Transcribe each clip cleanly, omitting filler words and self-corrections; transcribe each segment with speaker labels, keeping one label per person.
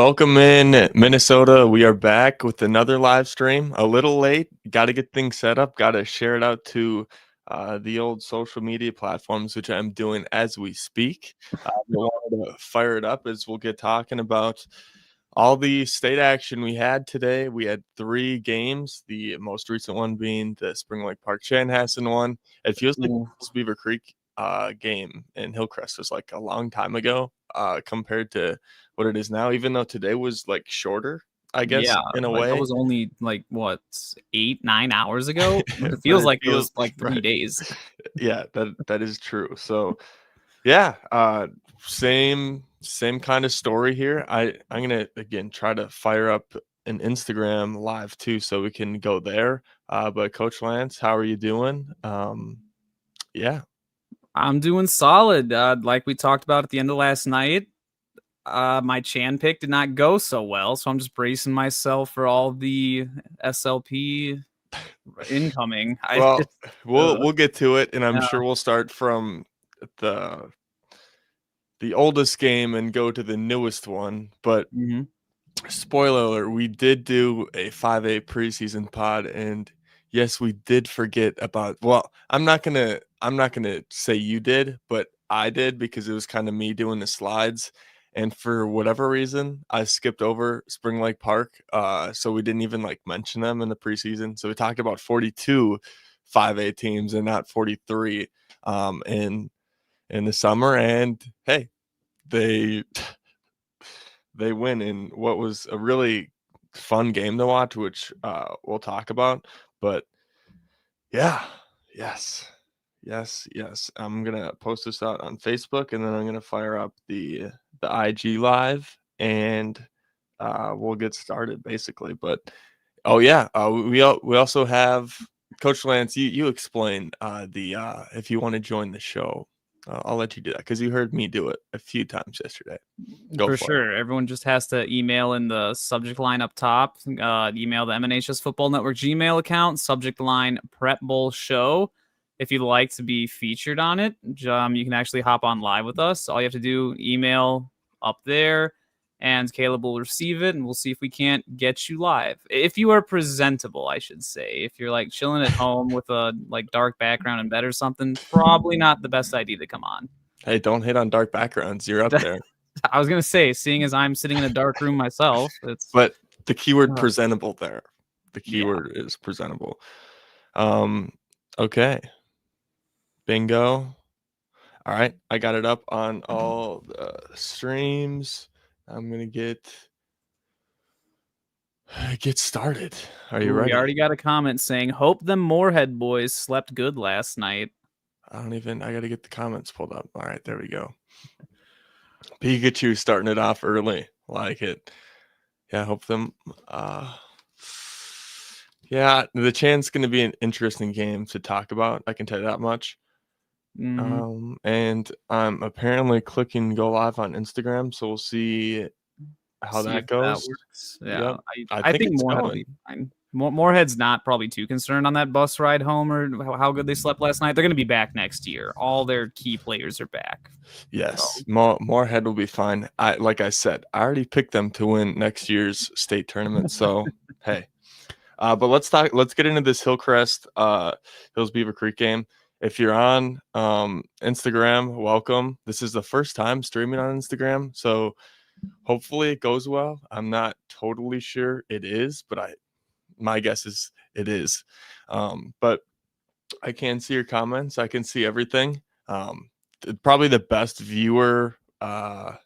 Speaker 1: Welcome in Minnesota. We are back with another live stream. A little late. Got to get things set up. Got to share it out to the old social media platforms, which I'm doing as we speak. We wanted to fire it up as we'll get talking about all the state action we had today. We had 3 games, the most recent one being the Spring Lake Park Chanhassen one. It feels like the Beaver Creek game in Hillcrest was like a long time ago compared to what it is now, even though today was like shorter, I guess, in a way.
Speaker 2: That was only like what, 8-9 hours ago. It feels like it was like 3 days.
Speaker 1: Yeah, that is true. So yeah, same kind of story here. I'm gonna again try to fire up an Instagram live too, so we can go there. But Coach Lantz, how are you doing? Yeah,
Speaker 2: I'm doing solid. Like we talked about at the end of last night, my Chan pick did not go so well, so I'm just bracing myself for all the SLP incoming.
Speaker 1: We'll get to it, and I'm sure we'll start from the oldest game and go to the newest one. But spoiler alert, we did do a 5A preseason pod, and yes, we did forget about. Well, I'm not gonna say you did, but I did because it was kind of me doing the slides. And for whatever reason, I skipped over Spring Lake Park. So we didn't even like mention them in the preseason. So we talked about 42 5A teams and not 43 in the summer. And hey, they win in what was a really fun game to watch, which we'll talk about. But yeah, yes. I'm gonna post this out on Facebook, and then I'm gonna fire up the IG live, and we'll get started basically. But we also have Coach Lantz. You explain if you want to join the show. I'll let you do that because you heard me do it a few times yesterday. Go
Speaker 2: for sure. Everyone just has to email in the subject line up top. Email the MNHS Football Network Gmail account. Subject line Prep Bowl Show. If you'd like to be featured on it, you can actually hop on live with us. All you have to do, email up there, and Caleb will receive it, and we'll see if we can't get you live. If you are presentable, I should say. If you're like chilling at home with a like dark background in bed or something, probably not the best idea to come on.
Speaker 1: Hey, don't hit on dark backgrounds. You're up there.
Speaker 2: I was gonna say, seeing as I'm sitting in a dark room myself,
Speaker 1: but the keyword presentable there. The keyword is presentable. Okay. Bingo. All right, I got it up on all the streams. I'm gonna get started. Are you ready?
Speaker 2: We already got a comment saying, "Hope them Moorhead boys slept good last night."
Speaker 1: I got to get the comments pulled up. All right, there we go. Pikachu starting it off early. Like it. Yeah, hope them. Yeah, the Chan's going to be an interesting game to talk about. I can tell you that much. And I'm apparently clicking go live on Instagram, so we'll see how that goes.
Speaker 2: Yeah, yep. I think Moorhead will be fine. Moorhead's not probably too concerned on that bus ride home or how good they slept last night. They're going to be back next year. All their key players are back.
Speaker 1: Yes, so. Moorhead will be fine. Like I said, I already picked them to win next year's state tournament. So hey, but let's get into this Hillcrest Hills Beaver Creek game. If you're on Instagram, welcome. This is the first time streaming on Instagram, so hopefully it goes well. I'm not totally sure it is, but my guess is it is. But I can see your comments. I can see everything. Probably the best viewer, what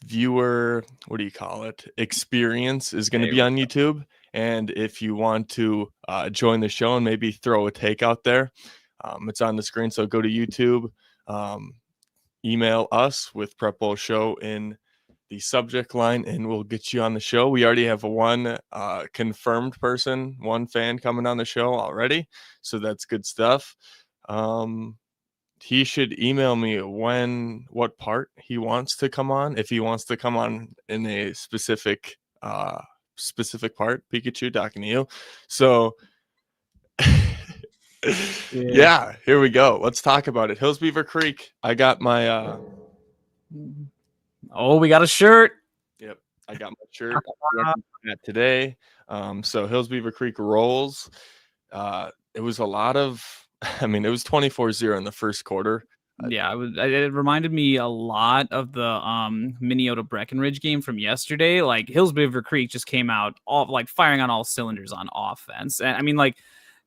Speaker 1: do you call it? Experience is going to be on YouTube. And if you want to join the show and maybe throw a take out there, it's on the screen. So go to YouTube, email us with Prep Bowl Show in the subject line, and we'll get you on the show. We already have one confirmed person, one fan coming on the show already. So that's good stuff. He should email me what part he wants to come on. If he wants to come on in a specific part, Pikachu talking to you. So yeah, here we go. Let's talk about it. Hills Beaver Creek. I got my
Speaker 2: we got a shirt.
Speaker 1: Yep. I got my shirt today. So Hills Beaver Creek rolls. It was a lot of, I mean, it was 24-0 in the first quarter.
Speaker 2: Yeah, it reminded me a lot of the Minneota Breckenridge game from yesterday. Like Hills Beaver Creek just came out all like firing on all cylinders on offense. And I mean, like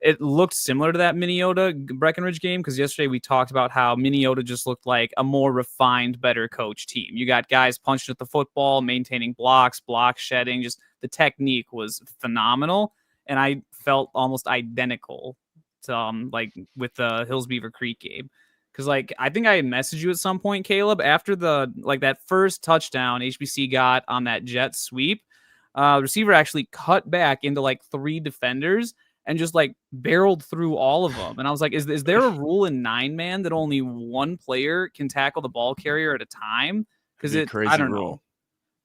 Speaker 2: it looked similar to that Minneota Breckenridge game because yesterday we talked about how Minneota just looked like a more refined, better coach team. You got guys punching at the football, maintaining blocks, block shedding. Just the technique was phenomenal. And I felt almost identical to like with the Hills Beaver Creek game. Because, like, I think I messaged you at some point, Caleb, after that first touchdown HBC got on that jet sweep. The receiver actually cut back into, like, 3 defenders and just, like, barreled through all of them. And I was like, is there a rule in 9-man that only one player can tackle the ball carrier at a time? Because I don't know.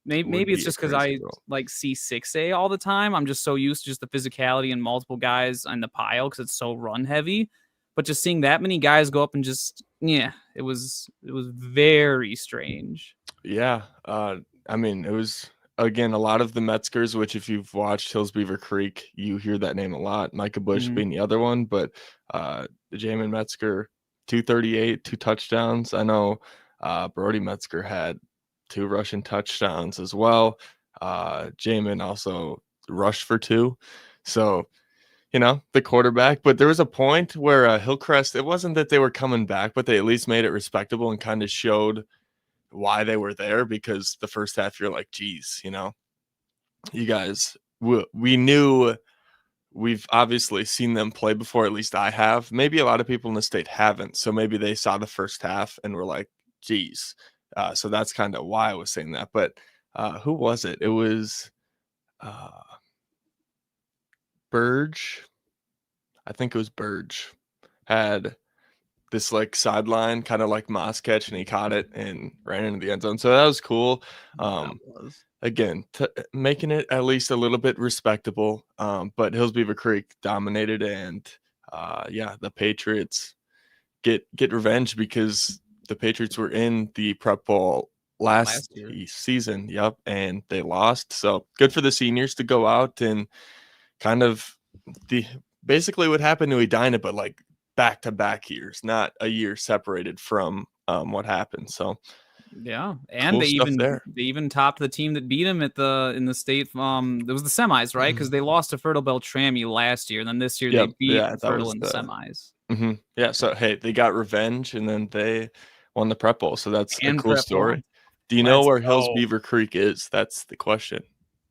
Speaker 2: Maybe it's just because I like see 6A all the time. I'm just so used to just the physicality and multiple guys on the pile because it's so run heavy. But just seeing that many guys go up and just, yeah, it was very strange.
Speaker 1: Yeah. I mean, it was, again, a lot of the Metzgers, which if you've watched Hills Beaver Creek, you hear that name a lot. Micah Bush being the other one. But Jamin Metzger, 238, 2 touchdowns. I know Brody Metzger had 2 rushing touchdowns as well. Jamin also rushed for 2. So, you know, the quarterback, but there was a point where Hillcrest, it wasn't that they were coming back, but they at least made it respectable and kind of showed why they were there, because the first half you're like, geez, you know, you guys, we knew, we've obviously seen them play before, at least I have. Maybe a lot of people in the state haven't. So maybe they saw the first half and were like, geez. So that's kind of why I was saying that. But who was it? It was Burge. I think it was Burge. Had this like sideline, kind of like Moss catch, and he caught it and ran into the end zone. So that was cool. Again, making it at least a little bit respectable. But Hills Beaver Creek dominated, and yeah, the Patriots get revenge because the Patriots were in the prep bowl last season. Yep, and they lost. So good for the seniors to go out and kind of basically what happened to Edina, but like back-to-back years, not a year separated from what happened. So
Speaker 2: yeah, and cool they even topped the team that beat them in the state. It was the semis, right? Because they lost to Fertile Beltrami last year, and then this year they beat Fertile in the semis.
Speaker 1: Yeah, so hey, they got revenge, and then they won the prep bowl. So that's a cool story. Do you know where Hills Beaver Creek is? That's the question.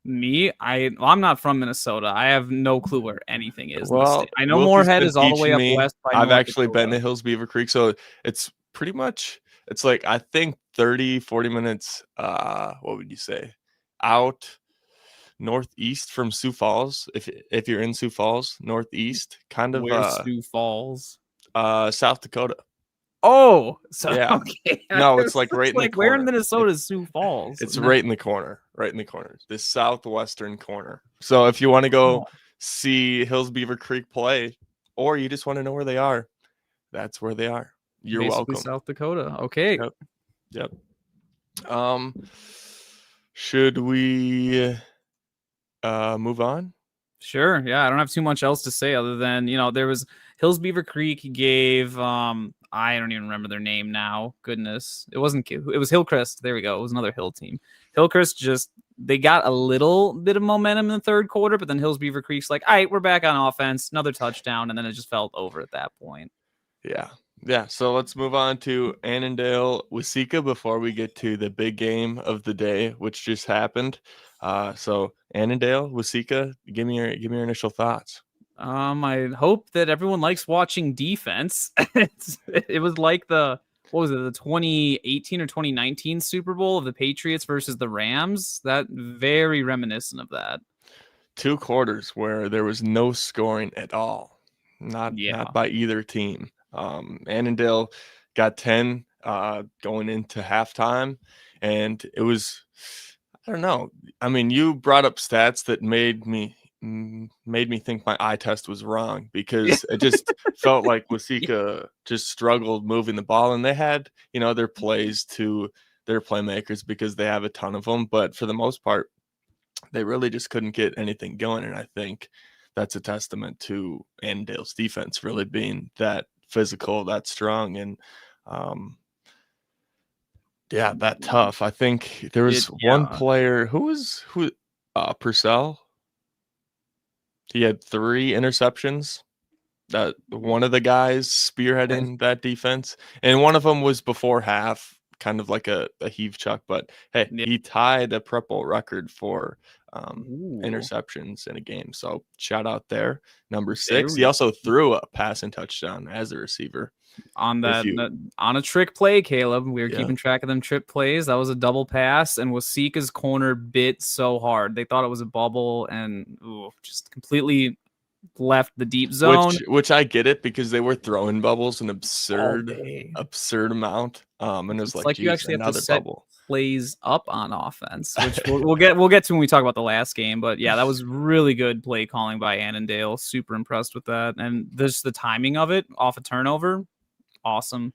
Speaker 2: I'm not from Minnesota. I have no clue where anything is.
Speaker 1: Well,
Speaker 2: I know Moorhead is all the way up west.
Speaker 1: I've actually been to Hills Beaver Creek, so it's pretty much, it's like, I think 30-40 minutes. What would you say? Out northeast from Sioux Falls. If you're in Sioux Falls, northeast, kind of.
Speaker 2: Where's Sioux Falls?
Speaker 1: South Dakota.
Speaker 2: Oh, so
Speaker 1: yeah. Okay. No, it's like right in the corner.
Speaker 2: Where in Minnesota is Sioux Falls?
Speaker 1: It's right in the corner. Right in the corner. The southwestern corner. So if you want to go see Hills Beaver Creek play, or you just want to know where they are, that's where they are. You're
Speaker 2: basically
Speaker 1: welcome.
Speaker 2: South Dakota. Okay.
Speaker 1: Yep. Should we move on?
Speaker 2: Sure. Yeah, I don't have too much else to say other than, you know, there was Hills Beaver Creek gave I don't even remember their name now. Goodness. It was Hillcrest. There we go. It was another Hill team. Hillcrest they got a little bit of momentum in the third quarter, but then Hills Beaver Creek's like, all right, we're back on offense, another touchdown, and then it just felt over at that point.
Speaker 1: Yeah. So let's move on to Annandale Waseca before we get to the big game of the day, which just happened. So Annandale Waseca, give me your initial thoughts.
Speaker 2: I hope that everyone likes watching defense. It was like the 2018 or 2019 Super Bowl of the Patriots versus the Rams. That very reminiscent of that.
Speaker 1: 2 quarters where there was no scoring at all. Not by either team. Annandale got 10 going into halftime, and it was, I don't know. I mean, you brought up stats that made me think my eye test was wrong, because it just felt like Waseca just struggled moving the ball, and they had, you know, their plays to their playmakers because they have a ton of them. But for the most part, they really just couldn't get anything going. And I think that's a testament to Annandale's defense really being that physical, that strong, and that tough. I think there was one player who Purcell. He had 3 interceptions. That one of the guys spearheading that defense, and one of them was before half, kind of like a heave chuck. But hey, he tied a Prep Bowl record for interceptions in a game. So shout out there. Number 6. He also threw a passing touchdown as a receiver.
Speaker 2: On on a trick play, Caleb. We were keeping track of them trick plays. That was a double pass, and Wasika's corner bit so hard. They thought it was a bubble, and just completely left the deep zone.
Speaker 1: Which I get it, because they were throwing bubbles an absurd amount. And it was like
Speaker 2: you actually have to set
Speaker 1: bubble.
Speaker 2: Plays up on offense, which we'll get to when we talk about the last game. But yeah, that was really good play calling by Annandale. Super impressed with that, and just the timing of it off a turnover. Awesome.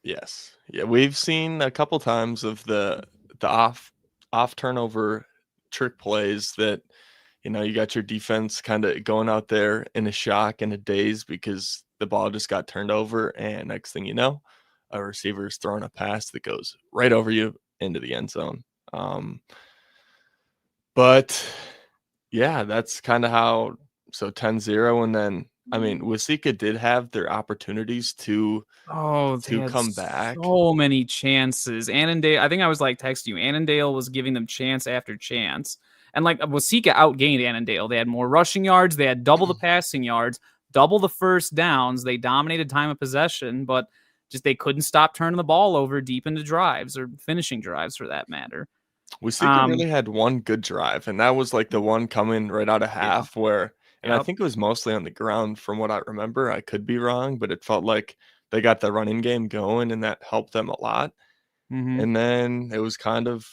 Speaker 1: Yes. Yeah, we've seen a couple times of the off turnover trick plays that, you got your defense kind of going out there in a shock and a daze because the ball just got turned over, and next thing you know, a receiver is throwing a pass that goes right over you into the end zone. But yeah, that's kind of how. So 10-0, and then Wasika did have their opportunities to come back.
Speaker 2: So many chances. Annandale, I think I was texting you. Annandale was giving them chance after chance. And Wasika outgained Annandale. They had more rushing yards. They had double the passing yards, double the first downs. They dominated time of possession, but just they couldn't stop turning the ball over deep into drives, or finishing drives for that matter.
Speaker 1: Wasika really had one good drive, and that was the one coming right out of half where. And I think it was mostly on the ground from what I remember. I could be wrong, but it felt like they got the running game going, and that helped them a lot.
Speaker 2: Mm-hmm.
Speaker 1: And then it was kind of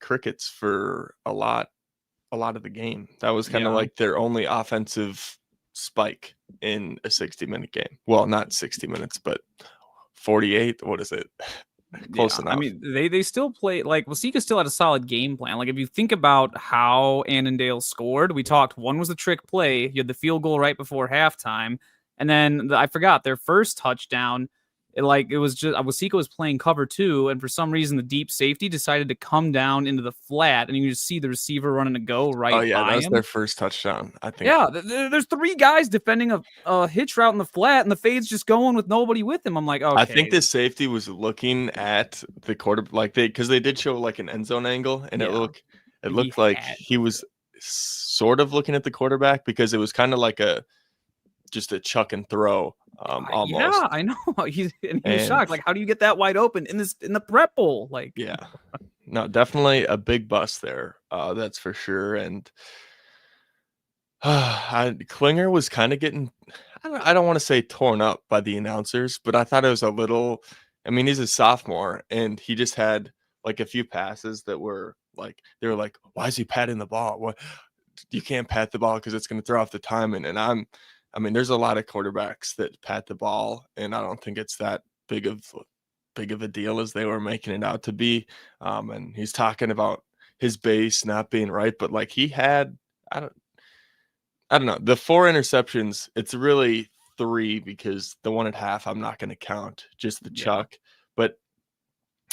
Speaker 1: crickets for a lot of the game. That was kind of like their only offensive spike in a 60-minute game. Well, not 60 minutes, but 48. What is it? Close enough.
Speaker 2: They still play Wasika still had a solid game plan. If you think about how Annandale scored, we talked one was the trick play. You had the field goal right before halftime, and then I forgot their first touchdown. It was just Wasika was playing cover 2, and for some reason the deep safety decided to come down into the flat, and you just see the receiver running a go right.
Speaker 1: Oh yeah,
Speaker 2: by
Speaker 1: that was
Speaker 2: him.
Speaker 1: Their first touchdown, I think.
Speaker 2: Yeah, there's 3 guys defending a hitch route in the flat, and the fade's just going with nobody with him. I'm like, okay.
Speaker 1: I think the safety was looking at the quarter, because they did show an end zone angle, and it looked like he was sort of looking at the quarterback, because it was kind of like just a chuck and throw. Almost.
Speaker 2: Yeah, I know. He was shocked. How do you get that wide open in the Prep Bowl?
Speaker 1: Yeah, no, definitely a big bust there. That's for sure. And Klinger was kind of getting, I don't want to say torn up by the announcers, but I thought it was a little. He's a sophomore, and he just had a few passes that were they were like, why is he patting the ball? What? You can't pat the ball because it's going to throw off the timing. And there's a lot of quarterbacks that pat the ball, and I don't think it's that big of a deal as they were making it out to be. And he's talking about his base not being right, but he had, I don't know, the 4 interceptions. It's really 3, because the one at half I'm not going to count, just the chuck. But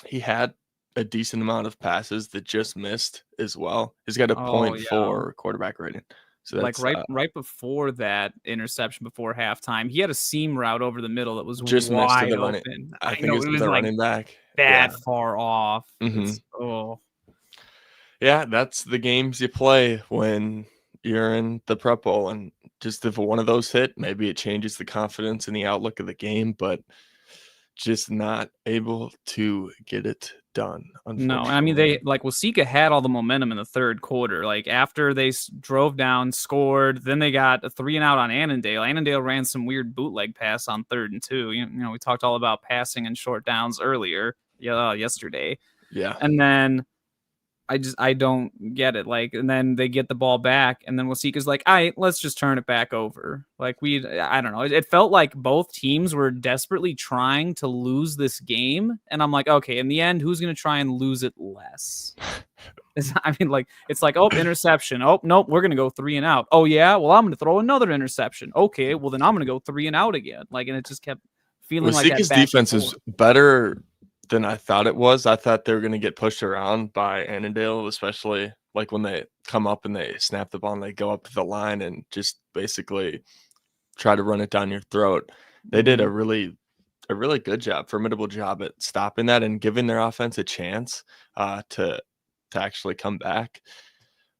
Speaker 1: he had a decent amount of passes that just missed as well. He's got a 0.4 quarterback rating. So that's,
Speaker 2: right before that interception before halftime, he had a seam route over the middle that was
Speaker 1: just
Speaker 2: wide
Speaker 1: missed
Speaker 2: open.
Speaker 1: I think it was the running back
Speaker 2: that far off.
Speaker 1: Mm-hmm. Yeah, that's the games you play when you're in the Prep Bowl, and just if one of those hit, maybe it changes the confidence and the outlook of the game, but just not able to get it done.
Speaker 2: No, they Wasika had all the momentum in the third quarter. After they drove down, scored, then they got a 3-and-out on Annandale. Annandale ran some weird bootleg pass on 3rd and 2. We talked all about passing and short downs earlier, yesterday.
Speaker 1: Yeah,
Speaker 2: and then I don't get it. Like, and then they get the ball back, and then Wasika's like, all right, let's just turn it back over. Like, I don't know. It felt like both teams were desperately trying to lose this game. And I'm like, okay, in the end, who's going to try and lose it less? I mean, like, it's like, oh, interception. Oh, nope, we're going to go 3 and out. Oh, yeah, well, I'm going to throw another interception. Okay, well, then I'm going to go 3 and out again. Like, and it just kept feeling like that.
Speaker 1: Defense is better than I thought it was. I thought they were going to get pushed around by Annandale, especially like when they come up and they snap the ball and they go up to the line and just basically try to run it down your throat. They did a really good job, formidable job at stopping that and giving their offense a chance to actually come back.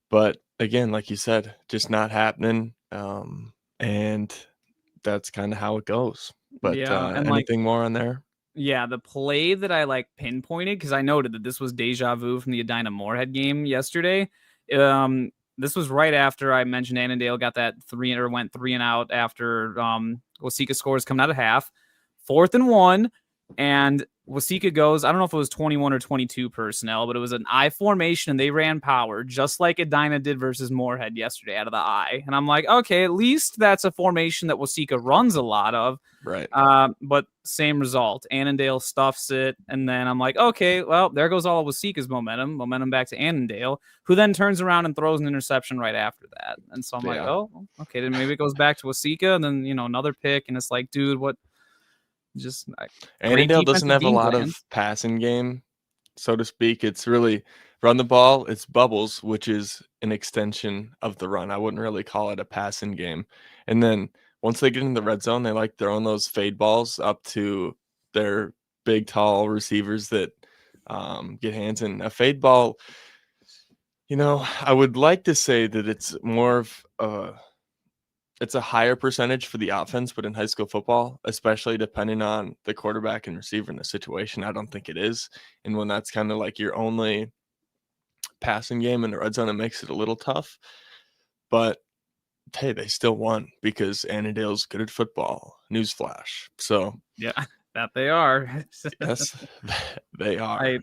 Speaker 1: But again, like you said, just not happening. And that's kind of how it goes. But
Speaker 2: yeah, and
Speaker 1: anything more on there?
Speaker 2: Yeah, the play that I like pinpointed, because I noted that this was deja vu from the Edina Moorhead game yesterday. This was right after I mentioned Annandale got that went 3 and out after Wasika scores coming out of half. 4th and 1, and Wasika goes, I don't know if it was 21 or 22 personnel, but it was an I formation and they ran power just like Edina did versus Moorhead yesterday out of the I. And I'm like, okay, at least that's a formation that Wasika runs a lot of.
Speaker 1: Right.
Speaker 2: But same result. Annandale stuffs it. And then I'm like, okay, well, there goes all of Wasika's momentum back to Annandale, who then turns around and throws an interception right after that. And so I'm like, oh, okay, then maybe it goes back to Wasika and then, another pick. And it's like, dude, what? Just
Speaker 1: Annandale doesn't have a lot of passing game, so to speak. It's really run the ball. It's bubbles, which is an extension of the run. I wouldn't really call it a passing game. And then once they get in the red zone, they like throwing those fade balls up to their big, tall receivers that get hands in. A fade ball, I would like to say that it's more of it's a higher percentage for the offense, but in high school football, especially depending on the quarterback and receiver in the situation, I don't think it is. And when that's kind of like your only passing game in the red zone, it makes it a little tough. But hey, they still won because Annandale's good at football. Newsflash. So
Speaker 2: yeah, that they are.
Speaker 1: Yes, they are.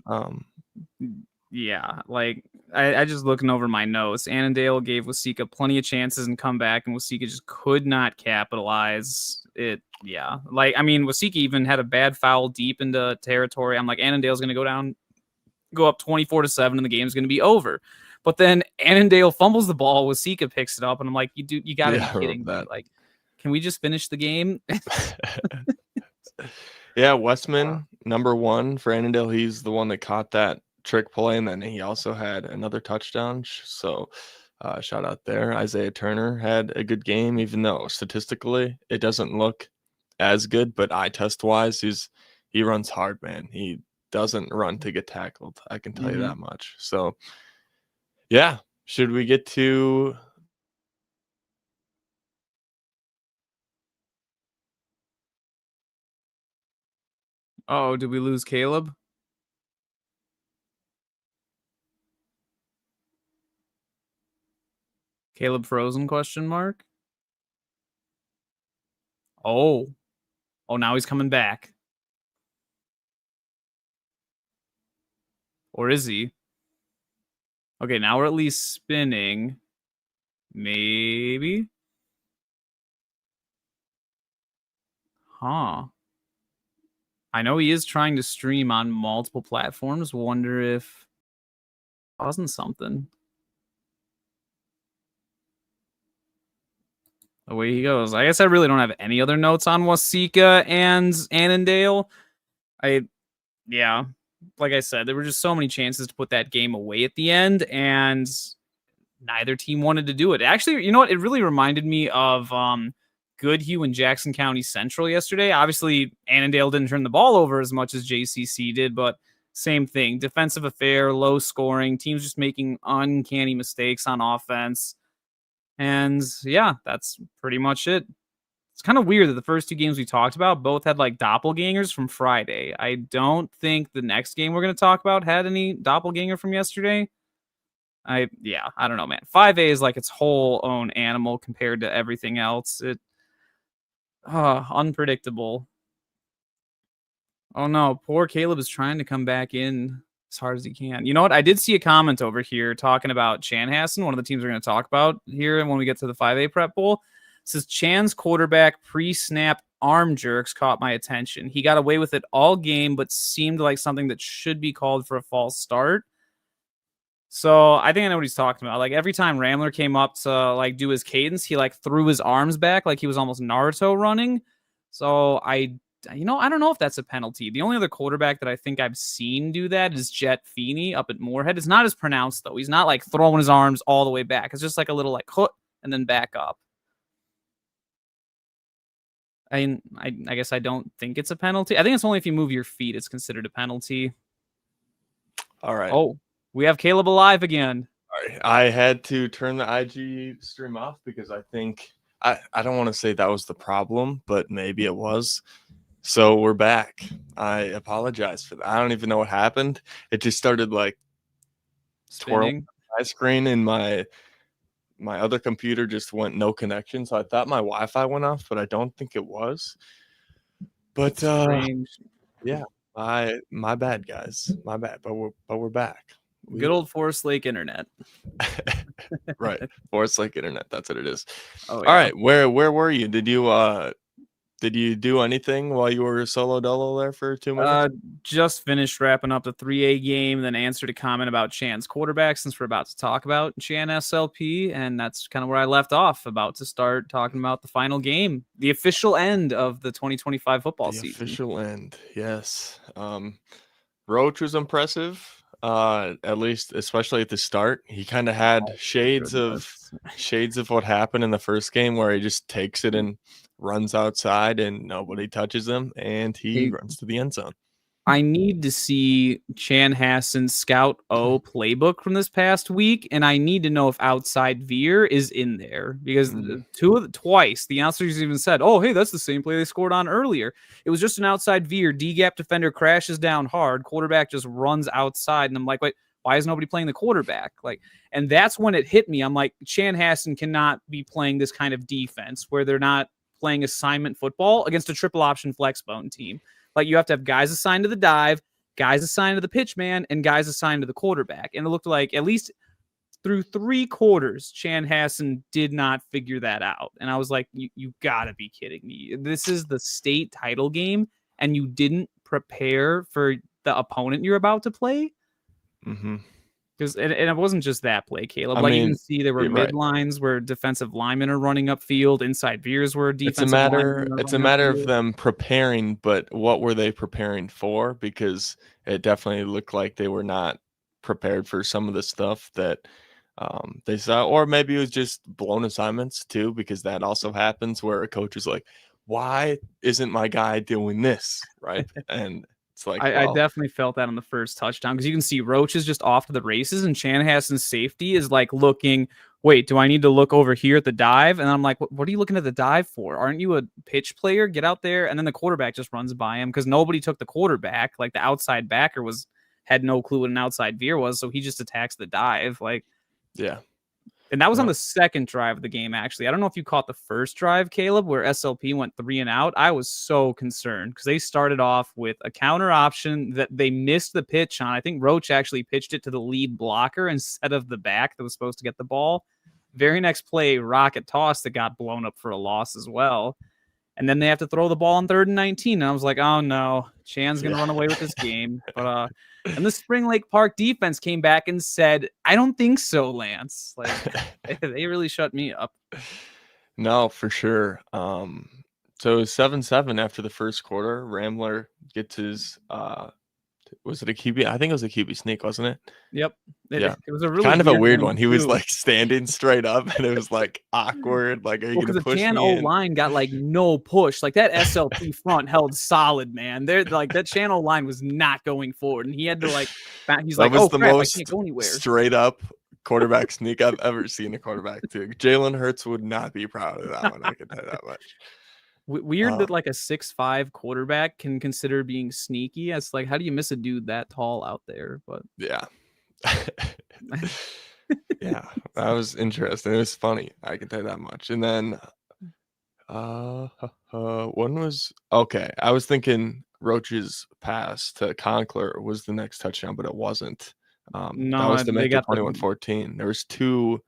Speaker 2: Yeah, like I just looking over my notes. Annandale gave Wasika plenty of chances and come back, and Wasika just could not capitalize it. Yeah, like I mean, Wasika even had a bad foul deep into territory. I'm like, Annandale's going to go up 24-7, and the game's going to be over. But then Annandale fumbles the ball, Wasika picks it up, and I'm like, you got to be kidding me. Like, can we just finish the game?
Speaker 1: Yeah, Westman, number 1 for Annandale. He's the one that caught that trick play, and then he also had another touchdown. So shout out there. Isaiah Turner had a good game, even though statistically it doesn't look as good, but eye test wise, he runs hard, man. He doesn't run to get tackled. I can tell you that much. So yeah, should we get to
Speaker 2: Oh, did we lose Caleb? Caleb frozen question mark? Oh, now he's coming back. Or is he? Okay, now we're at least spinning. Maybe? Huh. I know he is trying to stream on multiple platforms. Wonder if wasn't something. Away he goes. I guess I really don't have any other notes on Wasika and Annandale. Yeah, like I said, there were just so many chances to put that game away at the end, and neither team wanted to do it. Actually, you know what? It really reminded me of Goodhue and Jackson County Central yesterday. Obviously, Annandale didn't turn the ball over as much as JCC did, but same thing. Defensive affair, low scoring, teams just making uncanny mistakes on offense. And yeah, that's pretty much it. It's kind of weird that the first 2 games we talked about both had like doppelgangers from Friday. I don't think the next game we're going to talk about had any doppelganger from yesterday. I don't know, man. 5A is like its whole own animal compared to everything else. Unpredictable. Oh no, poor Caleb is trying to come back in as hard as he can. You know what? I did see a comment over here talking about Chanhassen, one of the teams we're going to talk about here, and when we get to the 5A Prep Bowl. It says Chan's quarterback pre-snap arm jerks caught my attention. He got away with it all game, but seemed like something that should be called for a false start. So I think I know what he's talking about. Like every time Ramler came up to like do his cadence, he like threw his arms back like he was almost Naruto running. So I don't know if that's a penalty. The only other quarterback that I think I've seen do that is Jet Feeney up at Moorhead. It's not as pronounced though. He's not like throwing his arms all the way back. It's just like a little like hook and then back up. I guess I don't think it's a penalty. I think it's only if you move your feet, it's considered a penalty.
Speaker 1: All right.
Speaker 2: Oh, we have Caleb alive again.
Speaker 1: All right. I had to turn the IG stream off because I think I don't want to say that was the problem, but maybe it was. So we're back. I apologize for that. I don't even know what happened. It just started like twirling my screen, and my other computer just went no connection. So I thought my Wi-Fi went off, but I don't think it was. But yeah, my bad, guys. My bad. But we're back.
Speaker 2: Good old Forest Lake internet.
Speaker 1: Right. Forest Lake internet. That's what it is.
Speaker 2: Oh, yeah.
Speaker 1: All right. Where were you? Did you do anything while you were solo dolo there for 2 minutes?
Speaker 2: Just finished wrapping up the 3A game, then answered a comment about Chan's quarterback since we're about to talk about Chan SLP, and that's kind of where I left off, about to start talking about the final game, the official end of the 2025 football season.
Speaker 1: The official end, yes. Roach was impressive, at least, especially at the start. He kind of had shades of what happened in the first game, where he just takes it and runs outside and nobody touches him, and he runs to the end zone.
Speaker 2: I need to see Chanhassen's Scout O playbook from this past week, and I need to know if outside veer is in there, because twice the announcers even said, "Oh, hey, that's the same play they scored on earlier." It was just an outside veer. D-gap defender crashes down hard. Quarterback just runs outside, and I'm like, wait, why is nobody playing the quarterback? And that's when it hit me. I'm like, Chanhassen cannot be playing this kind of defense where they're not playing assignment football against a triple option flex bone team. Like, you have to have guys assigned to the dive, guys assigned to the pitch man, and guys assigned to the quarterback. And it looked like at least through 3 quarters, Chanhassen did not figure that out. And I was like, you gotta be kidding me. This is the state title game, and you didn't prepare for the opponent you're about to play? Mm-hmm. And it wasn't just that play, Caleb. You can see there were mid-lines where defensive linemen are running upfield, inside veers were defensive linemen.
Speaker 1: It's a matter of them preparing, but what were they preparing for? Because it definitely looked like they were not prepared for some of the stuff that they saw. Or maybe it was just blown assignments too, because that also happens where a coach is like, why isn't my guy doing this? Right. And like,
Speaker 2: I definitely felt that on the first touchdown, because you can see Roach is just off to the races, and Chanhassen's safety is like looking, wait, do I need to look over here at the dive? And I'm like, what are you looking at the dive for? Aren't you a pitch player? Get out there. And then the quarterback just runs by him, because nobody took the quarterback. Like, the outside backer had no clue what an outside veer was, so he just attacks the dive.
Speaker 1: Yeah.
Speaker 2: And that was on the second drive of the game, actually. I don't know if you caught the first drive, Caleb, where SLP went 3 and out. I was so concerned, because they started off with a counter option that they missed the pitch on. I think Roach actually pitched it to the lead blocker instead of the back that was supposed to get the ball. Very next play, rocket toss that got blown up for a loss as well. And then they have to throw the ball on 3rd and 19. And I was like, oh no, Chan's going to run away with this game. But and the Spring Lake Park defense came back and said, I don't think so, Lance. They really shut me up.
Speaker 1: No, for sure. So it was 7-7 after the first quarter. Rambler gets his was it a QB? I think it was a QB sneak, wasn't it?
Speaker 2: Yep.
Speaker 1: It
Speaker 2: was a really
Speaker 1: kind of a weird one. He was like standing straight up, and it was like awkward. Like, are you gonna push me?
Speaker 2: Because the Chan O-line got like no push. Like, that SLP front held solid, man. They're like, that Chan O-line was not going forward, and he had to he's like,
Speaker 1: was the most
Speaker 2: I can't go anywhere.
Speaker 1: Straight up quarterback sneak I've ever seen a quarterback do. Jalen Hurts would not be proud of that one. I can tell you that much.
Speaker 2: Weird that like a 6'5" quarterback can consider being sneaky. It's like, how do you miss a dude that tall out there? But
Speaker 1: yeah. Yeah, that was interesting. It was funny. I can tell you that much. And then one was okay. I was thinking Roach's pass to Conkler was the next touchdown, but it wasn't. That
Speaker 2: No,
Speaker 1: was to
Speaker 2: they
Speaker 1: make it
Speaker 2: got the
Speaker 1: 21-14. There was 2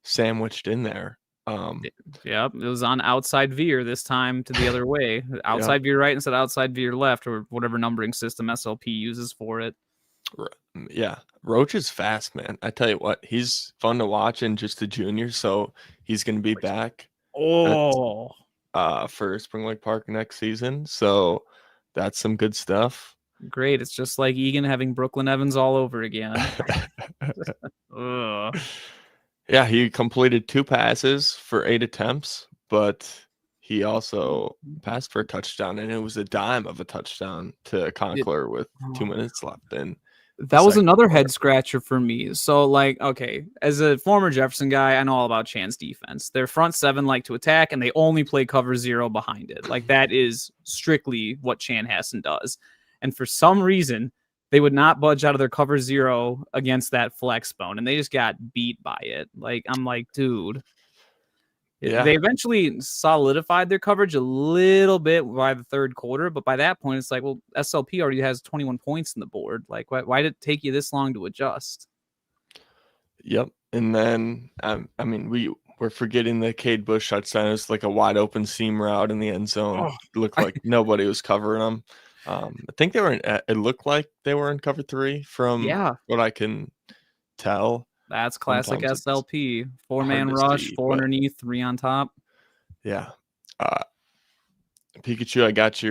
Speaker 1: sandwiched in there.
Speaker 2: Yep, it was on outside veer this time to the other way. Outside veer right instead of outside veer left, or whatever numbering system SLP uses for it.
Speaker 1: Yeah, Roach is fast, man. I tell you what, he's fun to watch and just a junior, so he's going to be back for Spring Lake Park next season. So that's some good stuff.
Speaker 2: Great. It's just like Egan having Brooklyn Evans all over again.
Speaker 1: Yeah, he completed 2 passes for 8 attempts, but he also passed for a touchdown, and it was a dime of a touchdown to Conkler with 2 minutes left. And
Speaker 2: that was another head scratcher for me. So, like, okay, as a former Jefferson guy, I know all about Chan's defense. Their front 7 like to attack, and they only play cover 0 behind it. Like, that is strictly what Chanhassen does. And for some reason, they would not budge out of their cover 0 against that flex bone, and they just got beat by it. Like, I'm like, dude. Yeah. They eventually solidified their coverage a little bit by the third quarter, but by that point, it's like, well, SLP already has 21 points in the board. Like, why did it take you this long to adjust?
Speaker 1: Yep. And then, I mean, we're forgetting the Cade Bush touchdown. It was like a wide open seam route in the end zone. It looked like nobody was covering them. I think it looked like they were in cover 3 from what I can tell.
Speaker 2: That's classic SLP. 4-man rush, 4 underneath, 3 on top.
Speaker 1: Yeah. Pikachu, I got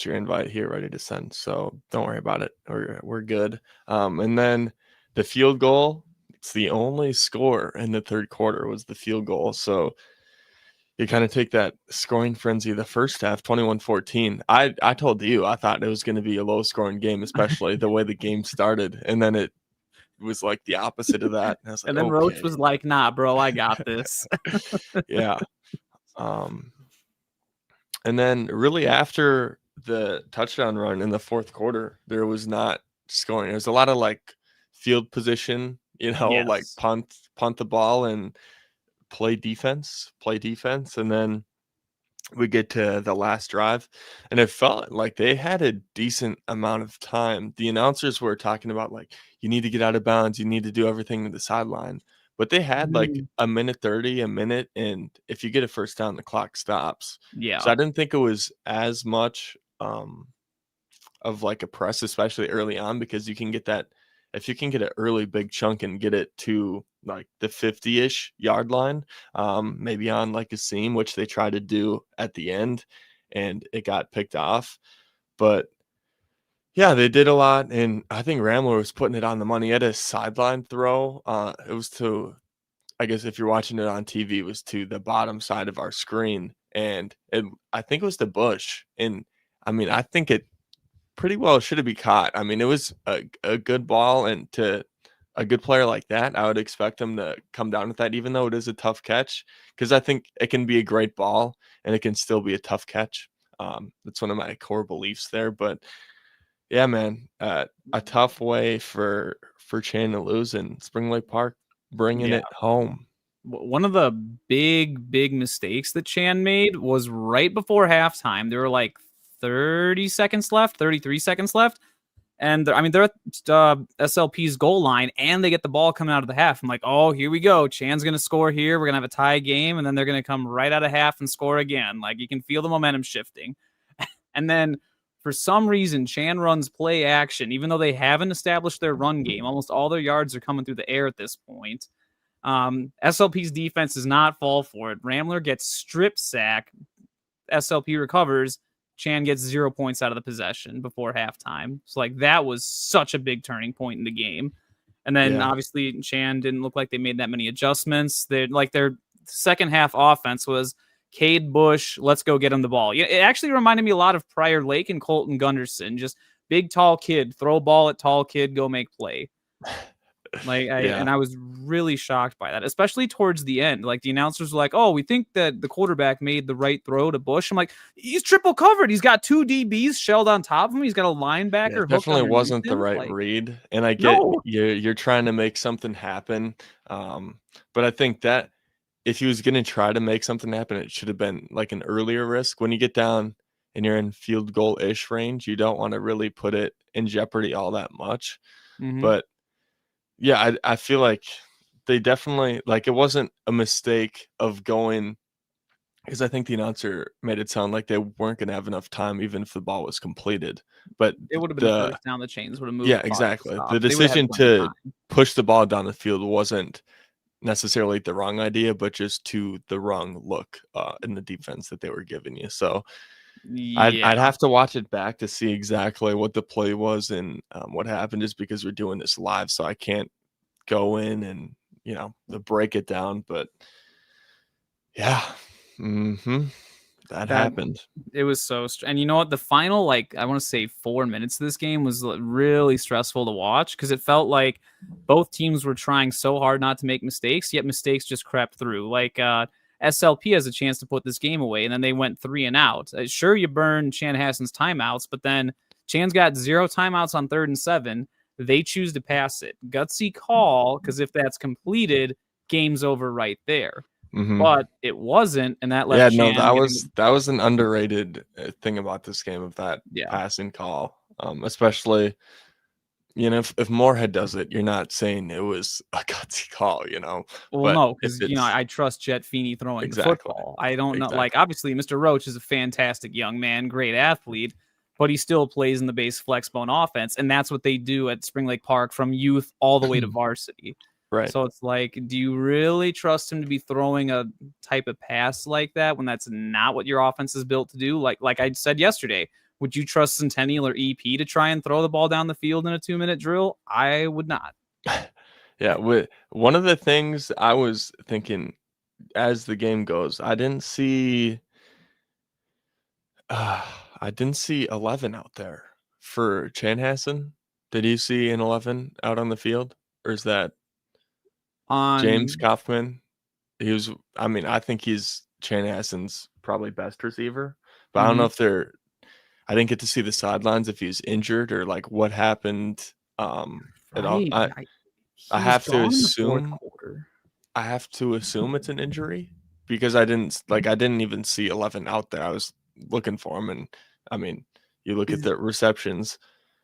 Speaker 1: your invite here ready to send, so don't worry about it. We're good. And then the field goal, it's the only score in the third quarter was the field goal. So you kind of take that scoring frenzy the first half, 21-14. I told you I thought it was going to be a low scoring game, especially the way the game started. And then it was like the opposite of that. And, I was like,
Speaker 2: and then
Speaker 1: okay.
Speaker 2: Roach was like, nah, bro, I got this.
Speaker 1: Yeah. And then really after the touchdown run in the fourth quarter, there was not scoring. There was a lot of like field position, like punt the ball and play defense. And then we get to the last drive, and it felt like they had a decent amount of time. The announcers were talking about like, you need to get out of bounds, you need to do everything to the sideline, but they had like a minute 30, a minute, and if you get a first down, the clock stops.
Speaker 2: Yeah.
Speaker 1: So I didn't think it was as much of like a press, especially early on, because you can get that. If you can get an early big chunk and get it to like the 50-ish yard line, maybe on like a seam, which they tried to do at the end, and it got picked off. But yeah, they did a lot, and I think Ramler was putting it on the money. He had a sideline throw. It was to, I guess if you're watching it on TV, it was to the bottom side of our screen, and I think it was the Bush. And I mean, I think it pretty well should have been caught. I mean, it was a good ball, and to a good player like that, I would expect him to come down with that, even though it is a tough catch, because I think it can be a great ball and it can still be a tough catch. That's one of my core beliefs there. But yeah, man, a tough way for Chan to lose, and Spring Lake Park bringing it home.
Speaker 2: One of the big mistakes that Chan made was right before halftime. There were like 30 seconds left, 33 seconds left. And I mean, they're at SLP's goal line, and they get the ball coming out of the half. I'm like, oh, here we go. Chan's going to score here. We're going to have a tie game, and then they're going to come right out of half and score again. Like, you can feel the momentum shifting. And then for some reason, Chan runs play action, even though they haven't established their run game. Almost all their yards are coming through the air at this point. SLP's defense does not fall for it. Ramler gets strip sack. SLP recovers. Chan gets 0 points out of the possession before halftime. So, like, that was such a big turning point in the game. And then, obviously, Chan didn't look like they made that many adjustments. Their second half offense was Cade Bush, let's go get him the ball. It actually reminded me a lot of Prior Lake and Colton Gunderson. Just big, tall kid, throw ball at tall kid, go make play. And I was really shocked by that, especially towards the end. Like, the announcers were like, oh, we think that the quarterback made the right throw to Bush. I'm like, he's triple covered. He's got 2 DBs shelled on top of him. He's got a linebacker.
Speaker 1: Definitely wasn't the right read. And I get you're trying to make something happen. But I think that if he was going to try to make something happen, it should have been like an earlier risk. When you get down and you're in field goal-ish range, you don't want to really put it in jeopardy all that much. But yeah, I feel like they definitely, like, it wasn't a mistake of going, because I think the announcer made it sound like they weren't going to have enough time even if the ball was completed. But
Speaker 2: it would have been a first down. The Chains would have moved.
Speaker 1: Yeah, exactly. The decision to push the ball down the field wasn't necessarily the wrong idea, but just to the wrong look in the defense that they were giving you. So I'd have to watch it back to see exactly what the play was and what happened, just because we're doing this live, so I can't go in and break it down. But yeah, that happened.
Speaker 2: It was so and you know what, the final, like, I want to say 4 minutes of this game was really stressful to watch, because it felt like both teams were trying so hard not to make mistakes, yet mistakes just crept through. Like SLP has a chance to put this game away, and then they went 3 and out. Sure, you burn Chanhassen's timeouts, but then Chan's got 0 timeouts on 3rd and 7. They choose to pass it. Gutsy call, because if that's completed, game's over right there. But it wasn't, and that left Chan.
Speaker 1: That was an underrated thing about this game, of that passing call. Especially, if Moorhead does it, you're not saying it was a gutsy call,
Speaker 2: Well,
Speaker 1: but
Speaker 2: no, because I trust Jet Feeney throwing the football. I don't know. Like, obviously, Mr. Roach is a fantastic young man, great athlete, but he still plays in the base flex bone offense, and that's what they do at Spring Lake Park from youth all the way to varsity.
Speaker 1: Right.
Speaker 2: So it's like, do you really trust him to be throwing a type of pass like that when that's not what your offense is built to do? Like I said yesterday, would you trust Centennial or EP to try and throw the ball down the field in a 2-minute drill? I would not.
Speaker 1: Yeah, one of the things I was thinking as the game goes, I didn't see 11 out there for Chanhassen. Did you see an 11 out on the field, or is that James Kaufman? I think he's Chanhassen's probably best receiver, but I don't know if I didn't get to see the sidelines, if he was injured or like what happened at all. I have to assume it's an injury, because I didn't even see 11 out there. I was looking for him, and you look at the receptions.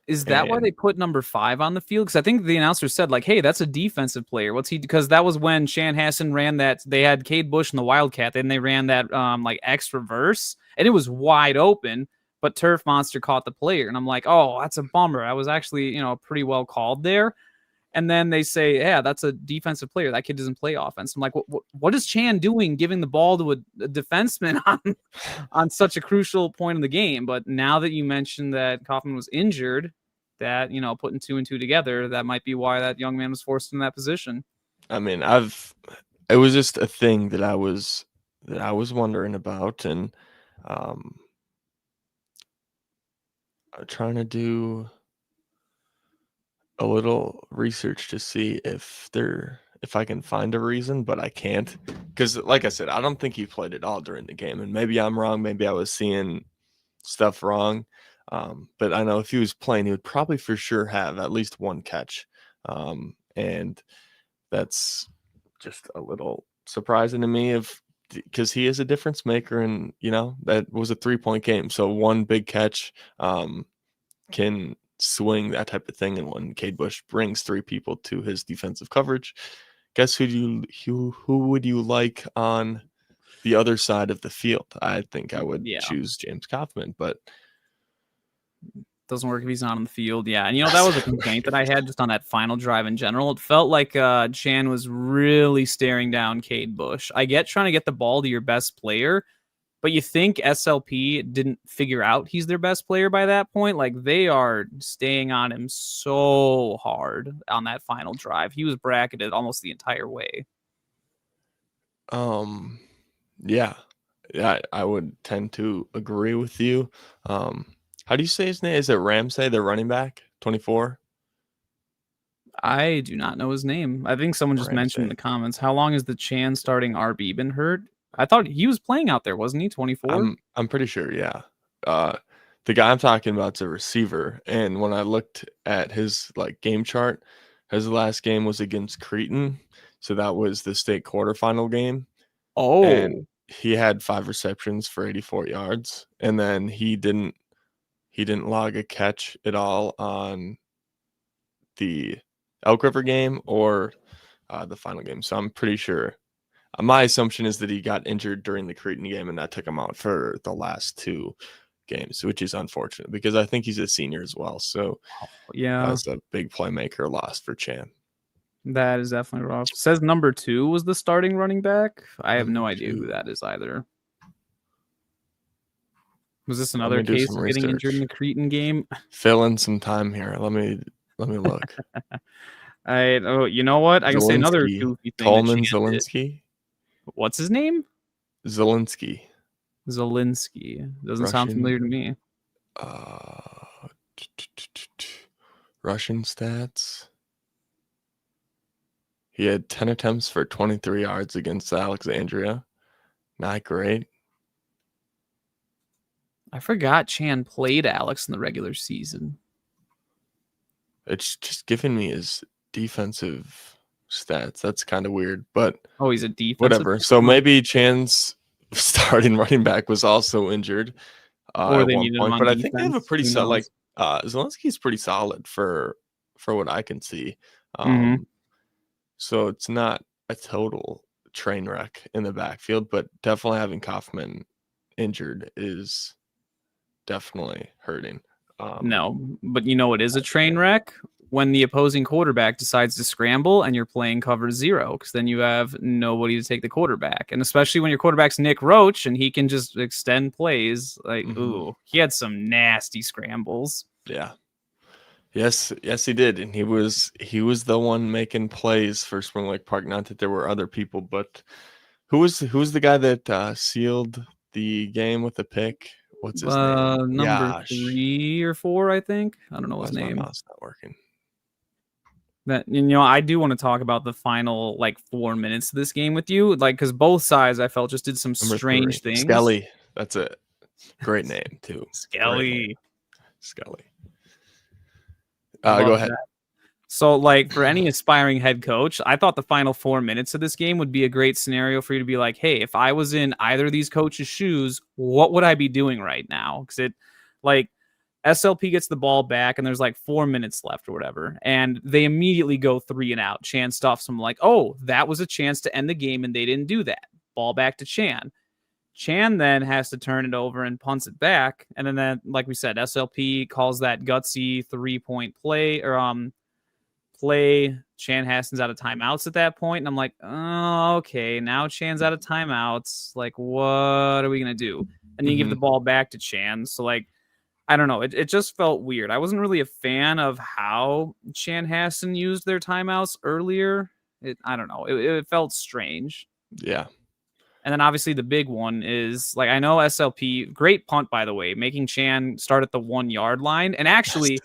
Speaker 2: Is that why they put number 5 on the field? Because I think the announcer said, like, hey, that's a defensive player. What's he? Because that was when Chanhassen ran that. They had Cade Bush and the Wildcat. Then they ran that like X reverse, and it was wide open. But Turf Monster caught the player, and I'm like, oh, that's a bummer. I was actually pretty well called there. And then they say, yeah, that's a defensive player. That kid doesn't play offense. I'm like, what is Chan doing giving the ball to a defenseman on such a crucial point in the game? But now that you mentioned that Kaufman was injured, that, putting 2 and 2 together, that might be why that young man was forced in that position.
Speaker 1: It was just a thing that I was wondering about, and I'm trying to do a little research to see if I can find a reason, but I can't, because like I said, I don't think he played at all during the game, and maybe I'm wrong. Maybe I was seeing stuff wrong. But I know if he was playing, he would probably for sure have at least 1 catch. And that's just a little surprising to me, because he is a difference maker, and that was a 3-point game. So 1 big catch can swing that type of thing. And when Cade Bush brings 3 people to his defensive coverage, guess who would you like on the other side of the field? I think I would choose James Kaufman, but
Speaker 2: doesn't work if he's not on the field. Yeah. And that was a complaint that I had just on that final drive in general. It felt like Chan was really staring down Cade Bush. I get trying to get the ball to your best player, but you think SLP didn't figure out he's their best player by that point? Like, they are staying on him so hard on that final drive. He was bracketed almost the entire way.
Speaker 1: Yeah, I would tend to agree with you. How do you say his name? Is it Ramsey, the running back, 24?
Speaker 2: I do not know his name. I think someone just mentioned in the comments. How long has the Chan starting RB been hurt? I thought he was playing out there, wasn't he? 24?
Speaker 1: I'm pretty sure, yeah. The guy I'm talking about is a receiver, and when I looked at his game chart, his last game was against Cretan, so that was the state quarterfinal game.
Speaker 2: Oh.
Speaker 1: And he had 5 receptions for 84 yards, and then he didn't log a catch at all on the Elk River game or the final game. So I'm pretty sure. My assumption is that he got injured during the Creighton game, and that took him out for the last 2 games, which is unfortunate because I think he's a senior as well. So
Speaker 2: yeah,
Speaker 1: that's a big playmaker loss for Chan.
Speaker 2: That is definitely rough. It says number 2 was the starting running back. I have no idea who
Speaker 1: 2.
Speaker 2: that is either. Was this
Speaker 1: Let
Speaker 2: another
Speaker 1: me do
Speaker 2: case
Speaker 1: some
Speaker 2: of getting
Speaker 1: research.
Speaker 2: injured in the Creighton game?
Speaker 1: Fill in some time here. Let me look.
Speaker 2: You know what? I can say another
Speaker 1: Zelensky.
Speaker 2: goofy thing.
Speaker 1: Tolman Zelensky.
Speaker 2: What's his name?
Speaker 1: Zelensky.
Speaker 2: Doesn't
Speaker 1: Russian,
Speaker 2: sound familiar to me.
Speaker 1: Russian stats. He had 10 attempts for 23 yards against Alexandria. Not great.
Speaker 2: I forgot Chan played Alex in the regular season.
Speaker 1: It's just giving me his defensive stats. That's kind of weird, but
Speaker 2: he's a defensive.
Speaker 1: Whatever. So maybe Chan's starting running back was also injured
Speaker 2: or
Speaker 1: at
Speaker 2: they
Speaker 1: one
Speaker 2: needed
Speaker 1: point,
Speaker 2: him on
Speaker 1: but
Speaker 2: defense.
Speaker 1: I think they have a pretty solid. Zelensky's pretty solid for what I can see. So it's not a total train wreck in the backfield, but definitely having Kaufman injured is definitely hurting.
Speaker 2: No, but you know it is a train wreck when the opposing quarterback decides to scramble and you're playing cover 0, because then you have nobody to take the quarterback. And especially when your quarterback's Nick Roach and he can just extend plays. Ooh, he had some nasty scrambles.
Speaker 1: Yeah. Yes, he did. And he was the one making plays for Spring Lake Park. Not that there were other people, but who was the guy that sealed the game with the pick? What's his name?
Speaker 2: Number 3 or 4, I think. I don't know his name.
Speaker 1: My mouse not working.
Speaker 2: I do want to talk about the final 4 minutes of this game with you, because both sides I felt just did some strange things.
Speaker 1: Skelly, that's it. Great name too.
Speaker 2: Skelly.
Speaker 1: Go ahead.
Speaker 2: That. So, for any aspiring head coach, I thought the final 4 minutes of this game would be a great scenario for you to be like, hey, if I was in either of these coaches' shoes, what would I be doing right now? Because SLP gets the ball back and there's 4 minutes left or whatever. And they immediately go 3 and out. Chan stuffs them that was a chance to end the game and they didn't do that. Ball back to Chan. Chan then has to turn it over and punts it back. And then, like we said, SLP calls that gutsy 3-point play play. Chan Hassan's out of timeouts at that point. And I'm like, oh, okay, now Chan's out of timeouts. What are we going to do? And you give the ball back to Chan. So, I don't know. It just felt weird. I wasn't really a fan of how Chan Hassan used their timeouts earlier. I don't know. It felt strange.
Speaker 1: Yeah.
Speaker 2: And then obviously the big one is I know SLP, great punt, by the way, making Chan start at the 1 yard line. And actually,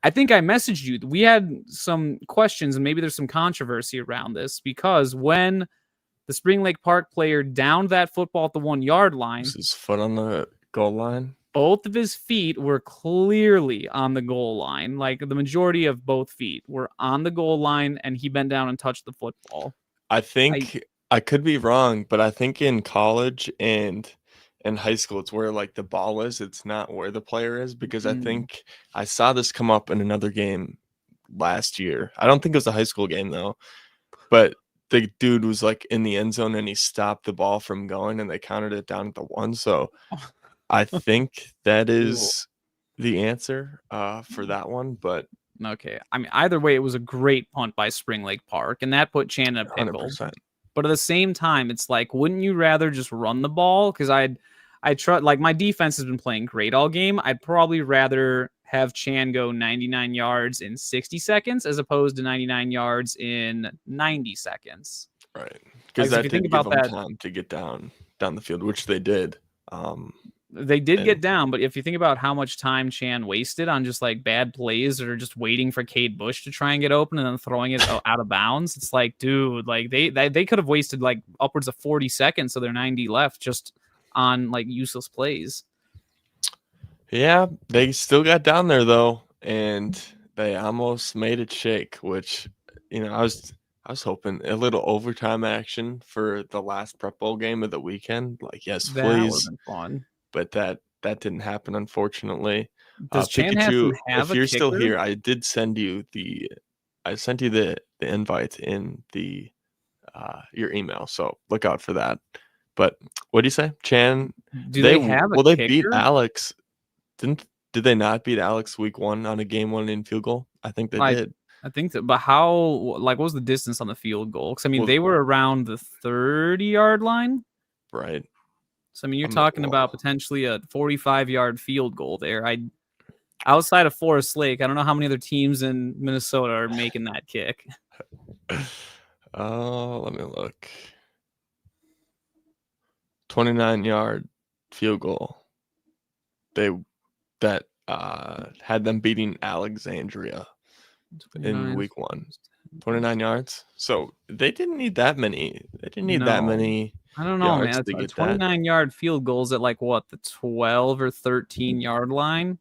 Speaker 2: I think I messaged you. We had some questions and maybe there's some controversy around this because when the Spring Lake Park player downed that football at the 1 yard line,
Speaker 1: his foot on the goal line.
Speaker 2: Both of his feet were clearly on the goal line. The majority of both feet were on the goal line and he bent down and touched the football.
Speaker 1: I think I could be wrong, but I think in college and in high school, it's where the ball is. It's not where the player is because I think I saw this come up in another game last year. I don't think it was a high school game though, but the dude was in the end zone and he stopped the ball from going and they counted it down at the 1. So I think that is the answer for that one, but
Speaker 2: okay. I mean, either way, it was a great punt by Spring Lake Park, and that put Chan in a pickle.
Speaker 1: 100%.
Speaker 2: But at the same time, it's wouldn't you rather just run the ball? Because I try my defense has been playing great all game. I'd probably rather have Chan go 99 yards in 60 seconds as opposed to 99 yards in 90 seconds.
Speaker 1: Right. Because that did give them time to get down the field, which they did.
Speaker 2: They did get down, but if you think about how much time Chan wasted on just bad plays or just waiting for Cade Bush to try and get open and then throwing it out of bounds, it's dude, they could have wasted upwards of 40 seconds of their 90 left just on useless plays.
Speaker 1: Yeah, they still got down there though, and they almost made it shake, which I was I was hoping a little overtime action for the last prep bowl game of the weekend. Like, yes,
Speaker 2: That would have
Speaker 1: please.
Speaker 2: been fun.
Speaker 1: But that didn't happen, unfortunately.
Speaker 2: Does
Speaker 1: Pikachu,
Speaker 2: Chanhassen have
Speaker 1: if
Speaker 2: a
Speaker 1: you're still
Speaker 2: kicker?
Speaker 1: here, I sent you the invite in the your email, so look out for that. But what do you say, Chan?
Speaker 2: Do they have a
Speaker 1: they
Speaker 2: kicker?
Speaker 1: beat Alex? Did they not beat Alex week 1 on a game 1 in field goal? I think they did.
Speaker 2: I think that, but how? Like, what was the distance on the field goal? Because I mean, they were around the 30-yard line,
Speaker 1: right?
Speaker 2: So I mean, you're talking about potentially a 45-yard field goal there. Outside of Forest Lake, I don't know how many other teams in Minnesota are making that kick.
Speaker 1: Let me look. 29-yard field goal. That had them beating Alexandria in week 1. 29 yards. So they didn't need that many. They didn't need that many.
Speaker 2: I don't know, man. It's 29-yard field goals at like what, the 12 or 13-yard line,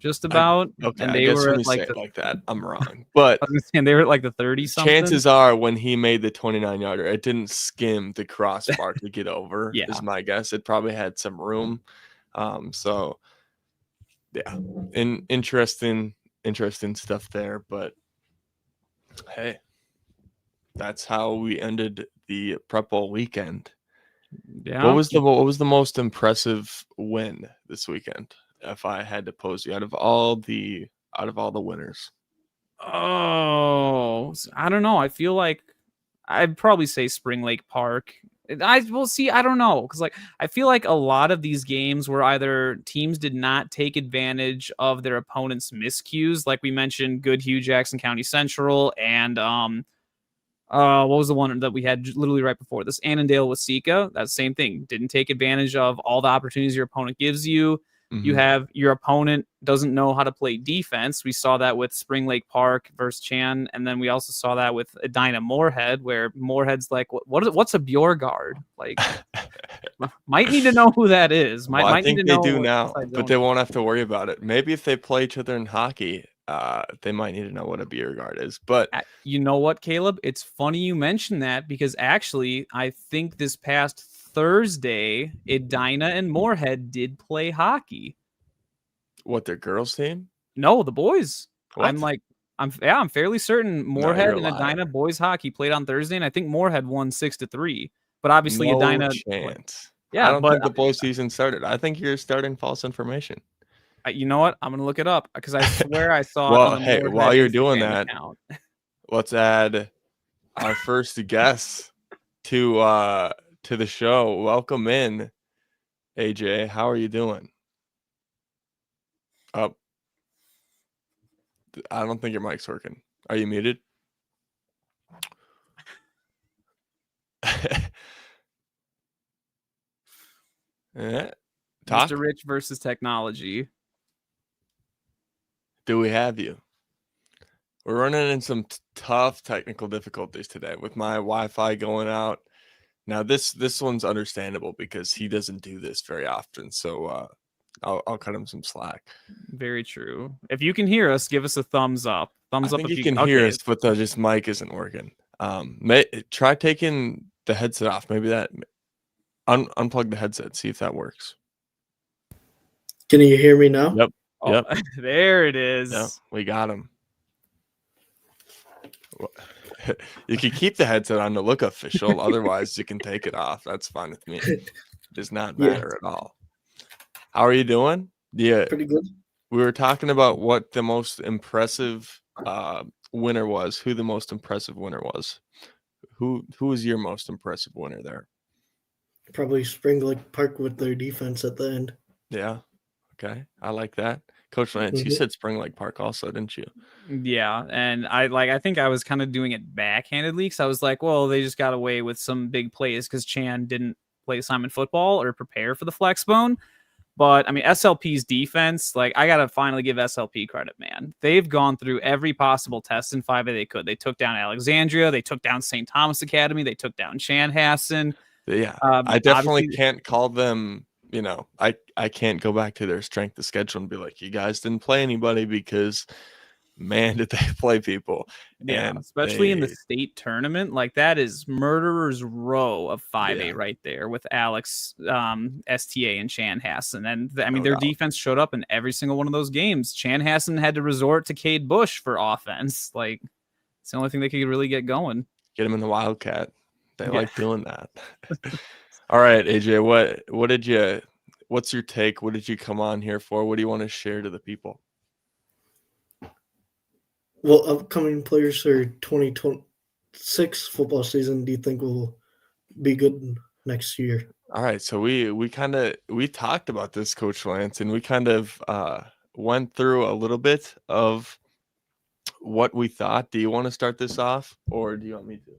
Speaker 2: just about.
Speaker 1: Okay,
Speaker 2: and
Speaker 1: they were at like like that. I'm wrong, but
Speaker 2: they were at like the 30 something.
Speaker 1: Chances are, when he made the 29-yarder, it didn't skim the crossbar to get over.
Speaker 2: Yeah,
Speaker 1: is my guess. It probably had some room. So yeah, interesting stuff there. But hey, that's how we ended the prep bowl weekend.
Speaker 2: Yeah.
Speaker 1: What was the most impressive win this weekend? If I had to pose you out of all the winners.
Speaker 2: Oh, I don't know. I feel like I'd probably say Spring Lake Park. I don't know, because like I feel like a lot of these games were either teams did not take advantage of their opponent's miscues, like we mentioned, Goodhue, Jackson County Central, and what was the one that we had literally right before this? Annandale Waseca. That same thing. Didn't take advantage of all the opportunities your opponent gives you. Mm-hmm. You have your opponent doesn't know how to play defense. We saw that with Spring Lake Park versus Chan, and then we also saw that with Edina Moorhead, where Moorhead's like, what's a Bjorgard? Like, might need to know who that is.
Speaker 1: I think they do now, but they won't have to worry about it. Maybe if they play each other in hockey, they might need to know what a Bjorgard is. But
Speaker 2: you know what, Caleb? It's funny you mentioned that, because actually, I think this past Thursday, Edina and Moorhead did play hockey.
Speaker 1: What, their girls team?
Speaker 2: No, the boys.
Speaker 1: What?
Speaker 2: I'm fairly certain Moorhead and Edina boys hockey played on Thursday, and I think Moorhead won 6-3. But obviously, Edina.
Speaker 1: Chance.
Speaker 2: Yeah,
Speaker 1: I don't think the boys season started. I think you're starting false information.
Speaker 2: You know what? I'm gonna look it up, because I swear I saw.
Speaker 1: Well, hey, while you're doing that, let's add our first guest to the show. Welcome in, AJ. How are you doing? Oh, I don't think your mic's working. Are you muted? Yeah. Talk.
Speaker 2: Mr. Rich versus technology.
Speaker 1: Do we have you? We're running in some tough technical difficulties today with my Wi-Fi going out. Now this one's understandable because he doesn't do this very often, so I'll cut him some slack.
Speaker 2: Very true. If you can hear us, give us a thumbs up. Thumbs up if
Speaker 1: you can hear us, but just mic isn't working. Try taking the headset off. Maybe that unplug the headset. See if that works.
Speaker 3: Can you hear me now?
Speaker 1: Yep.
Speaker 2: Oh, yep. There it is.
Speaker 1: Yep, we got him. You can keep the headset on to look official. Otherwise, you can take it off. That's fine with me. It does not matter at all. How are you doing? Yeah,
Speaker 3: pretty good.
Speaker 1: We were talking about what the most impressive winner was. Who the most impressive winner was? Who was your most impressive winner there?
Speaker 3: Probably Spring Lake Park with their defense at the end.
Speaker 1: Yeah. Okay. I like that. Coach Lantz, you said Spring Lake Park also, didn't you?
Speaker 2: Yeah, and I think I was kind of doing it backhandedly, because I was like, well, they just got away with some big plays because Chan didn't play assignment football or prepare for the flex bone. But I mean, SLP's defense, like, I gotta finally give SLP credit, man. They've gone through every possible test in 5A they could. They took down Alexandria, they took down St. Thomas Academy, they took down Chanhassen.
Speaker 1: Yeah, I definitely can't call them. You know, I can't go back to their strength of schedule and be like, you guys didn't play anybody, because man, did they play people.
Speaker 2: Yeah,
Speaker 1: and
Speaker 2: especially in the state tournament. Like, that is murderer's row of 5A right there with Alex, STA, and Chanhassen. And I mean, their defense showed up in every single one of those games. Chanhassen had to resort to Cade Bush for offense. Like, it's the only thing they could really get going.
Speaker 1: Get him in the Wildcat. They like doing that. All right, AJ, what's your take? What did you come on here for? What do you want to share to the people?
Speaker 3: Well, upcoming players for 2026 football season, do you think will be good next year?
Speaker 1: All right, so we talked about this, Coach Lantz, and we kind of went through a little bit of what we thought. Do you want to start this off, or do you want me to?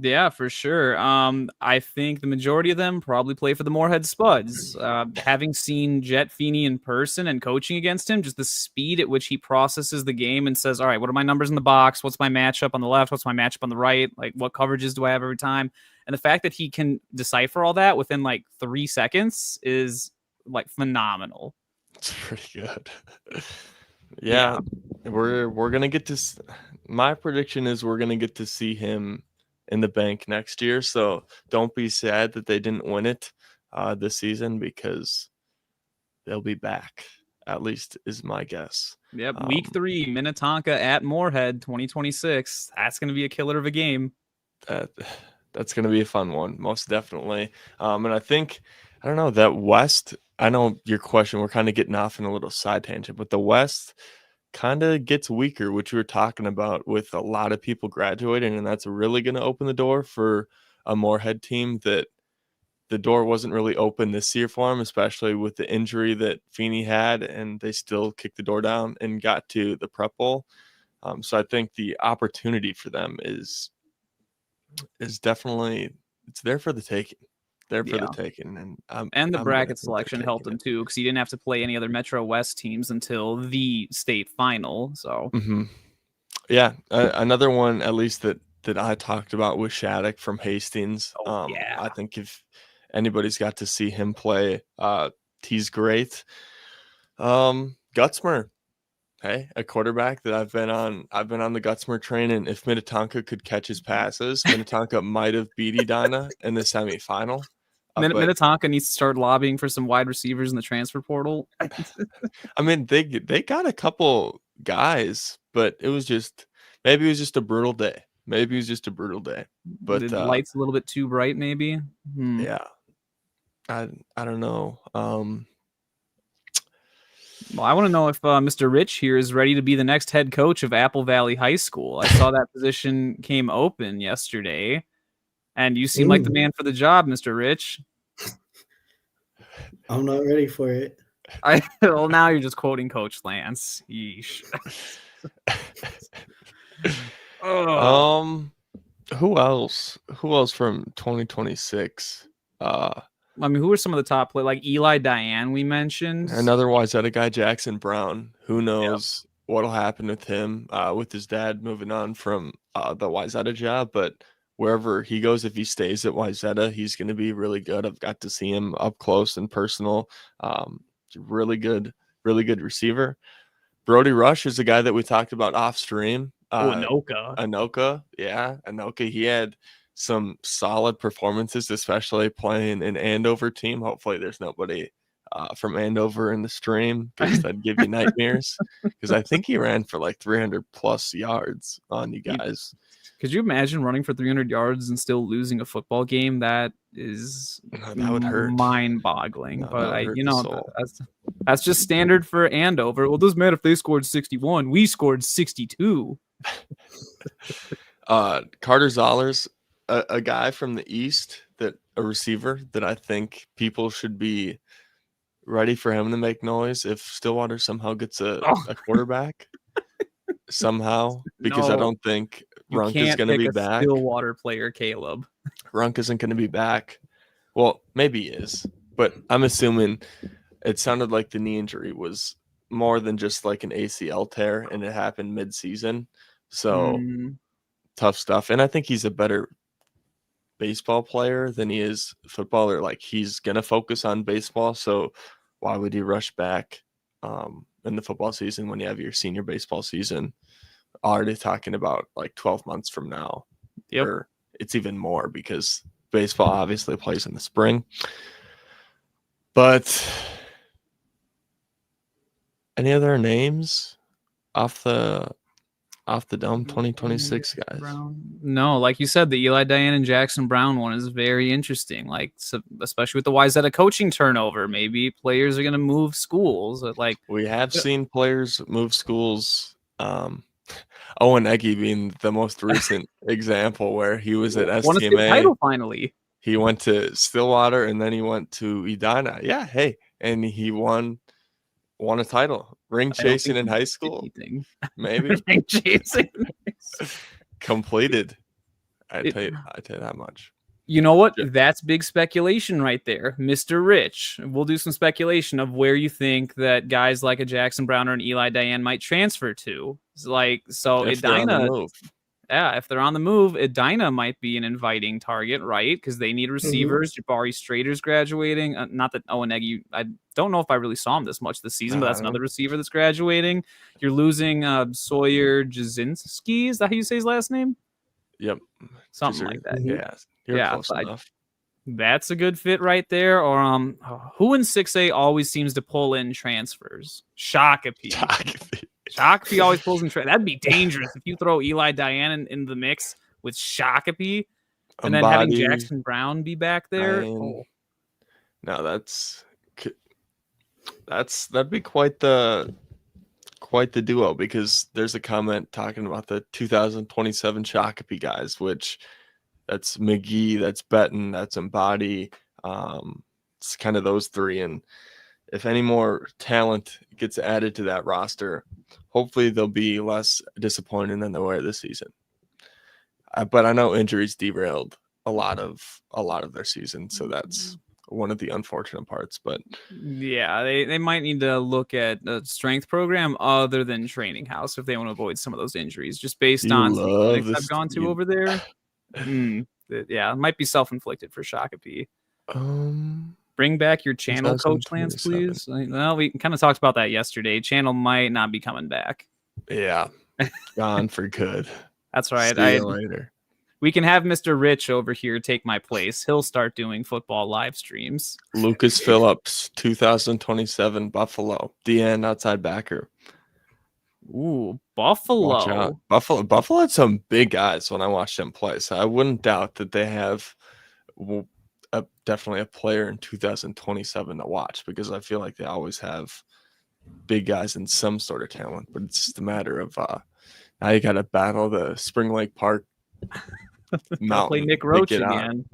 Speaker 2: Yeah, for sure. I think the majority of them probably play for the Moorhead Spuds. Having seen Jet Feeney in person and coaching against him, just the speed at which he processes the game and says, all right, what are my numbers in the box? What's my matchup on the left? What's my matchup on the right? Like, what coverages do I have every time? And the fact that he can decipher all that within like 3 seconds is like phenomenal.
Speaker 1: It's pretty good. Yeah. We're gonna get to. My prediction is we're gonna get to see him in the bank next year. So don't be sad that they didn't win it this season, because they'll be back, at least is my guess.
Speaker 2: Yep. Week 3, Minnetonka at Moorhead 2026. That's going to be a killer of a game.
Speaker 1: That's going to be a fun one, most definitely. And I think, I don't know, that West, I know your question, we're kind of getting off in a little side tangent, but the West kind of gets weaker, which we were talking about, with a lot of people graduating, and that's really going to open the door for a Moorhead team that the door wasn't really open this year for him, especially with the injury that Feeney had, and they still kicked the door down and got to the Prep Bowl. So I think the opportunity for them is definitely, it's there for the taking. There for the taking,
Speaker 2: and the bracket selection helped him too, because he didn't have to play any other Metro West teams until the state final. So
Speaker 1: yeah, another one at least that I talked about was Shattuck from Hastings. I think if anybody's got to see him play, he's great. Gutzmer, hey, a quarterback that I've been on the Gutzmer train, and if Minnetonka could catch his passes, Minnetonka might have beat Edina in the semifinal.
Speaker 2: Minnetonka needs to start lobbying for some wide receivers in the transfer portal.
Speaker 1: I mean, they got a couple guys, but maybe it was just a brutal day. But
Speaker 2: the light's a little bit too bright, maybe.
Speaker 1: Yeah, I don't know.
Speaker 2: Well, I want to know if Mr. Rich here is ready to be the next head coach of Apple Valley High School. I saw that position came open yesterday, and you seem like the man for the job, Mr. Rich.
Speaker 3: I'm not ready for it.
Speaker 2: Well, now you're just quoting Coach Lantz. Yeesh.
Speaker 1: Who else from 2026?
Speaker 2: I mean, who are some of the top players? Like Eli Diane, we mentioned.
Speaker 1: Another Wayzata guy, Jackson Brown. Who knows what'll happen with him, with his dad moving on from the Wayzata job. But wherever he goes, if he stays at Wayzata, he's going to be really good. I've got to see him up close and personal. Really good receiver. Brody Rush is a guy that we talked about off stream. Anoka. Yeah, Anoka. He had some solid performances, especially playing an Andover team. Hopefully there's nobody from Andover in the stream, because that'd give you nightmares, because I think he ran for like 300 plus yards on you guys.
Speaker 2: Could you imagine running for 300 yards and still losing a football game? That would hurt. Mind-boggling. But that's just standard for Andover. Well, it doesn't matter if they scored 61. We scored 62.
Speaker 1: Carter Zollers, a guy from the East, a receiver that I think people should be ready for him to make noise if Stillwater somehow gets a quarterback. Somehow, because I don't think Runk is going to be back.
Speaker 2: Stillwater player, Caleb.
Speaker 1: Runk isn't going to be back. Well, maybe he is, but I'm assuming it sounded like the knee injury was more than just like an ACL tear, and it happened mid-season. So tough stuff. And I think he's a better baseball player than he is football, or like he's going to focus on baseball. So why would he rush back? in the football season when you have your senior baseball season. Already talking about like 12 months from now.
Speaker 2: Yep.
Speaker 1: Or it's even more because baseball obviously plays in the spring. But any other names off the dome 2026 guys?
Speaker 2: No, like you said, the Eli Diane and Jackson Brown one is very interesting. Like, so, especially with the Wayzata coaching turnover, maybe players are going to move schools. Like,
Speaker 1: we have seen players move schools. Owen Eggy being the most recent example where he was at STMA.
Speaker 2: Won a state title finally.
Speaker 1: He went to Stillwater and then he went to Edina. Yeah, hey, and he won a title. Ring chasing in high school. Maybe.
Speaker 2: Ring chasing.
Speaker 1: Completed. I tell you that much.
Speaker 2: You know what? That's big speculation right there. Mr. Rich. We'll do some speculation of where you think that guys like a Jackson Brown or an Eli Diane might transfer to.
Speaker 1: If they're on the move.
Speaker 2: Yeah, if they're on the move, Edina might be an inviting target, right? Because they need receivers. Jabari Strader's graduating. Not that Owen Eggy, I don't know if I really saw him this much this season, but that's another receiver that's graduating. You're losing Sawyer Jasinski. Is that how you say his last name?
Speaker 1: Yep.
Speaker 2: Something like that.
Speaker 1: Yeah. You're close enough.
Speaker 2: That's a good fit right there. Or who in 6A always seems to pull in transfers? Shakopee. Shakopee always pulls in transfers. That'd be dangerous if you throw Eli Diane in the mix with Shakopee and then having Jackson Brown be back there.
Speaker 1: No, that'd be quite the duo, because there's a comment talking about the 2027 Shakopee guys, which that's McGee, that's Benton, that's Embody. It's kind of those three. And if any more talent gets added to that roster, hopefully they'll be less disappointing than they were this season. But I know injuries derailed a lot of their season, so that's one of the unfortunate parts. But
Speaker 2: yeah, they might need to look at a strength program other than training house if they want to avoid some of those injuries, just based on the clinics I've gone to over there. Yeah, it might be self-inflicted for Shakopee. Bring back your channel, Coach Lantz, please. Well, we kind of talked about that yesterday. Channel might not be coming back.
Speaker 1: Yeah, gone for good.
Speaker 2: That's right.
Speaker 1: See you later.
Speaker 2: We can have Mr. Rich over here take my place. He'll start doing football live streams.
Speaker 1: Lucas Phillips, 2027 Buffalo, DN outside backer.
Speaker 2: Ooh, Buffalo.
Speaker 1: Buffalo had some big guys when I watched them play, so I wouldn't doubt that they have definitely a player in 2027 to watch, because I feel like they always have big guys and some sort of talent, but it's just a matter of now you got to battle the Spring Lake Park mountain.
Speaker 2: Play Nick Roach again.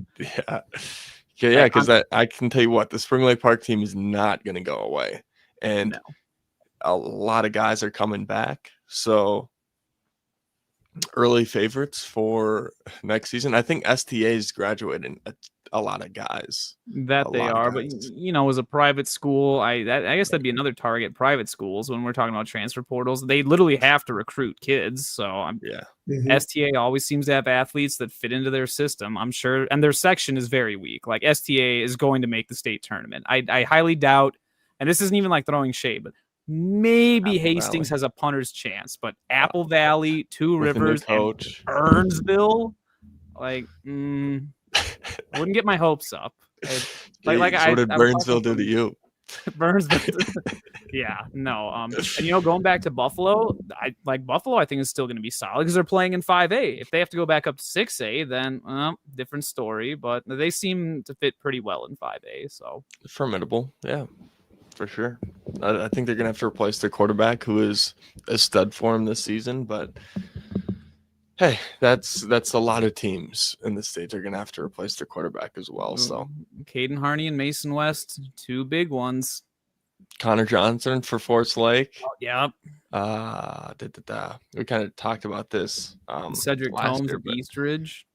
Speaker 1: Yeah, because I can tell you what, the Spring Lake Park team is not going to go away, and a lot of guys are coming back. So early favorites for next season. I think STA is graduating a lot of guys.
Speaker 2: But as a private school, I guess that'd be another target. Private schools, when we're talking about transfer portals, they literally have to recruit kids. So STA always seems to have athletes that fit into their system, I'm sure, and their section is very weak. Like STA is going to make the state tournament. I highly doubt, and this isn't even like throwing shade, but maybe
Speaker 1: Apple
Speaker 2: Hastings
Speaker 1: Valley
Speaker 2: has a punter's chance, but Apple Valley, Two Rivers,
Speaker 1: and
Speaker 2: Burnsville, like, wouldn't get my hopes up.
Speaker 1: What did Burnsville do to you?
Speaker 2: Burnsville, yeah, no. And going back to Buffalo, Buffalo, I think is still going to be solid because they're playing in 5A. If they have to go back up to 6A, then different story. But they seem to fit pretty well in 5A. So
Speaker 1: formidable, yeah. For sure. I think they're going to have to replace their quarterback, who is a stud for them this season. But, hey, that's a lot of teams in the state are going to have to replace their quarterback as well. So
Speaker 2: Caden Harney and Mason West, two big ones.
Speaker 1: Connor Johnson for Forest Lake.
Speaker 2: Yep.
Speaker 1: We kind of talked about this.
Speaker 2: Cedric Combs of Eastridge.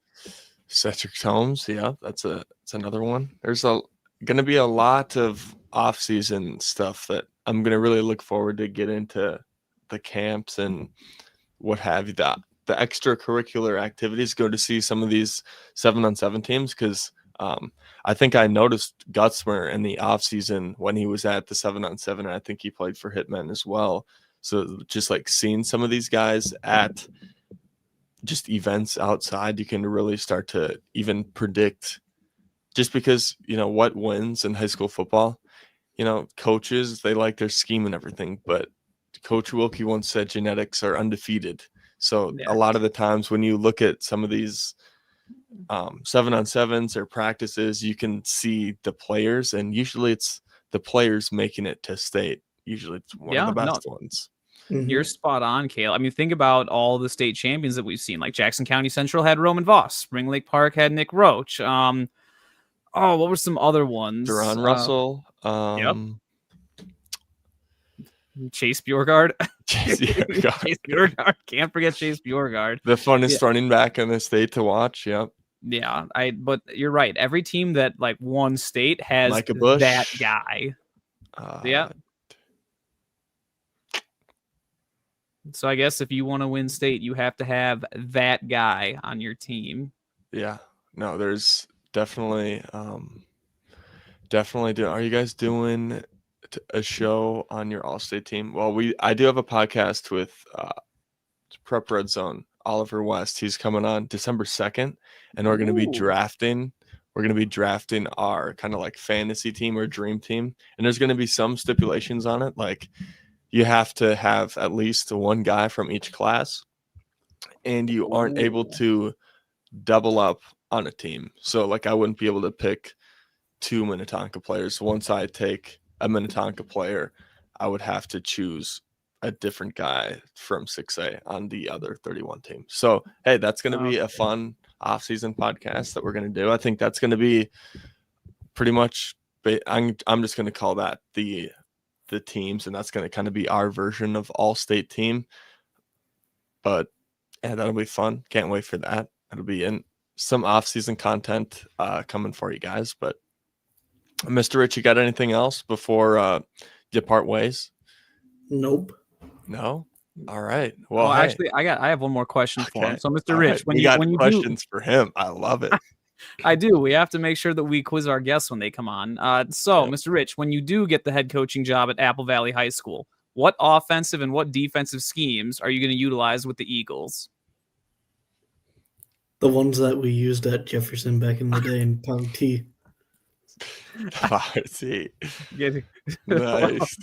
Speaker 1: Cedric Combs, yeah, that's another one. There's going to be a lot of off-season stuff that I'm going to really look forward to get into the camps and what have you. The extracurricular activities, go to see some of these 7-on-7 teams, because I think I noticed Gutzmer in the offseason when he was at the 7-on-7, and I think he played for Hitmen as well. So just like seeing some of these guys at just events outside, you can really start to even predict, just because, what wins in high school football. Coaches, they like their scheme and everything, but Coach Wilkie once said genetics are undefeated. So a lot of the times when you look at some of these 7-on-7s or practices, you can see the players, and usually it's the players making it to state. Usually it's one of the best ones.
Speaker 2: You're spot on, Kale. I mean, think about all the state champions that we've seen. Like Jackson County Central had Roman Voss. Spring Lake Park had Nick Roach. What were some other ones?
Speaker 1: Duran Russell.
Speaker 2: Yep. Chase Bjorgard. Chase Bjorgard. Can't forget Chase Bjorgard.
Speaker 1: The funnest running back in the state to watch. Yep.
Speaker 2: Yeah, but you're right. Every team that like won state has that guy. Yeah. So I guess if you want to win state, you have to have that guy on your team.
Speaker 1: Yeah. No, there's definitely are you guys doing a show on your all-state team? Well, I do have a podcast with Prep Red Zone, Oliver West. He's coming on December 2nd, and we're going to be drafting. We're going to be drafting our kind of like fantasy team or dream team, and there's going to be some stipulations on it, like you have to have at least one guy from each class, and you aren't able to double up on a team. So like I wouldn't be able to pick 2 Minnetonka players. Once I take a Minnetonka player, I would have to choose a different guy from 6A on the other 31 team. So, hey, that's going to be a fun off-season podcast that we're going to do. I think that's going to be pretty much, I'm just going to call that the teams, and that's going to kind of be our version of all-state team. But yeah, that'll be fun. Can't wait for that. It'll be in some off-season content coming for you guys. But Mr. Rich, you got anything else before you part ways?
Speaker 3: Nope.
Speaker 1: No. All right. Well,
Speaker 2: actually, I have one more question for him. So, Mr. Rich, when you
Speaker 1: got questions for him, I love it.
Speaker 2: I do. We have to make sure that we quiz our guests when they come on. Mr. Rich, when you do get the head coaching job at Apple Valley High School, what offensive and what defensive schemes are you going to utilize with the Eagles?
Speaker 3: The ones that we used at Jefferson back in the day in Power T.
Speaker 1: Power T. Nice.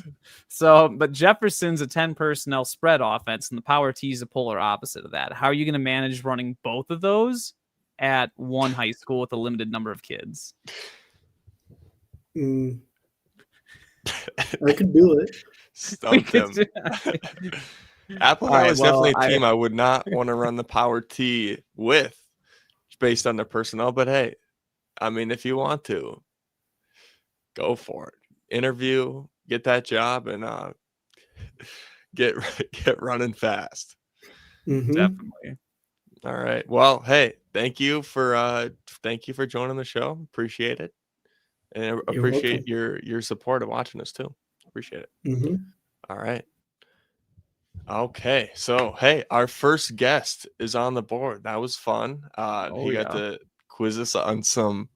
Speaker 2: But Jefferson's a 10 personnel spread offense, and the Power T is a polar opposite of that. How are you going to manage running both of those at one high school with a limited number of kids?
Speaker 3: I could do it.
Speaker 1: Stump them. Apple Valley is definitely a team I would not want to run the Power T with based on their personnel. But hey, I mean, if you want to, go for it. Interview, get that job, and get running fast.
Speaker 3: Mm-hmm.
Speaker 2: Definitely.
Speaker 1: All right. Well, hey, thank you for joining the show. Appreciate it, and appreciate your support of watching us too. Appreciate it.
Speaker 3: Mm-hmm.
Speaker 1: All right. Okay. So hey, our first guest is on the board. That was fun. He got to quiz us on some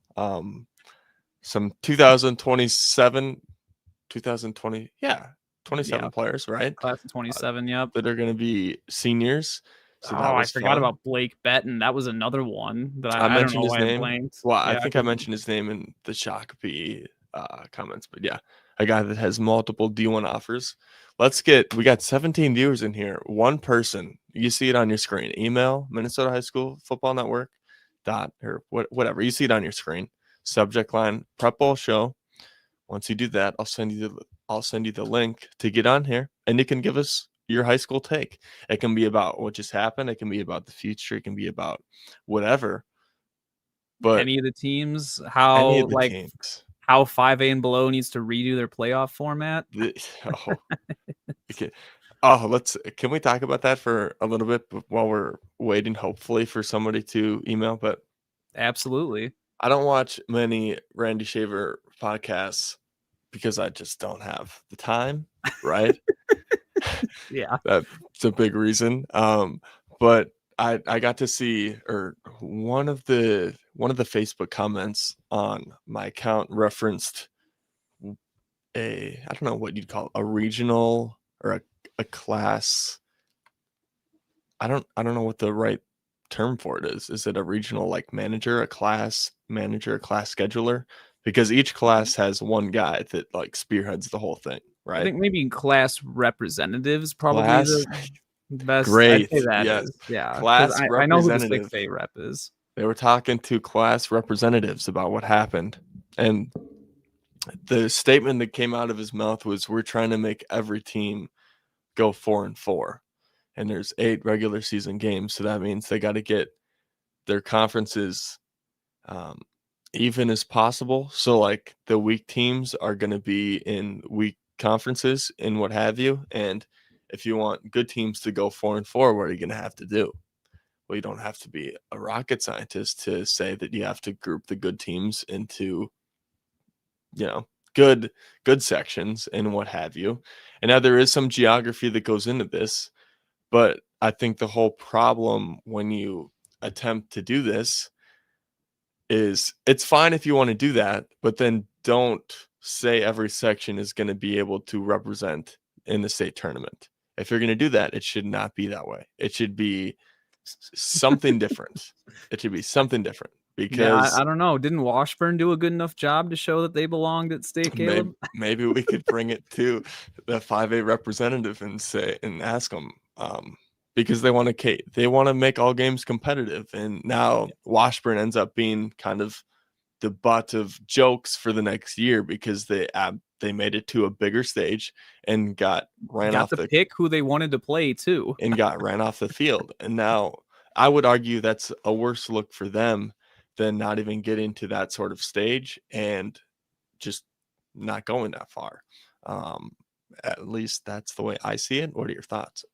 Speaker 1: 27 players, right?
Speaker 2: Class of 27, yep.
Speaker 1: That are going to be seniors. So
Speaker 2: I forgot about Blake Betton. That was another one that I mentioned his
Speaker 1: name. Well, I think I mentioned his name in the Shakopee comments, but yeah, a guy that has multiple D1 offers. We got 17 viewers in here. One person, you see it on your screen. Email Minnesota High School Football Network or whatever. You see it on your screen. Subject line Prep Bowl Show. Once you do that, I'll send you the link to get on here, and you can give us your high school take. It can be about what just happened. It can be about the future. It can be about whatever. But
Speaker 2: any of the teams, how 5A and below needs to redo their playoff format.
Speaker 1: Can we talk about that for a little bit while we're waiting, hopefully, for somebody to email? But
Speaker 2: absolutely.
Speaker 1: I don't watch many Randy Shaver podcasts because I just don't have the time, right?
Speaker 2: Yeah.
Speaker 1: That's a big reason. But I got to see, or one of the Facebook comments on my account referenced I don't know what you'd call it, a regional or a class. I don't know what the right term for it is. Is it a regional like manager, a class manager, a class scheduler? Because each class has one guy that like spearheads the whole thing, right?
Speaker 2: I think maybe class representatives probably
Speaker 1: Class,
Speaker 2: the best.
Speaker 1: great,
Speaker 2: I'd say that
Speaker 1: yes.
Speaker 2: is, yeah.
Speaker 1: Class
Speaker 2: I know who the
Speaker 1: representative.
Speaker 2: 6A rep is.
Speaker 1: They were talking to class representatives about what happened, and the statement that came out of his mouth was, "We're trying to make every team go 4-4." And there's 8 regular season games, so that means they got to get their conferences even as possible. So like the weak teams are going to be in weak conferences and what have you. And if you want good teams to go 4-4, what are you going to have to do? Well, you don't have to be a rocket scientist to say that you have to group the good teams into, good sections and what have you. And now there is some geography that goes into this. But I think the whole problem when you attempt to do this is it's fine if you want to do that, but then don't say every section is going to be able to represent in the state tournament. If you're going to do that, it should not be that way. It should be something different. It should be something different because
Speaker 2: I don't know. Didn't Washburn do a good enough job to show that they belonged at state, Caleb?
Speaker 1: Maybe we could bring it to the 5A representative and ask them. Because they want to make all games competitive, and now Washburn ends up being kind of the butt of jokes for the next year because they made it to a bigger stage and got to
Speaker 2: pick who they wanted to play too,
Speaker 1: and got ran off the field. And now I would argue that's a worse look for them than not even getting to that sort of stage and just not going that far. At least that's the way I see it. What are your thoughts?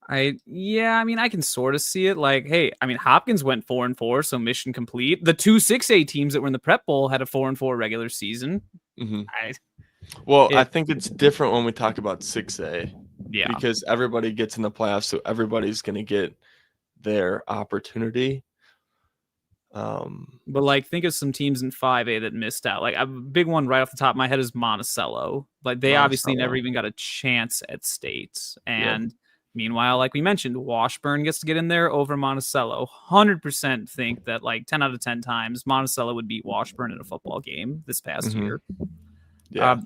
Speaker 2: I can sort of see it. Like, hey, Hopkins went 4-4, so mission complete. The 2 6A teams that were in the Prep Bowl had a 4-4 regular season.
Speaker 1: Mm-hmm. I think it's different when we talk about 6A.
Speaker 2: Yeah,
Speaker 1: because everybody gets in the playoffs, so everybody's going to get their opportunity.
Speaker 2: But like, think of some teams in 5A that missed out. Like a big one right off the top of my head is Monticello. Like they obviously never even got a chance at state. And meanwhile, like we mentioned, Washburn gets to get in there over Monticello. 100% think that like 10 out of 10 times Monticello would beat Washburn in a football game this past year.
Speaker 1: Yeah.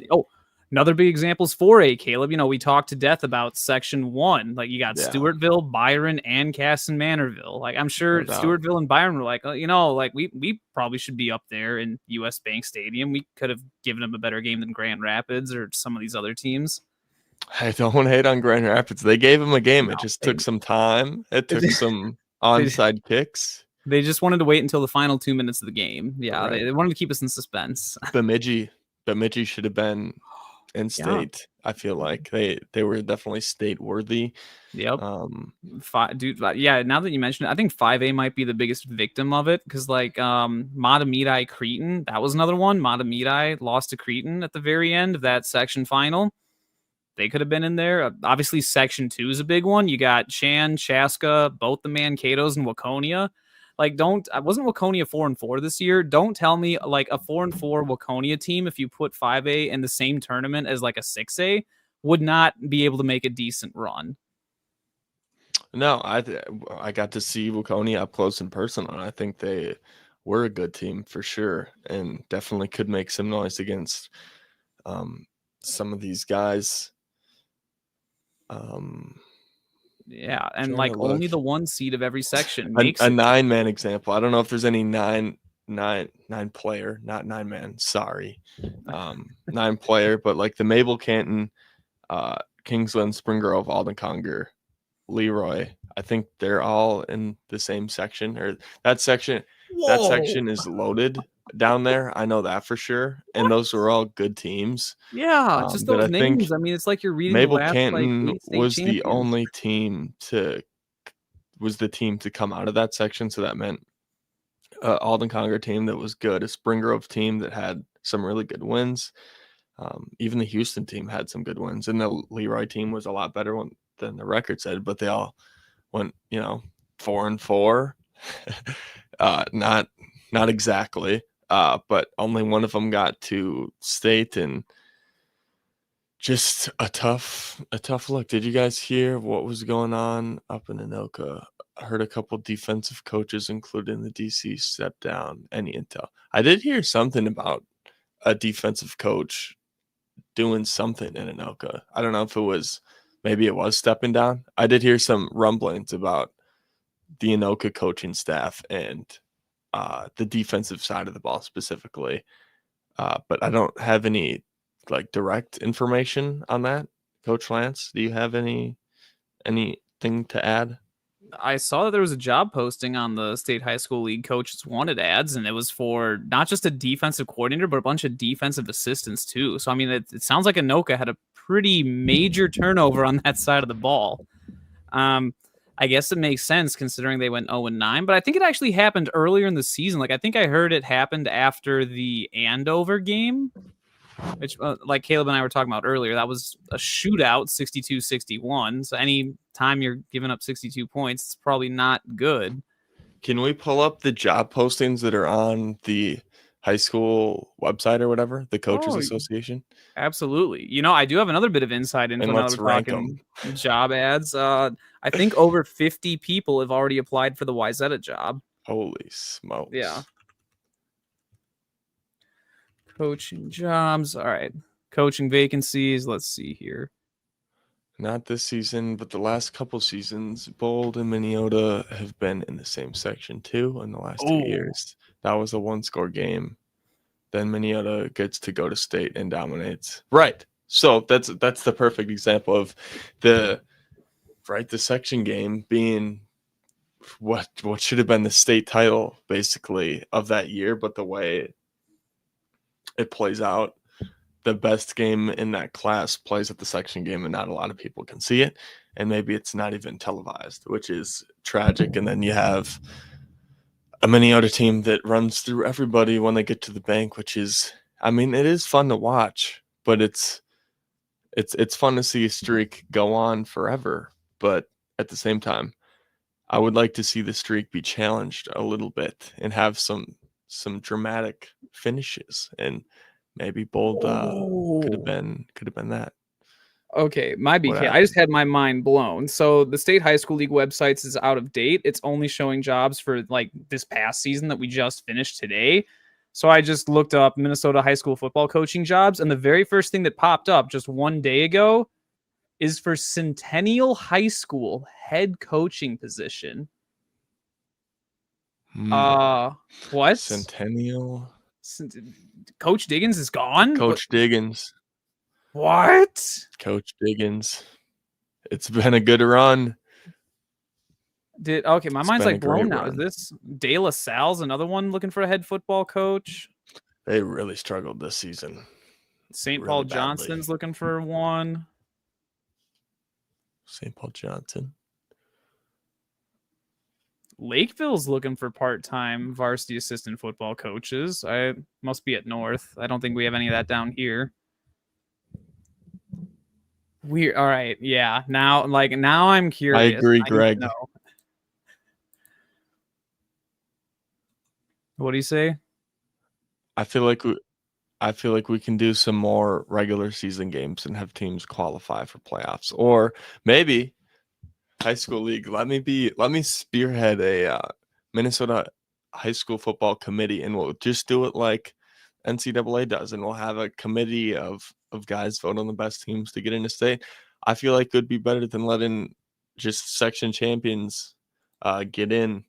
Speaker 2: Another big example is 4A, Caleb. We talked to death about Section 1. Like, you got Stewartville, Byron, and Casson Manorville. Like, I'm sure Stewartville and Byron were like, we probably should be up there in U.S. Bank Stadium. We could have given them a better game than Grand Rapids or some of these other teams.
Speaker 1: I don't hate on Grand Rapids. They gave them a game. It just took some time. It took some onside kicks.
Speaker 2: They just wanted to wait until the final 2 minutes of the game. Yeah, they wanted to keep us in suspense.
Speaker 1: Bemidji should have been in state. I feel like they were definitely state worthy.
Speaker 2: Yep. Now that you mention it, I think 5A might be the biggest victim of it because like Matamidi Cretan, that was another one. Matamidi lost to Cretan at the very end of that section final. They could have been in there. Obviously, Section 2 is a big one. You got Chan, Chaska, both the Mankato's, and Waconia. Like, wasn't Waconia 4-4 this year? Don't tell me like a 4-4 Waconia team, if you put 5A in the same tournament as like a 6A, would not be able to make a decent run.
Speaker 1: No, I got to see Waconia up close and personal, and I think they were a good team for sure, and definitely could make some noise against some of these guys.
Speaker 2: Yeah, and like only the 1 seed of every section
Speaker 1: makes a 9-man example. I don't know if there's any 9-player, not 9-man. Sorry, 9-player, but like the Mabel Canton, Kingsland, Spring Grove, Alden Conger, Leroy. I think they're all in the same section, or that section. Whoa. That section is loaded down there. I know that for sure. And those were all good teams.
Speaker 2: Yeah, just those names. It's like you're reading
Speaker 1: Mabel
Speaker 2: the last,
Speaker 1: Canton was the only team to come out of that section. So that meant Alden Conger team that was good, a Spring Grove team that had some really good wins. Even the Houston team had some good wins, and the Leroy team was a lot better than the record said, but they all went, 4-4. Not exactly. But only one of them got to state, and just a tough look. Did you guys hear what was going on up in Anoka? I heard a couple defensive coaches, including the DC, step down. Any intel? I did hear something about a defensive coach doing something in Anoka. I don't know if maybe it was stepping down. I did hear some rumblings about the Anoka coaching staff and the defensive side of the ball specifically. But I don't have any direct information on that. Coach Lantz, do you have anything to add?
Speaker 2: I saw that there was a job posting on the State High School League Coaches Wanted ads, and it was for not just a defensive coordinator, but a bunch of defensive assistants too. So, I mean, it sounds like Anoka had a pretty major turnover on that side of the ball. I guess it makes sense considering they went 0-9, but I think it actually happened earlier in the season. I think I heard it happened after the Andover game, which, like Caleb and I were talking about earlier, that was a shootout, 62-61. So any time you're giving up 62 points, it's probably not good.
Speaker 1: Can we pull up the job postings that are on the high school website or whatever, the Coaches Association?
Speaker 2: Absolutely. I do have another bit of inside info.
Speaker 1: And let's rank them.
Speaker 2: Job ads. I think over 50 people have already applied for the Wyzetta job.
Speaker 1: Holy smokes.
Speaker 2: Yeah. Coaching jobs. All right. Coaching vacancies. Let's see here.
Speaker 1: Not this season, but the last couple seasons, Bold and Minneota have been in the same section too in the last 2 years. That was a 1-score game. Then Minneota gets to go to state and dominates. Right. So that's the perfect example of the section game being what should have been the state title basically of that year, but the way it plays out, the best game in that class plays at the section game, and not a lot of people can see it, and maybe it's not even televised, which is tragic. And then you have a Minneota team that runs through everybody when they get to the bank, which is, I mean, it is fun to watch, but it's fun to see a streak go on forever. But at the same time, I would like to see the streak be challenged a little bit and have some dramatic finishes, and maybe Bold could have been that.
Speaker 2: Okay, my BK. I just had my mind blown. So the State High School League websites is out of date. It's only showing jobs for this past season that we just finished today. So I just looked up Minnesota high school football coaching jobs, and the very first thing that popped up just one day ago is for Centennial High School head coaching position. What?
Speaker 1: Centennial?
Speaker 2: Coach Diggins is gone?
Speaker 1: Coach Diggins.
Speaker 2: What?
Speaker 1: Coach Diggins. It's been a good run.
Speaker 2: My mind's blown now. Is this De La Salle's another one looking for a head football coach?
Speaker 1: They really struggled this season.
Speaker 2: St. Paul Johnston's looking for one.
Speaker 1: St. Paul Johnson.
Speaker 2: Lakeville's looking for part-time varsity assistant football coaches. I must be at North. I don't think we have any of that down here. All right. Yeah. Now I'm curious.
Speaker 1: I agree, Greg.
Speaker 2: What do you say?
Speaker 1: I feel like we can do some more regular season games and have teams qualify for playoffs, or maybe high school league. Let me spearhead a Minnesota high school football committee, and we'll just do it like NCAA does, and we'll have a committee of guys vote on the best teams to get into state. I feel like it would be better than letting just section champions get in.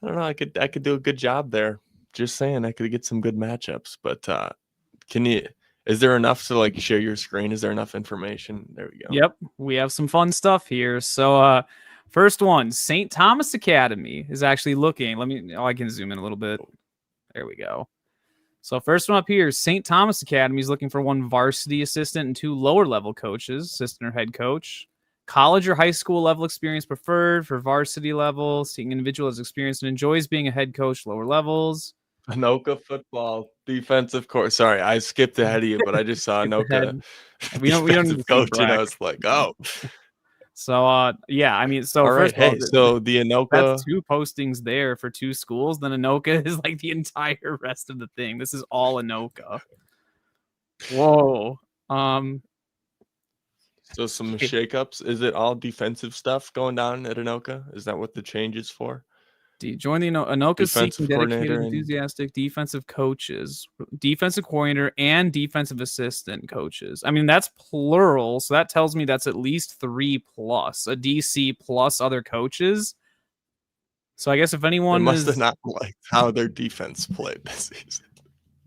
Speaker 1: I don't know. I could do a good job there. Just saying, I could get some good matchups. But is there enough to share your screen? Is there enough information? There we go.
Speaker 2: Yep, we have some fun stuff here. So first one, St. Thomas Academy is actually looking. I can zoom in a little bit. There we go. So first one up here, St. Thomas Academy is looking for one varsity assistant and 2 lower level coaches, assistant or head coach. College or high school level experience preferred for varsity level. Seeing individual has experience and enjoys being a head coach, lower levels.
Speaker 1: Anoka football defensive coach. Sorry, I skipped ahead of you, but I just saw Anoka
Speaker 2: we don't need
Speaker 1: coach, and I was like, oh.
Speaker 2: So yeah, I mean, so
Speaker 1: all right.
Speaker 2: first of all,
Speaker 1: Hey, so the Anoka.
Speaker 2: that's 2 postings there for 2 schools. Then Anoka is like the entire rest of the thing. This is all Anoka. Whoa.
Speaker 1: So some shakeups. Is it all defensive stuff going down at Anoka? Is that what the change is for?
Speaker 2: Join the Anoka seeking
Speaker 1: Defensive coordinator
Speaker 2: dedicated,
Speaker 1: and
Speaker 2: enthusiastic defensive coaches, defensive coordinator, and defensive assistant coaches. I mean, that's plural, so that tells me that's at least 3 plus a DC plus other coaches. So I guess if
Speaker 1: they
Speaker 2: anyone
Speaker 1: must have
Speaker 2: is
Speaker 1: not liked how their defense played this season.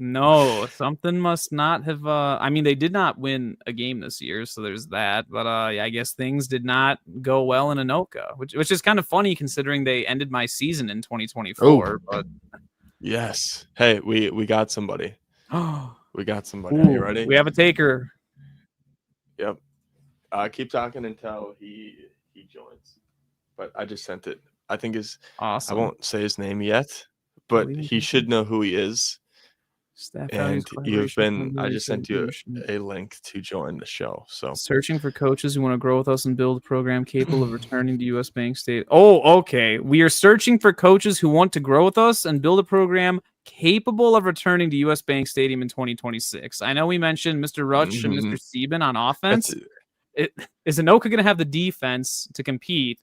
Speaker 2: no, something must not have. I mean, they did not win a game this year, so there's that. But yeah, I guess things did not go well in Anoka, which is kind of funny considering they ended my season in 2024. But
Speaker 1: yes, hey, we got somebody. We got somebody.
Speaker 2: Ooh,
Speaker 1: Are you ready?
Speaker 2: We have a taker.
Speaker 1: Yep. Keep talking until he joins. But I just sent it. I think
Speaker 2: Awesome.
Speaker 1: I won't say his name yet, but he should know who he is.
Speaker 2: Staff
Speaker 1: And you've been. I just sent you a link to join the show. So
Speaker 2: searching for coaches who want to grow with us and build a program capable of returning to U.S. Bank State. Oh, okay. We are searching for coaches who want to grow with us and build a program capable of returning to U.S. Bank Stadium in 2026. I know we mentioned Mr. Rutsch and Mr. Sieben on offense. Is Anoka going to have the defense to compete?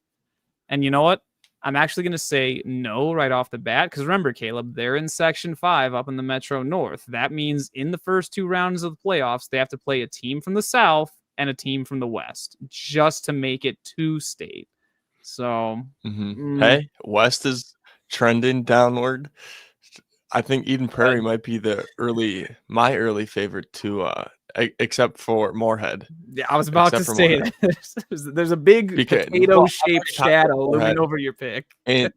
Speaker 2: And you know what? I'm actually going to say no right off the bat because remember, Caleb, they're in Section 5 up in the Metro North. That means in the first 2 rounds of the playoffs, they have to play a team from the South and a team from the West just to make it to state. So,
Speaker 1: hey, West is trending downward. I think Eden Prairie might be my early favorite to except for Moorhead.
Speaker 2: Yeah, I was about to say that. There's a big potato-shaped shadow looming over your pick.
Speaker 1: And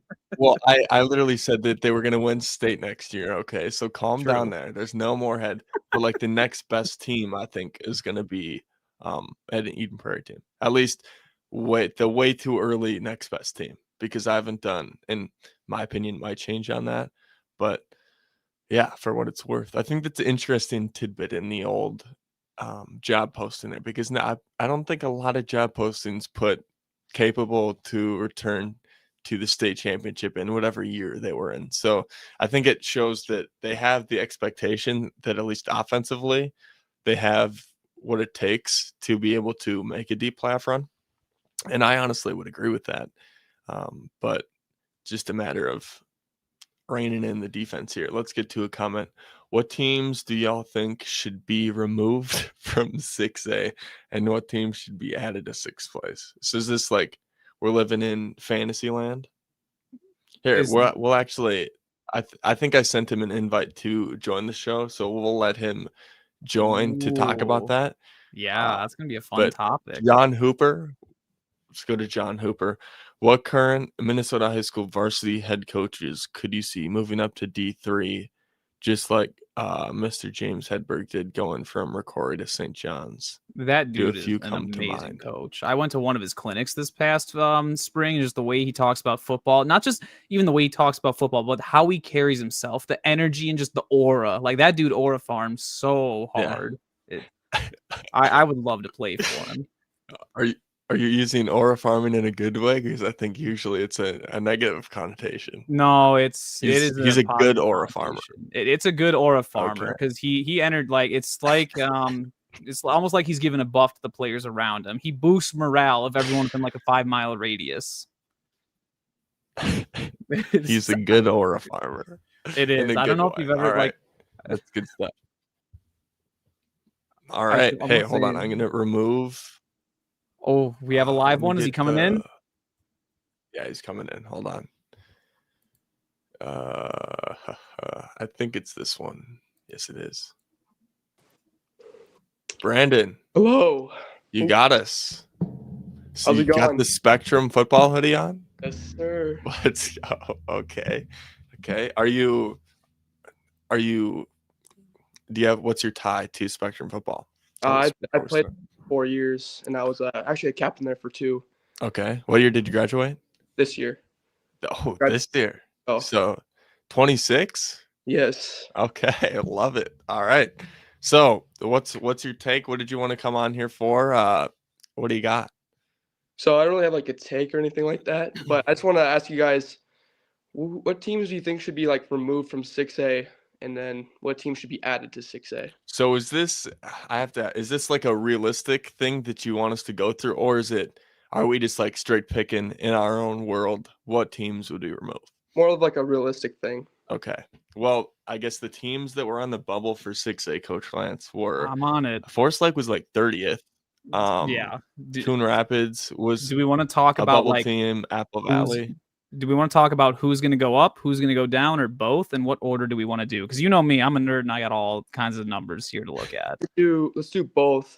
Speaker 1: I literally said that they were going to win state next year. Okay, so calm down there. There's no Moorhead, but like the next best team, I think, is going to be an Eden Prairie team. At least the way too early next best team because I haven't done, in my opinion, might change on that, but yeah, for what it's worth, I think that's an interesting tidbit in the old job posting there because now I don't think a lot of job postings put capable to return to the state championship in whatever year they were in. So I think it shows that they have the expectation that at least offensively, they have what it takes to be able to make a deep playoff run. And I honestly would agree with that. But just a matter of reining in the defense here. Let's get to a comment. What teams do y'all think should be removed from 6A and what teams should be added to 6th place? So is this like we're living in fantasy land? Here, we'll actually I think I sent him an invite to join the show, so we'll let him join to talk about that.
Speaker 2: Yeah, that's going to be a fun topic.
Speaker 1: John Hooper. Let's go to John Hooper. What current Minnesota high school varsity head coaches could you see moving up to D3, just like Mr. James Hedberg did going from Ricori to St. John's?
Speaker 2: That dude is an amazing coach. I went to one of his clinics this past spring. Just the way he talks about football, not just even the way he talks about football, but how he carries himself, the energy and just the aura. Like that dude aura farms so hard. Yeah. I would love to play for him.
Speaker 1: Are you using aura farming in a good way? Because I think usually it's a negative connotation.
Speaker 2: No, he's
Speaker 1: a good aura farmer.
Speaker 2: It's a good aura farmer because he entered like it's almost like he's giving a buff to the players around him. He boosts morale of everyone within like a 5-mile radius.
Speaker 1: He's a good aura farmer.
Speaker 2: It is. I don't know if you've ever
Speaker 1: that's good stuff. All right. Hey, hold on. I'm gonna remove.
Speaker 2: Oh, we have a live one. Is he coming in?
Speaker 1: Yeah, he's coming in. Hold on. I think it's this one. Yes, it is. Brandon.
Speaker 4: Hello.
Speaker 1: You got us. So
Speaker 4: How's it going?
Speaker 1: Got the Spectrum football hoodie on?
Speaker 4: Yes, sir.
Speaker 1: Let's go. Okay. Do you have, what's your tie to Spectrum football?
Speaker 4: I played 4 years, and I was actually a captain there for 2.
Speaker 1: Okay. What year did you graduate?
Speaker 4: This year.
Speaker 1: Oh, this year.
Speaker 4: Oh.
Speaker 1: So 26?
Speaker 4: Yes.
Speaker 1: Okay. I love it. All right. So what's your take? What did you want to come on here for? What do you got?
Speaker 4: So I don't really have like a take or anything like that, but I just want to ask you guys, what teams do you think should be like removed from 6A, and then what teams should be added to 6A?
Speaker 1: So is this like a realistic thing that you want us to go through, or are we just like straight picking in our own world what teams would be removed?
Speaker 4: More of like a realistic thing.
Speaker 1: Okay. Well, I guess the teams that were on the bubble for 6A, Coach Lantz, were
Speaker 2: I'm on it.
Speaker 1: Forest Lake was like 30th.
Speaker 2: Yeah.
Speaker 1: Coon Rapids was
Speaker 2: Do we want to talk
Speaker 1: a
Speaker 2: about
Speaker 1: bubble
Speaker 2: like
Speaker 1: team, Apple Valley.
Speaker 2: do we want to talk about who's going to go up, who's going to go down, or both, and what order do we want to do? Because you know me, I'm a nerd and I got all kinds of numbers here to look at.
Speaker 4: Let's do both.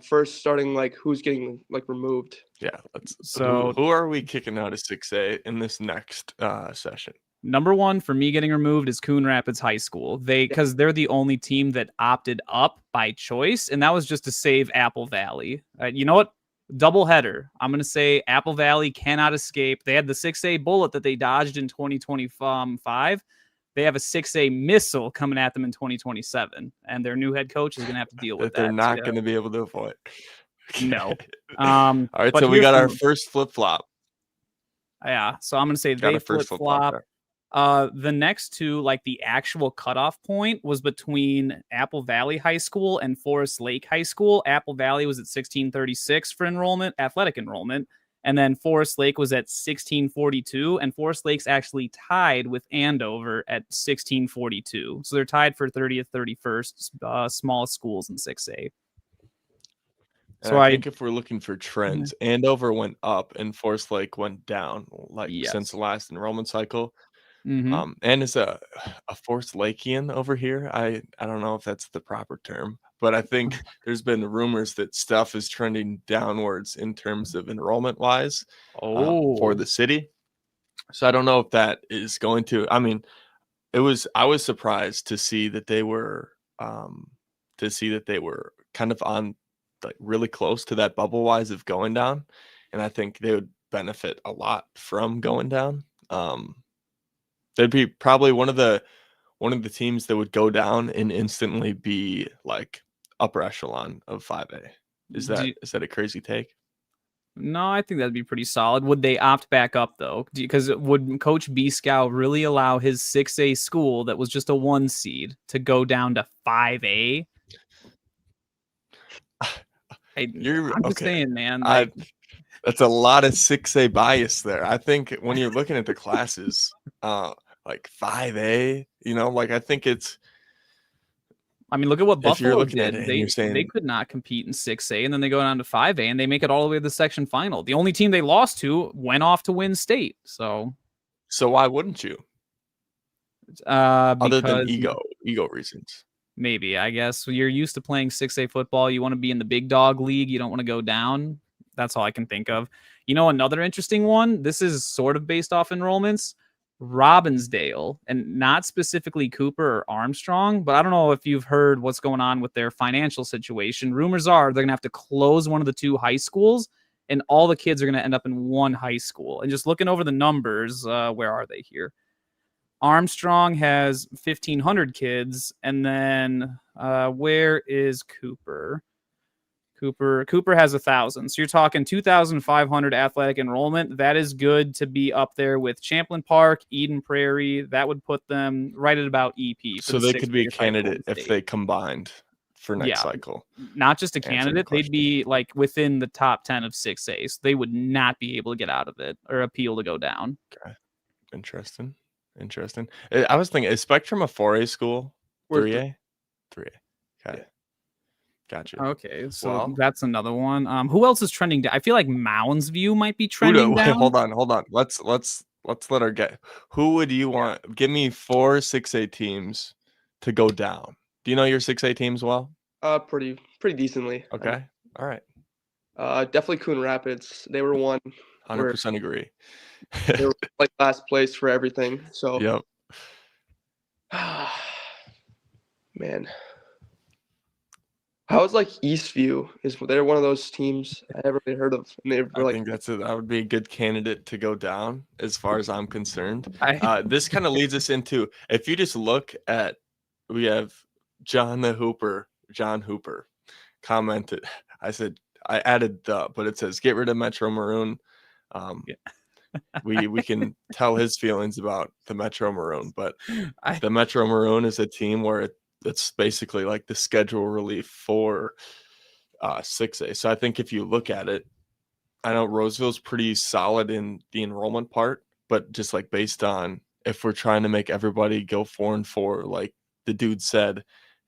Speaker 4: First, starting like who's getting like removed.
Speaker 1: Yeah.
Speaker 2: So
Speaker 1: who are we kicking out of 6A in this next session?
Speaker 2: Number one for me getting removed is Coon Rapids High School. Because they're the only team that opted up by choice, and that was just to save Apple Valley. You know what? Double header. I'm going to say Apple Valley cannot escape. They had the 6A bullet that they dodged in 2025. They have a 6A missile coming at them in 2027, and their new head coach is going to have to deal with that.
Speaker 1: They're not going to be able to avoid.
Speaker 2: No.
Speaker 1: All right, so we got our first flip-flop.
Speaker 2: Yeah, so I'm going to say they flip-flop. The next two, like the actual cutoff point, was between Apple Valley High School and Forest Lake High School. Apple Valley was at 1636 for athletic enrollment, and then Forest Lake was at 1642, and Forest Lake's actually tied with Andover at 1642. So they're tied for 30th, 31st smallest schools in 6A.
Speaker 1: So I think if we're looking for trends, Andover went up and Forest Lake went down, since the last enrollment cycle.
Speaker 2: Mm-hmm.
Speaker 1: And is a Forest Lakean over here. I don't know if that's the proper term, but I think there's been rumors that stuff is trending downwards in terms of enrollment wise for the city. So I don't know if that is going to. I mean, I was surprised to see that they were kind of on like really close to that bubble wise of going down, and I think they would benefit a lot from going down. They'd be probably one of the teams that would go down and instantly be like upper echelon of 5A. Is that a crazy take?
Speaker 2: No, I think that'd be pretty solid. Would they opt back up though? Because would Coach B-Scow really allow his 6A school that was just a 1 seed to go down to 5A? I'm just saying, man.
Speaker 1: That's a lot of 6A bias there. I think when you're looking at the classes, like 5A, I think it's.
Speaker 2: I mean, look at what Buffalo
Speaker 1: did.
Speaker 2: They could not compete in 6A, and then they go down to 5A, and they make it all the way to the section final. The only team they lost to went off to win state. So
Speaker 1: why wouldn't you? Other than ego reasons.
Speaker 2: Maybe, I guess. You're used to playing 6A football. You want to be in the big dog league. You don't want to go down. That's all I can think of. Another interesting one, this is sort of based off enrollments, Robbinsdale, and not specifically Cooper or Armstrong, but I don't know if you've heard what's going on with their financial situation. Rumors are they're going to have to close one of the 2 high schools, and all the kids are going to end up in one high school. And just looking over the numbers, where are they here? Armstrong has 1,500 kids, and then where is Cooper? Cooper has 1,000. So you're talking 2,500 athletic enrollment. That is good to be up there with Champlain Park, Eden Prairie. That would put them right at about EP.
Speaker 1: So they could be a candidate if they combined for next cycle.
Speaker 2: Not just a candidate. They'd be like within the top 10 of 6A. So they would not be able to get out of it or appeal to go down.
Speaker 1: Okay. Interesting. I was thinking, is Spectrum a 4A school? 3A? 3A. Okay.
Speaker 4: Yeah.
Speaker 1: Gotcha.
Speaker 2: Okay, so that's another one. Who else is trending down? I feel like Mounds View might be trending down.
Speaker 1: Hold on. Let's let her get. Who would you want? Give me 4 6A teams to go down. Do you know your 6A teams well?
Speaker 4: Pretty decently.
Speaker 1: Okay. All right.
Speaker 4: Definitely Coon Rapids. They were
Speaker 1: 100% agree.
Speaker 4: They were like last place for everything. So.
Speaker 1: Yep.
Speaker 4: Man. How is like Eastview? They're one of those teams I never really heard of. And they were
Speaker 1: I think that would be a good candidate to go down as far as I'm concerned. This kind of leads us into, if you just look at, we have John Hooper commented. I said, I added the, but it says get rid of Metro Maroon. We can tell his feelings about the Metro Maroon, but the Metro Maroon is a team where it's basically like the schedule relief for 6A. So I think if you look at it, I know Roseville's pretty solid in the enrollment part, but just like based on if we're trying to make everybody go 4-4, like the dude said,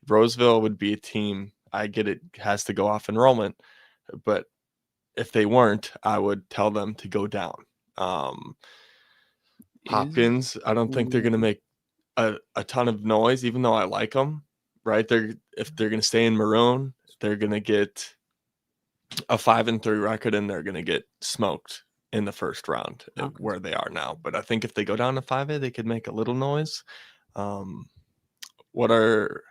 Speaker 1: Roseville would be a team. I get it has to go off enrollment, but if they weren't, I would tell them to go down. Hopkins, I don't think they're going to make a ton of noise, even though I like them, right? If they're going to stay in Maroon, they're going to get a 5-3 record and they're going to get smoked in the first round where they are now. But I think if they go down to 5A, they could make a little noise. What are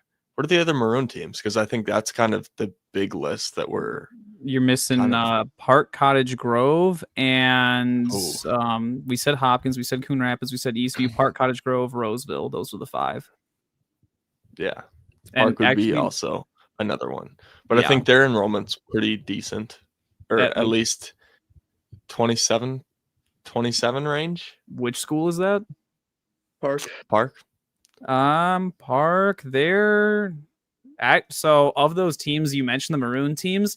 Speaker 1: the other Maroon teams? Because I think that's kind of the big list that
Speaker 2: you're missing Park Cottage Grove, and we said Hopkins, we said Coon Rapids, we said Eastview, Park Cottage Grove, Roseville. Those were the 5.
Speaker 1: Yeah, Park would be also another one, but I think their enrollment's pretty decent, or at least 27 range.
Speaker 2: Which school is that?
Speaker 1: Park.
Speaker 2: They're so of those teams you mentioned, the Maroon teams,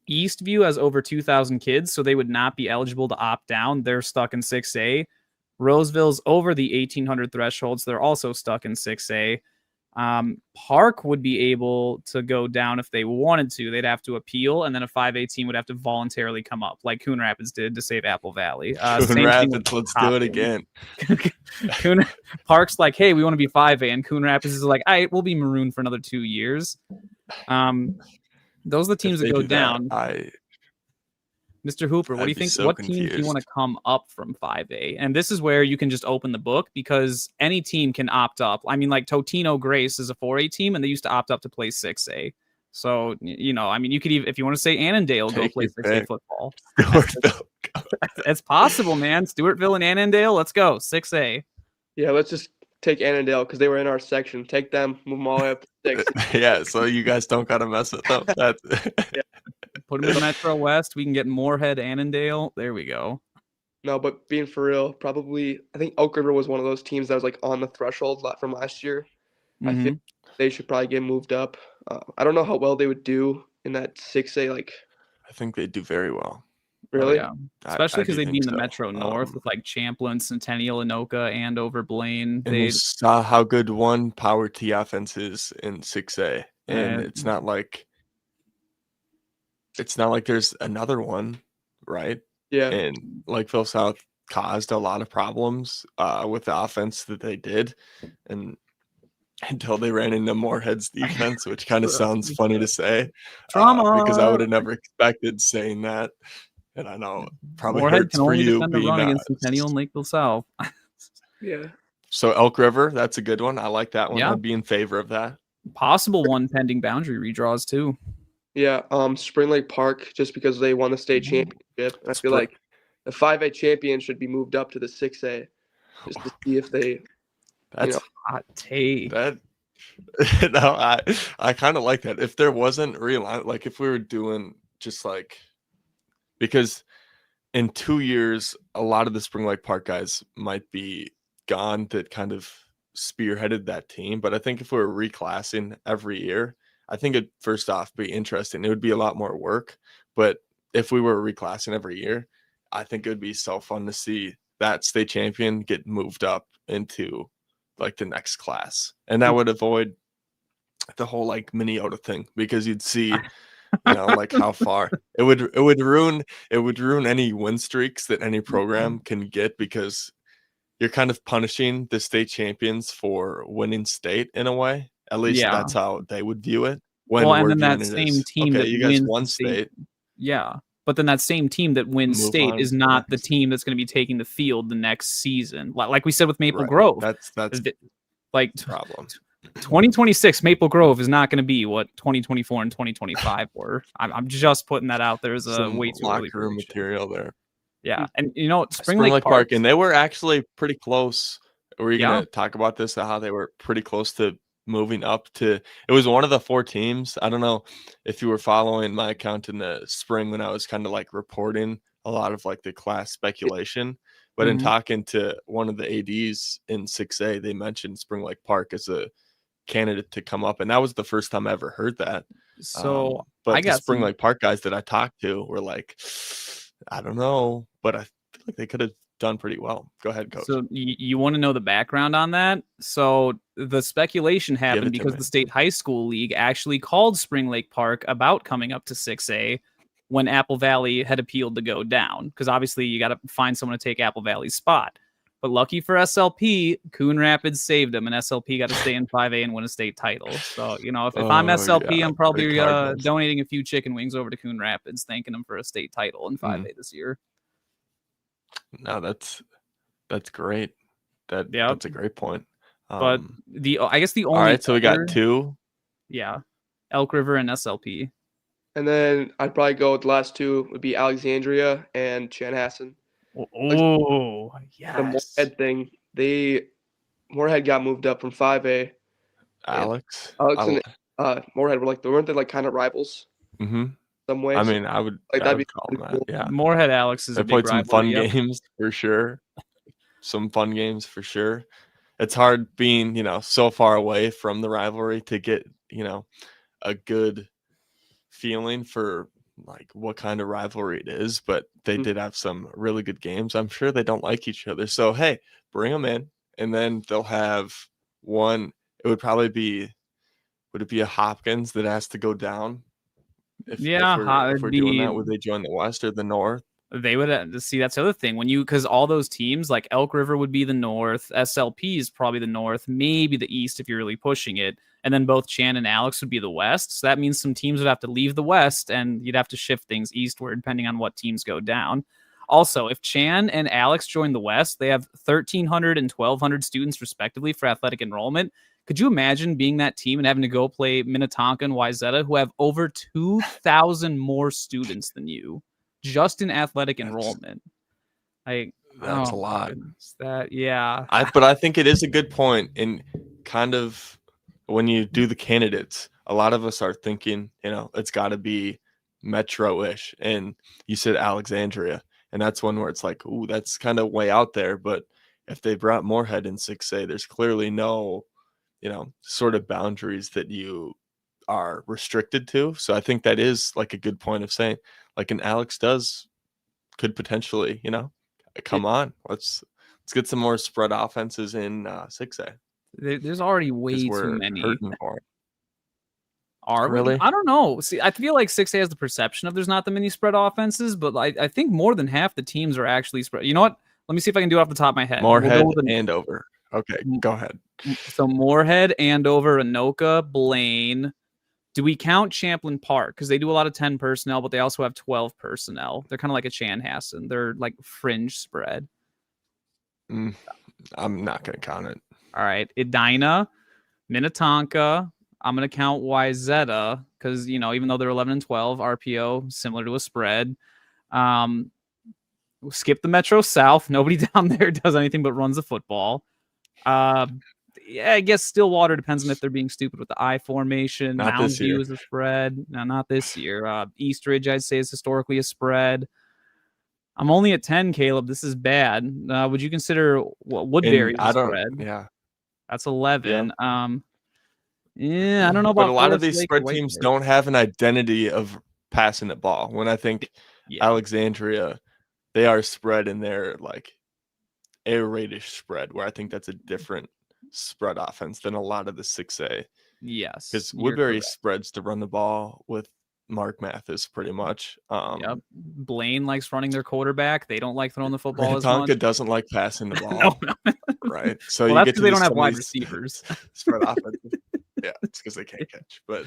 Speaker 2: Eastview has over 2,000 kids, so they would not be eligible to opt down. They're stuck in 6A. Roseville's over the 1,800 threshold, so they're also stuck in 6A. Park would be able to go down if they wanted to. They'd have to appeal, and then a 5A team would have to voluntarily come up, like Coon Rapids did to save Apple Valley.
Speaker 1: Coon Rapids, let's do it again.
Speaker 2: Park's like, hey, we want to be 5A, and Coon Rapids is like, all right, we'll be Maroon for another 2 years. Those are the teams that go down. Mr. Hooper, what do you think? What teams do you want to come up from 5A? And this is where you can just open the book, because any team can opt up. I mean, like Totino Grace is a 4A team, and they used to opt up to play 6A. So, I mean, you could even, if you want to say Annandale, go play 6A football. It's possible, man. Stewartville and Annandale, let's go 6A.
Speaker 4: Yeah, let's just take Annandale because they were in our section. Take them, move them all the way up to 6.
Speaker 1: Yeah, so you guys don't gotta mess with them.
Speaker 2: Yeah. Put them in Metro West. We can get Moorhead, Annandale. There we go.
Speaker 4: No, but being for real, probably I think Elk River was one of those teams that was like on the threshold from last year. I think they should probably get moved up. I don't know how well they would do in that 6A. Like,
Speaker 1: I think they do very well.
Speaker 4: Really?
Speaker 2: Oh, yeah. Especially because they'd be in the Metro North with like Champlin, Centennial, Anoka, Andover, Blaine.
Speaker 1: They saw how good one Power T offense is in 6A, and it's not like there's another one, right?
Speaker 4: Yeah.
Speaker 1: And Lakeville South caused a lot of problems with the offense that they did, and until they ran into Moorhead's defense, which kind of sounds funny to say, because I would have never expected saying that. And I know probably
Speaker 2: Moorhead
Speaker 1: hurts for you being
Speaker 2: against Centennial and Lakeville South.
Speaker 4: Yeah.
Speaker 1: So Elk River, that's a good one. I like that one. I'd be in favor of that.
Speaker 2: Possible one pending boundary redraws too.
Speaker 4: Yeah. Spring Lake Park, just because they won the state championship. I feel like the 5A champion should be moved up to the 6A just to see if they.
Speaker 2: That's hot take.
Speaker 1: No, I kind of like that. If there wasn't realignment, like if we were doing just like. Because in 2 years, a lot of the Spring Lake Park guys might be gone that kind of spearheaded that team. But I think if we were reclassing every year, I think it'd first off be interesting. It would be a lot more work. But if we were reclassing every year, I think it would be so fun to see that state champion get moved up into like the next class. And that would avoid the whole like Minneota thing, because you'd see like how far it would ruin any win streaks that any program can get, because you're kind of punishing the state champions for winning state in a way. At least that's how they would view it.
Speaker 2: And then that same team that
Speaker 1: you guys
Speaker 2: wins
Speaker 1: won state.
Speaker 2: Yeah. But then that same team that wins state is not the team that's going to be taking the field the next season. Like we said with Maple Grove.
Speaker 1: That's
Speaker 2: like
Speaker 1: the problem.
Speaker 2: 2026 Maple Grove is not going to be what 2024 and 2025 were. I'm just putting that out there as a way too early
Speaker 1: locker room material there.
Speaker 2: Yeah, and Spring
Speaker 1: Lake Park, and they were actually pretty close. Were you going to talk about this? How they were pretty close to moving up to. It was one of the 4 teams. I don't know if you were following my account in the spring when I was kind of like reporting a lot of like the class speculation. But in talking to one of the ADs in 6A, they mentioned Spring Lake Park as a candidate to come up, and that was the first time I ever heard that.
Speaker 2: So
Speaker 1: but the Spring Lake Park guys that I talked to were like, I don't know, but I feel like they could have done pretty well. Go ahead, Coach.
Speaker 2: So you want to know the background on that? So the speculation happened because the State High School League actually called Spring Lake Park about coming up to 6A when Apple Valley had appealed to go down, because obviously you got to find someone to take Apple Valley's spot. But lucky for SLP, Coon Rapids saved them, and SLP got to stay in 5A and win a state title. So, you know, if I'm SLP, I'm probably donating a few chicken wings over to Coon Rapids, thanking them for a state title in 5A this year.
Speaker 1: No, that's great. That's a great point.
Speaker 2: But I guess the only.
Speaker 1: All right, so we got 2.
Speaker 2: Yeah, Elk River and SLP.
Speaker 4: And then I'd probably go with the last 2 would be Alexandria and Chanhassen.
Speaker 2: Oh, yes.
Speaker 4: The Moorhead thing. Moorhead got moved up from 5A.
Speaker 1: Alex
Speaker 4: and Moorhead were weren't they like kind of rivals? Some ways.
Speaker 1: I mean, I would call them that. Yeah.
Speaker 2: Moorhead Alex is.
Speaker 1: They played some fun games for sure. Some fun games for sure. It's hard being, so far away from the rivalry to get, a good feeling for like what kind of rivalry it is, but they did have some really good games. I'm sure they don't like each other. So, hey, bring them in, and then they'll have one. It would probably be, would it be a Hopkins that has to go down? If we're doing that, would they join the West or the North?
Speaker 2: They would see, that's the other thing because all those teams like Elk River would be the North, SLP is probably the North, maybe the East if you're really pushing it, and then both Chan and Alex would be the West. So that means some teams would have to leave the West and you'd have to shift things eastward depending on what teams go down. Also, if Chan and Alex join the West, they have 1,300 and 1,200 students respectively for athletic enrollment. Could you imagine being that team and having to go play Minnetonka and Wayzata, who have over 2,000 more students than you? Just in athletic enrollment. That's
Speaker 1: a lot.
Speaker 2: But
Speaker 1: I think it is a good point. And kind of when you do the candidates, a lot of us are thinking, it's got to be metro-ish. And you said Alexandria, and that's one where it's like, ooh, that's kind of way out there. But if they brought Moorhead in 6A, there's clearly no, sort of boundaries that you are restricted to. So I think that is like a good point of saying, like, an Alex could potentially, come on. Let's get some more spread offenses in 6A.
Speaker 2: There's already way too many.
Speaker 1: Hurting for it.
Speaker 2: Are really? I don't know. See, I feel like 6A has the perception of there's not that many spread offenses, but I think more than half the teams are actually spread. You know what? Let me see if I can do it off the top of my head.
Speaker 1: Moorhead, Andover. Okay, go ahead.
Speaker 2: So Moorhead, Andover, Anoka, Blaine. Do we count Champlin Park? Because they do a lot of 10 personnel, but they also have 12 personnel. They're kind of like a Chanhassen. They're like fringe spread.
Speaker 1: I'm not going to count it.
Speaker 2: All right. Edina, Minnetonka. I'm going to count Wayzata because, even though they're 11 and 12, RPO, similar to a spread. Skip the Metro South. Nobody down there does anything but runs the football. I guess Stillwater depends on if they're being stupid with the I formation. Mountain View is a spread. No, not this year. Eastridge, I'd say, is historically a spread. I'm only at 10, Caleb. This is bad. Would you consider Woodbury a spread?
Speaker 1: Yeah.
Speaker 2: That's 11. Yeah. I don't know about.
Speaker 1: But a lot of these spread teams don't have an identity of passing the ball. When I think Alexandria, they are spread in their like air raidish spread, where I think that's a different spread offense than a lot of the 6A.
Speaker 2: Yes,
Speaker 1: because Woodbury spreads to run the ball with Mark Mathis pretty much.
Speaker 2: Blaine likes running their quarterback. They don't like throwing the football as much.
Speaker 1: Tonka doesn't like passing the ball.
Speaker 2: No.
Speaker 1: Right. So
Speaker 2: that's because they don't have wide receivers.
Speaker 1: Spread offense. Yeah, it's because they can't catch. But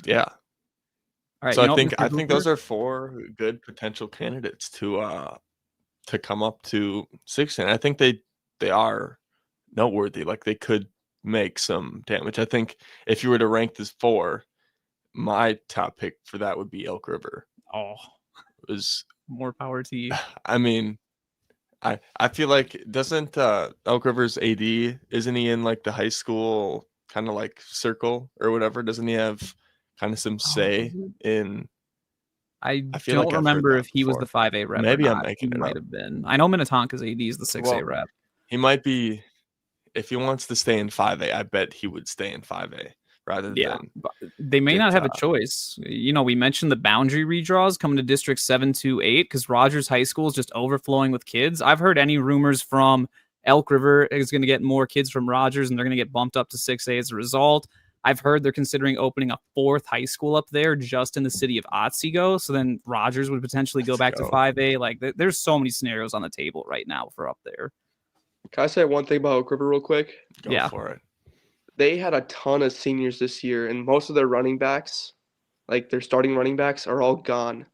Speaker 1: yeah.
Speaker 2: All right,
Speaker 1: so I think those are 4 good potential candidates to come up to 6. And I think they are noteworthy. Like, they could make some damage. I think if you were to rank this 4, my top pick for that would be Elk River.
Speaker 2: Oh,
Speaker 1: was
Speaker 2: more power to you.
Speaker 1: I mean, I feel like doesn't Elk River's AD, isn't he in like the high school kind of like circle or whatever? Doesn't he have kind of some say in?
Speaker 2: I
Speaker 1: feel
Speaker 2: don't
Speaker 1: like I've heard
Speaker 2: remember
Speaker 1: that
Speaker 2: if he was the
Speaker 1: before.
Speaker 2: 5A rep
Speaker 1: Maybe
Speaker 2: or
Speaker 1: I'm
Speaker 2: not. He
Speaker 1: making it
Speaker 2: might
Speaker 1: up.
Speaker 2: have been. I know Minnetonka's AD is the 6A rep.
Speaker 1: He might be, if he wants to stay in 5A, I bet he would stay in 5A rather than.
Speaker 2: But they may not have a choice. You know, we mentioned the boundary redraws coming to District 7 to 8 because Rogers High School is just overflowing with kids. I've heard any rumors from Elk River is going to get more kids from Rogers and they're going to get bumped up to 6A as a result. I've heard they're considering opening a 4th high school up there just in the city of Otsego. So then Rogers would potentially go back to 5A. Like, there's so many scenarios on the table right now for up there.
Speaker 4: Can I say one thing about Oak River real quick?
Speaker 1: Go for it.
Speaker 4: They had a ton of seniors this year, and most of their running backs, like their starting running backs, are all gone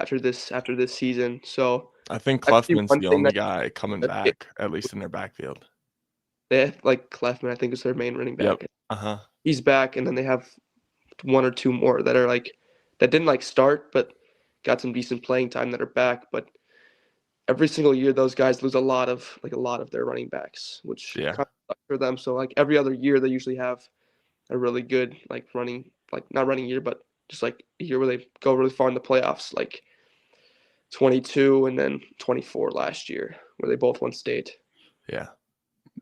Speaker 4: after this season. So
Speaker 1: I think Clefman's the only guy coming back, at least in their backfield.
Speaker 4: They have, like, Clefman, I think, is their main running back.
Speaker 1: Yep.
Speaker 4: He's back, and then they have 1 or 2 more that are like that didn't like start, but got some decent playing time that are back. But every single year, those guys lose a lot of their running backs, which kind of sucks for them. So like every other year, they usually have a really good like running, like not running year, but just like a year where they go really far in the playoffs, like 22 and then 24 last year, where they both won state.
Speaker 1: Yeah.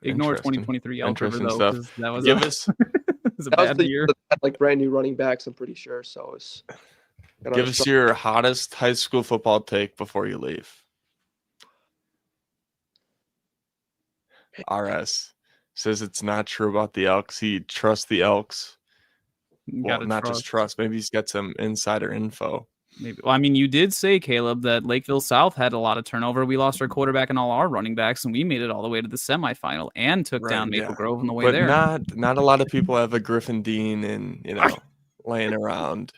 Speaker 2: Ignore 2023 Elk River though,
Speaker 1: stuff.
Speaker 2: That was
Speaker 1: Give us
Speaker 2: a bad year.
Speaker 4: Like brand new running backs, I'm pretty sure. So it's
Speaker 1: give us your hottest high school football take before you leave. RS says it's not true about the Elks. He trusts the Elks. Well, not just trust. Maybe he's got some insider info.
Speaker 2: Maybe. Well, I mean, you did say, Caleb, that Lakeville South had a lot of turnover. We lost our quarterback and all our running backs, and we made it all the way to the semifinal and took down Maple Grove on the way there.
Speaker 1: But not a lot of people have a Griffin Dean and laying around.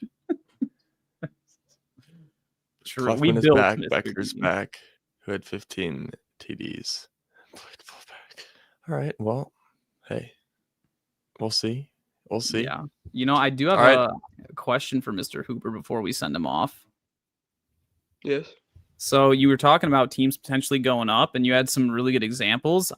Speaker 2: True.
Speaker 1: We built back. Becker's back, who had 15 TDs. All right. Well, hey, we'll see. We'll see.
Speaker 2: Yeah. You know, I do have a question for Mr. Hooper before we send him off.
Speaker 4: Yes.
Speaker 2: So you were talking about teams potentially going up, and you had some really good examples.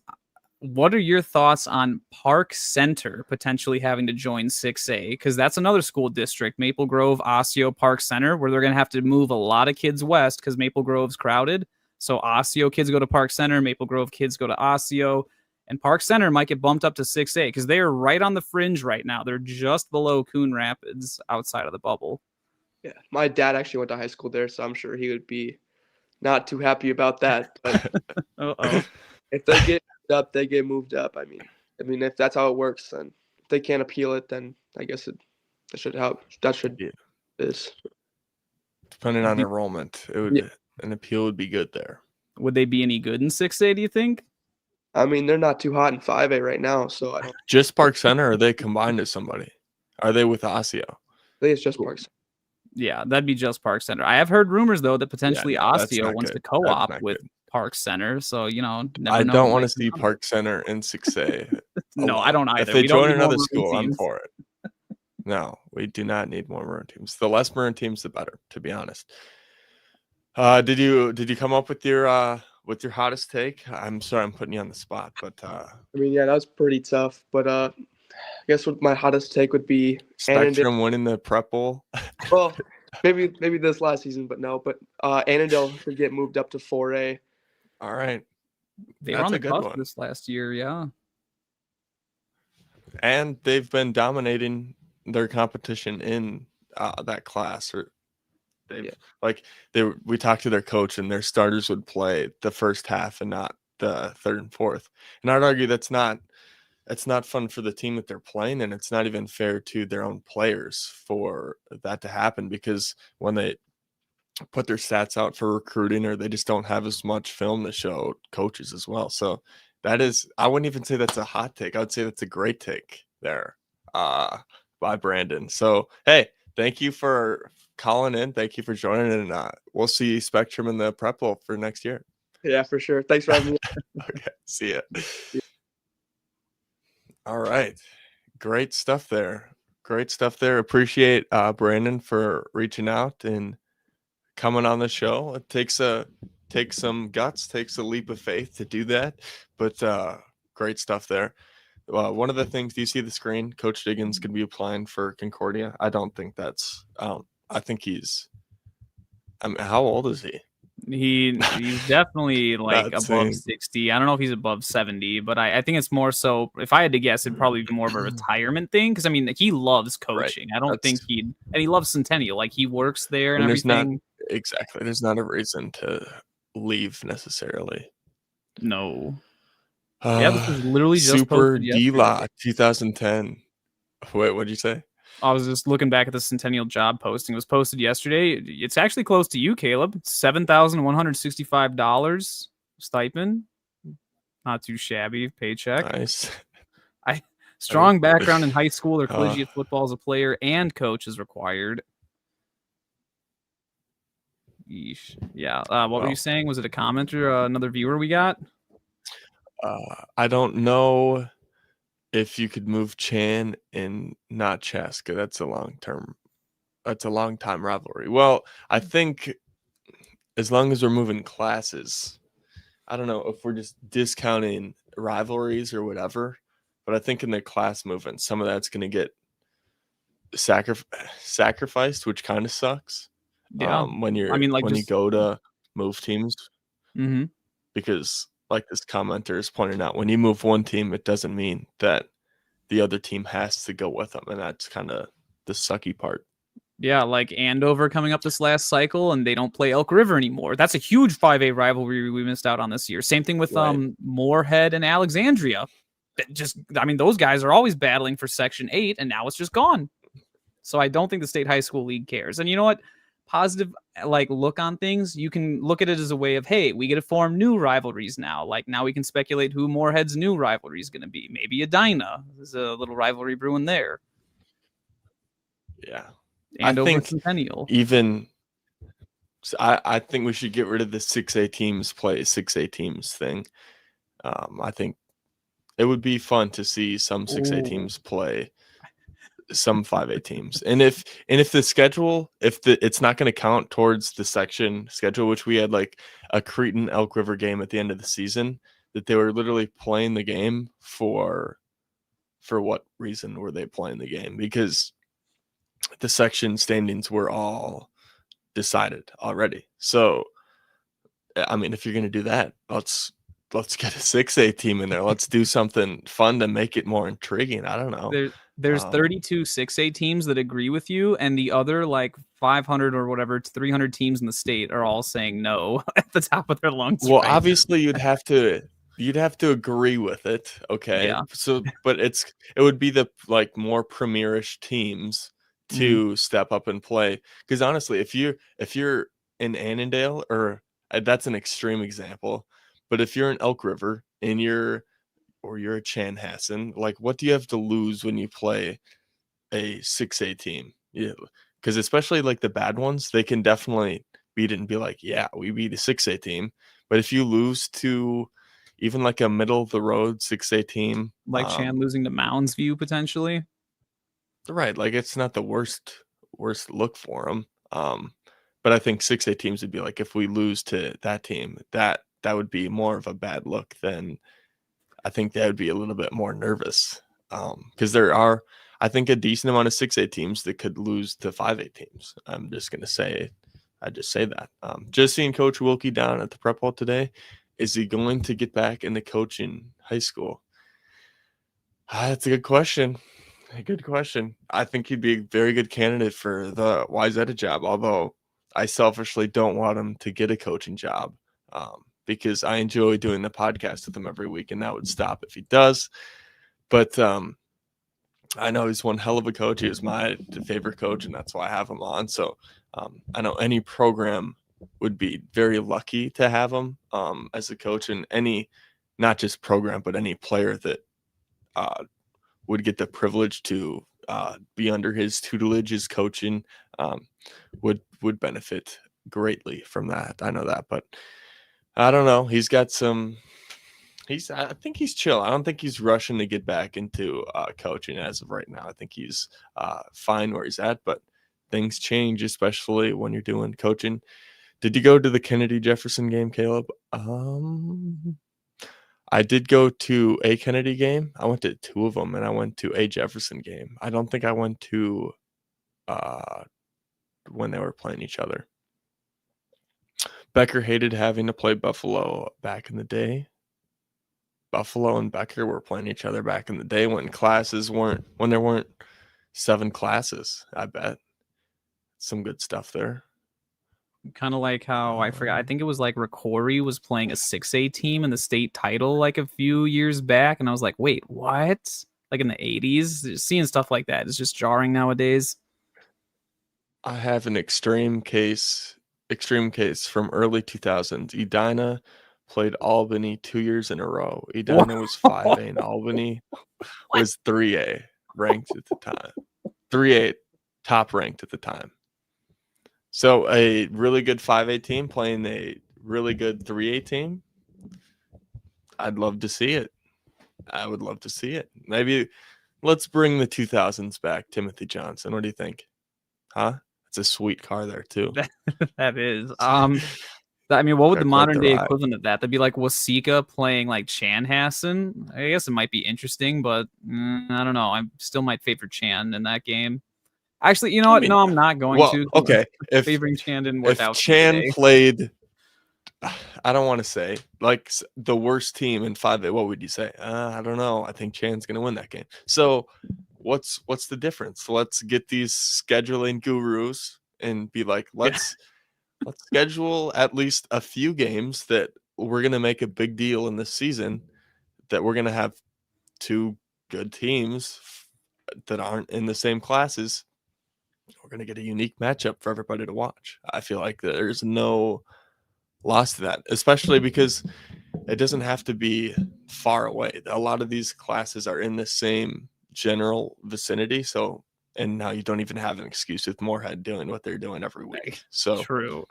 Speaker 2: What are your thoughts on Park Center potentially having to join 6A? Because that's another school district, Maple Grove, Osseo, Park Center, where they're going to have to move a lot of kids west because Maple Grove's crowded. So Osseo kids go to Park Center, Maple Grove kids go to Osseo. And Park Center might get bumped up to 6A because they are right on the fringe right now. They're just below Coon Rapids outside of the bubble.
Speaker 4: Yeah, my dad actually went to high school there, so I'm sure he would be not too happy about that. But if they get moved up, they get moved up. I mean, if that's how it works, then if they can't appeal it, then I guess that should be.
Speaker 1: Depending on enrollment, an appeal would be good there.
Speaker 2: Would they be any good in 6A, do you think?
Speaker 4: I mean, they're not too hot in 5A right now, so I don't.
Speaker 1: Just Park Center, or are they combined to somebody? Are they with Osseo?
Speaker 4: I think it's just Park Center.
Speaker 2: Yeah, that'd be just Park Center. I have heard rumors though that potentially Osseo wants to co-op with Park Center. So
Speaker 1: I don't want to see Park Center in 6A.
Speaker 2: No, I don't either.
Speaker 1: If they join another school, I'm for it. No, we do not need more Maroon teams. The less Maroon teams, the better. To be honest. Did you come up with your hottest take? I'm sorry, I'm putting you on the spot, but
Speaker 4: I mean, yeah, that was pretty tough. But I guess what my hottest take would be
Speaker 1: Spectrum winning the Prep Bowl.
Speaker 4: Well, maybe this last season, but no. But Annandale should get moved up to 4A.
Speaker 1: All right,
Speaker 2: they were on the cusp this last year, yeah.
Speaker 1: And they've been dominating their competition in that class. We talked to their coach, and their starters would play the first half and not the third and fourth. And I'd argue it's not fun for the team that they're playing, and it's not even fair to their own players for that to happen, because when they put their stats out for recruiting, or they just don't have as much film to show coaches as well. So I wouldn't even say that's a hot take. I would say that's a great take there by Brandon. So, hey, thank you for calling in. Thank you for joining, and we'll see Spectrum in the Prep Bowl for next year.
Speaker 4: Yeah, for sure. Thanks for having me.
Speaker 1: Okay, see ya. All right. Great stuff there. Appreciate Brandon for reaching out and coming on the show. It takes a takes some guts, takes a leap of faith to do that. But great stuff there. One of the things, do you see the screen? Coach Diggins could be applying for Concordia. I don't think that's. I think he's. I mean, how old is he?
Speaker 2: He's definitely like above 60. I don't know if he's above 70, but I think it's more so, if I had to guess, it'd probably be more of a retirement thing. Because I mean, he loves coaching. Right. I don't think and he loves Centennial. Like, he works there and everything.
Speaker 1: Exactly. There's not a reason to leave necessarily.
Speaker 2: No. Yeah, this was literally just
Speaker 1: Super D-Lot 2010. Wait, what'd you say?
Speaker 2: I was just looking back at the Centennial job posting. It was posted yesterday. It's actually close to you, Caleb. $7,165 stipend. Not too shabby paycheck.
Speaker 1: Nice.
Speaker 2: Strong background in high school or collegiate football as a player and coach is required. Yeesh. Yeah. What were you saying? Was it a comment or another viewer we got?
Speaker 1: I don't know if you could move Chan and not Chaska. That's a long time rivalry. Well, I think as long as we're moving classes, I don't know if we're just discounting rivalries or whatever, but I think in the class movement, some of that's going to get sacrificed, which kind of sucks.
Speaker 2: Yeah.
Speaker 1: When you go to move teams, because like this commenter is pointing out, when you move one team, it doesn't mean that the other team has to go with them, and that's kind of the sucky part.
Speaker 2: Yeah, like Andover coming up this last cycle, and they don't play Elk River anymore. That's a huge 5A rivalry we missed out on this year. Same thing with Moorhead and Alexandria. Those guys are always battling for Section 8, and now it's just gone. So I don't think the State High School League cares. And you know what? Positive look on things, you can look at it as a way of, hey, we get to form new rivalries now. Like, now we can speculate who Moorhead's new rivalry is going to be. Maybe Edina. There's a little rivalry brewing there.
Speaker 1: Yeah.
Speaker 2: And over Centennial.
Speaker 1: I think we should get rid of the 6A teams play 6A teams thing. I think it would be fun to see some 6A teams play some 5A teams, and if the schedule, it's not going to count towards the section schedule, which we had like a Cretan Elk River game at the end of the season, that they were literally playing the game for what reason were they playing the game? Because the section standings were all decided already. So I mean, if you're going to do that, let's get a 6A team in there. Let's do something fun to make it more intriguing. I don't know.
Speaker 2: There's 32 6A teams that agree with you, and the other 500 or whatever, 300 teams in the state are all saying no at the top of their lungs.
Speaker 1: Well, obviously you'd have to agree with it, okay? Yeah. So, but it would be the more premierish teams to step up and play. Because honestly, if you're in Annandale, or that's an extreme example, but if you're in Elk River and you're a Chanhassen, what do you have to lose when you play a 6A team? Yeah, because especially the bad ones, they can definitely beat it and be like, yeah, we beat a 6A team. But if you lose to even a middle of the road 6A team,
Speaker 2: Chan losing to Mounds View potentially,
Speaker 1: right? It's not the worst look for them. But I think 6A teams would be if we lose to that team, that would be more of a bad look than. I think they would be a little bit more nervous, because there are, I think, a decent amount of 6A teams that could lose to 5A teams. I'm just going to say, that. Just seeing Coach Wilkie down at the prep hall today. Is he going to get back into coaching high school? That's a good question. I think he'd be a very good candidate for the Wayzata job, although I selfishly don't want him to get a coaching job. Because I enjoy doing the podcast with him every week, and that would stop if he does. But I know he's one hell of a coach. He was my favorite coach, and that's why I have him on. So I know any program would be very lucky to have him as a coach, and any, not just program, but any player that would get the privilege to be under his tutelage, his coaching, would benefit greatly from that. I know that, but I don't know. He's got some. I think he's chill. I don't think he's rushing to get back into coaching as of right now. I think he's fine where he's at, but things change, especially when you're doing coaching. Did you go to the Kennedy Jefferson game, Caleb? I did go to a Kennedy game. I went to 2 of them, and I went to a Jefferson game. I don't think I went to when they were playing each other. Becker hated having to play Buffalo back in the day. Buffalo and Becker were playing each other back in the day when there weren't 7 classes. I bet some good stuff there.
Speaker 2: Kind of like how I forgot. I think it was like Ricori was playing a 6A team in the state title like a few years back, and I was like, wait, what? Like in the 80s, seeing stuff like that is just jarring nowadays.
Speaker 1: I have an extreme case from early 2000s. Edina played Albany 2 years in a row. Edina was 5A and Albany was 3A ranked at the time. 3A top ranked at the time. So a really good 5A team playing a really good 3A team. I'd love to see it. I would love to see it. Maybe let's bring the 2000s back, Timothy Johnson. What do you think? Huh? It's a sweet car there too.
Speaker 2: That is. I mean, what would the modern day equivalent of that? That'd be like Wasika playing like Chanhassen. I guess it might be interesting, but I don't know. I still might favor Chan in that game. Actually, you know what? No, I'm not going to.
Speaker 1: Okay. If
Speaker 2: favoring Chan didn't work out.
Speaker 1: If Chan played, I don't want to say like the worst team in 5A, what would you say? I don't know. I think Chan's going to win that game. So what's the difference? Let's get these scheduling gurus and be like, let's schedule at least a few games that we're going to make a big deal in this season, that we're going to have 2 good teams that aren't in the same classes. We're going to get a unique matchup for everybody to watch. I feel like there's no loss to that, especially because it doesn't have to be far away. A lot of these classes are in the same general vicinity. So, and now you don't even have an excuse with Moorhead doing what they're doing every week. So
Speaker 2: true.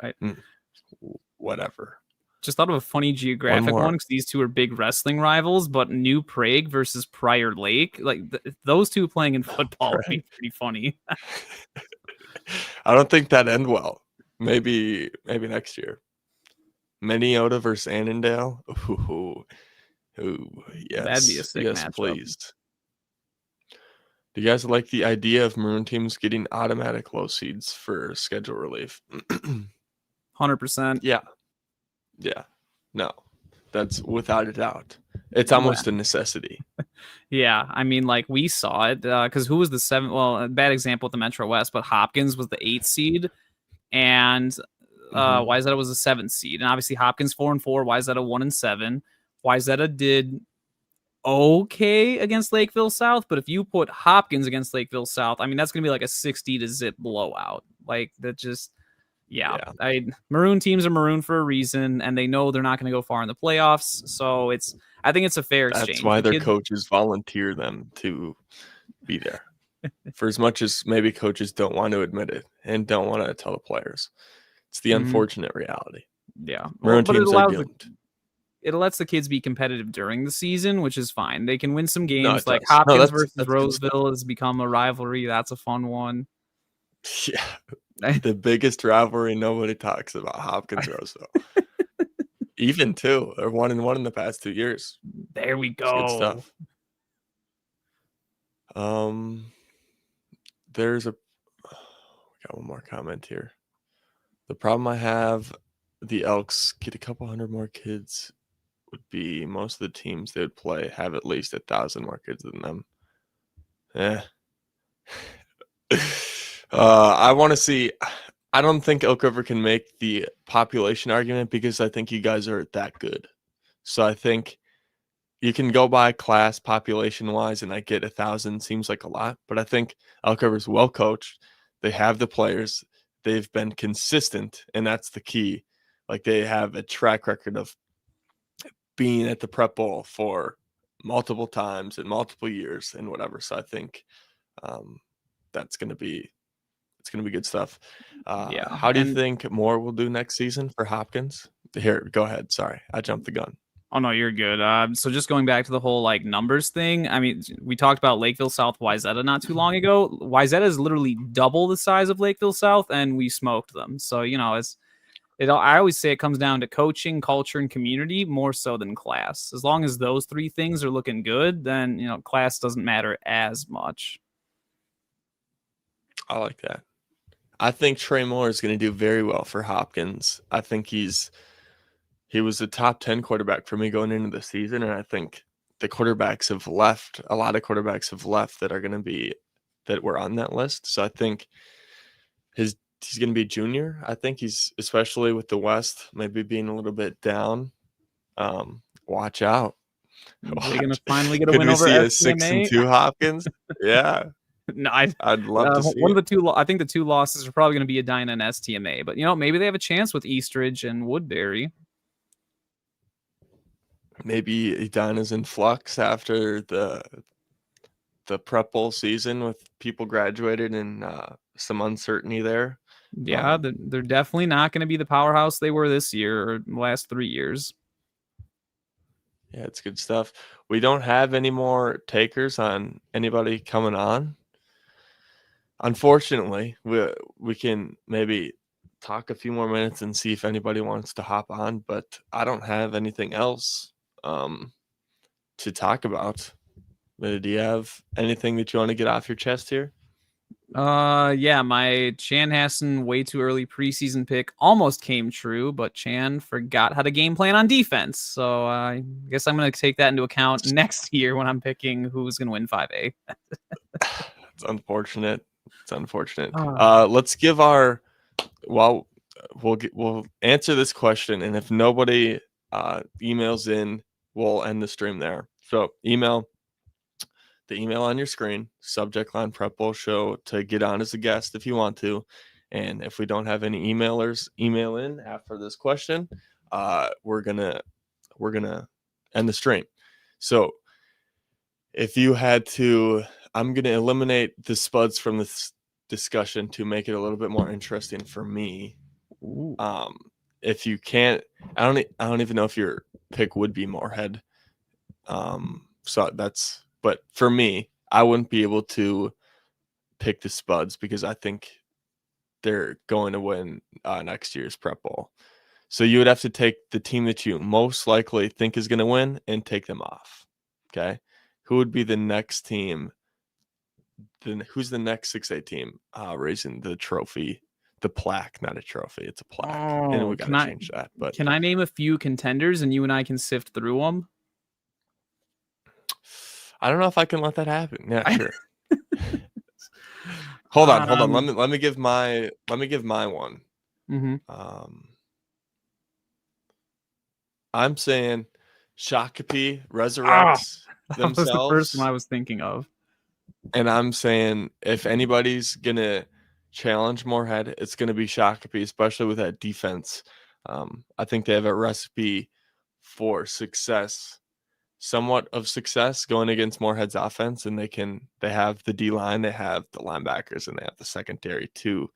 Speaker 1: Whatever.
Speaker 2: Just thought of a funny geographic one because these 2 are big wrestling rivals, but New Prague versus Prior Lake, like those 2 playing in football would be pretty funny.
Speaker 1: I don't think that'd end well. Maybe next year. Minnesota versus Annandale. Ooh, yes.
Speaker 2: That'd be a sick matchup.
Speaker 1: Please. Do you guys like the idea of Maroon teams getting automatic low seeds for schedule relief?
Speaker 2: 100%.
Speaker 1: Yeah. No, that's without a doubt. It's almost a necessity.
Speaker 2: Yeah, I mean, like we saw it because who was the 7th? Well, a bad example with the Metro West, but Hopkins was the 8th seed, and Wayzata was the 7th seed, and obviously Hopkins 4-4, Wayzata 1-7. Wayzata did okay against Lakeville South, but if you put Hopkins against Lakeville South, I mean that's gonna be like a 60-0 blowout. Like that just. Yeah. Maroon teams are maroon for a reason, and they know they're not going to go far in the playoffs. So I think it's a fair exchange.
Speaker 1: That's why their coaches volunteer them to be there. For as much as maybe coaches don't want to admit it and don't want to tell the players, it's the unfortunate reality.
Speaker 2: Yeah,
Speaker 1: maroon teams are doomed.
Speaker 2: It lets the kids be competitive during the season, which is fine. They can win some games. Like Hopkins versus Roseville has become a rivalry. That's a fun one.
Speaker 1: Yeah. The biggest rivalry nobody talks about, Hopkins Roseville. Even 2 or 1-1 in the past 2 years.
Speaker 2: There we go.
Speaker 1: It's good stuff. There's we got one more comment here. The problem I have, the Elks get a couple hundred more kids, would be most of the teams they would play have at least 1,000 more kids than them. I want to see. I don't think Elk River can make the population argument because I think you guys are that good. So I think you can go by class population wise, and I get 1,000 seems like a lot, but I think Elk River is well coached. They have the players. They've been consistent, and that's the key. Like they have a track record of being at the Prep Bowl for multiple times and multiple years and whatever. So I think that's going to be. It's going to be good stuff. How do you think Moore will do next season for Hopkins? Here, go ahead. Sorry, I jumped the gun.
Speaker 2: Oh, no, you're good. So just going back to the whole like numbers thing. I mean, we talked about Lakeville South Wayzata not too long ago. Wayzata is literally double the size of Lakeville South, and we smoked them. So, you know, it's I always say it comes down to coaching, culture, and community more so than class. As long as those three things are looking good, then class doesn't matter as much.
Speaker 1: I like that. I think Trey Moore is going to do very well for Hopkins. I think he was a top 10 quarterback for me going into the season, and I think the quarterbacks have left. A lot of quarterbacks have left that are going to be that were on that list. So I think he's going to be junior. I think he's, especially with the West, maybe being a little bit down. Watch out.
Speaker 2: They're going to finally get a
Speaker 1: Could
Speaker 2: win
Speaker 1: we
Speaker 2: over
Speaker 1: see a
Speaker 2: STMA?
Speaker 1: 6-2 Hopkins? Yeah.
Speaker 2: No,
Speaker 1: I'd love to see
Speaker 2: one
Speaker 1: it.
Speaker 2: of the two. I think the two losses are probably going to be Edina and STMA, but maybe they have a chance with Eastridge and Woodbury.
Speaker 1: Maybe Edina's in flux after the prep bowl season with people graduated and some uncertainty there.
Speaker 2: Yeah, they're definitely not going to be the powerhouse they were this year or last 3 years.
Speaker 1: Yeah, it's good stuff. We don't have any more takers on anybody coming on. Unfortunately, we can maybe talk a few more minutes and see if anybody wants to hop on, but I don't have anything else to talk about. Do you have anything that you want to get off your chest here?
Speaker 2: Yeah, my Chanhassen way too early preseason pick almost came true, but Chan forgot how to game plan on defense. So I guess I'm going to take that into account next year when I'm picking who's going to win 5A.
Speaker 1: It's unfortunate. It's unfortunate. Let's give our we'll answer this question, and if nobody emails in, we'll end the stream there. So email the email on your screen, subject line Prep Bowl Show, to get on as a guest if you want to. And if we don't have any emailers email in after this question, we're gonna end the stream. So if you had to, I'm gonna eliminate the spuds from this discussion to make it a little bit more interesting for me.
Speaker 2: Ooh.
Speaker 1: If you can't, I don't even know if your pick would be Moorhead. But for me, I wouldn't be able to pick the Spuds because I think they're going to win next year's Prep Bowl. So you would have to take the team that you most likely think is going to win and take them off. Okay. Who would be the next team? Who's the next 6A team raising the trophy? The plaque, not a trophy. It's a plaque. And we got to change that. But
Speaker 2: can I name a few contenders and you and I can sift through them?
Speaker 1: I don't know if I can let that happen. Yeah, sure. Hold on. Let me give my one.
Speaker 2: Mm-hmm.
Speaker 1: I'm saying Shakopee resurrects themselves.
Speaker 2: That was the first one I was thinking of.
Speaker 1: And I'm saying if anybody's gonna challenge Moorhead, it's gonna be Shakopee, especially with that defense. I think they have a recipe for success. Somewhat of success going against Moorhead's offense, and they have the D-line, they have the linebackers, and they have the secondary to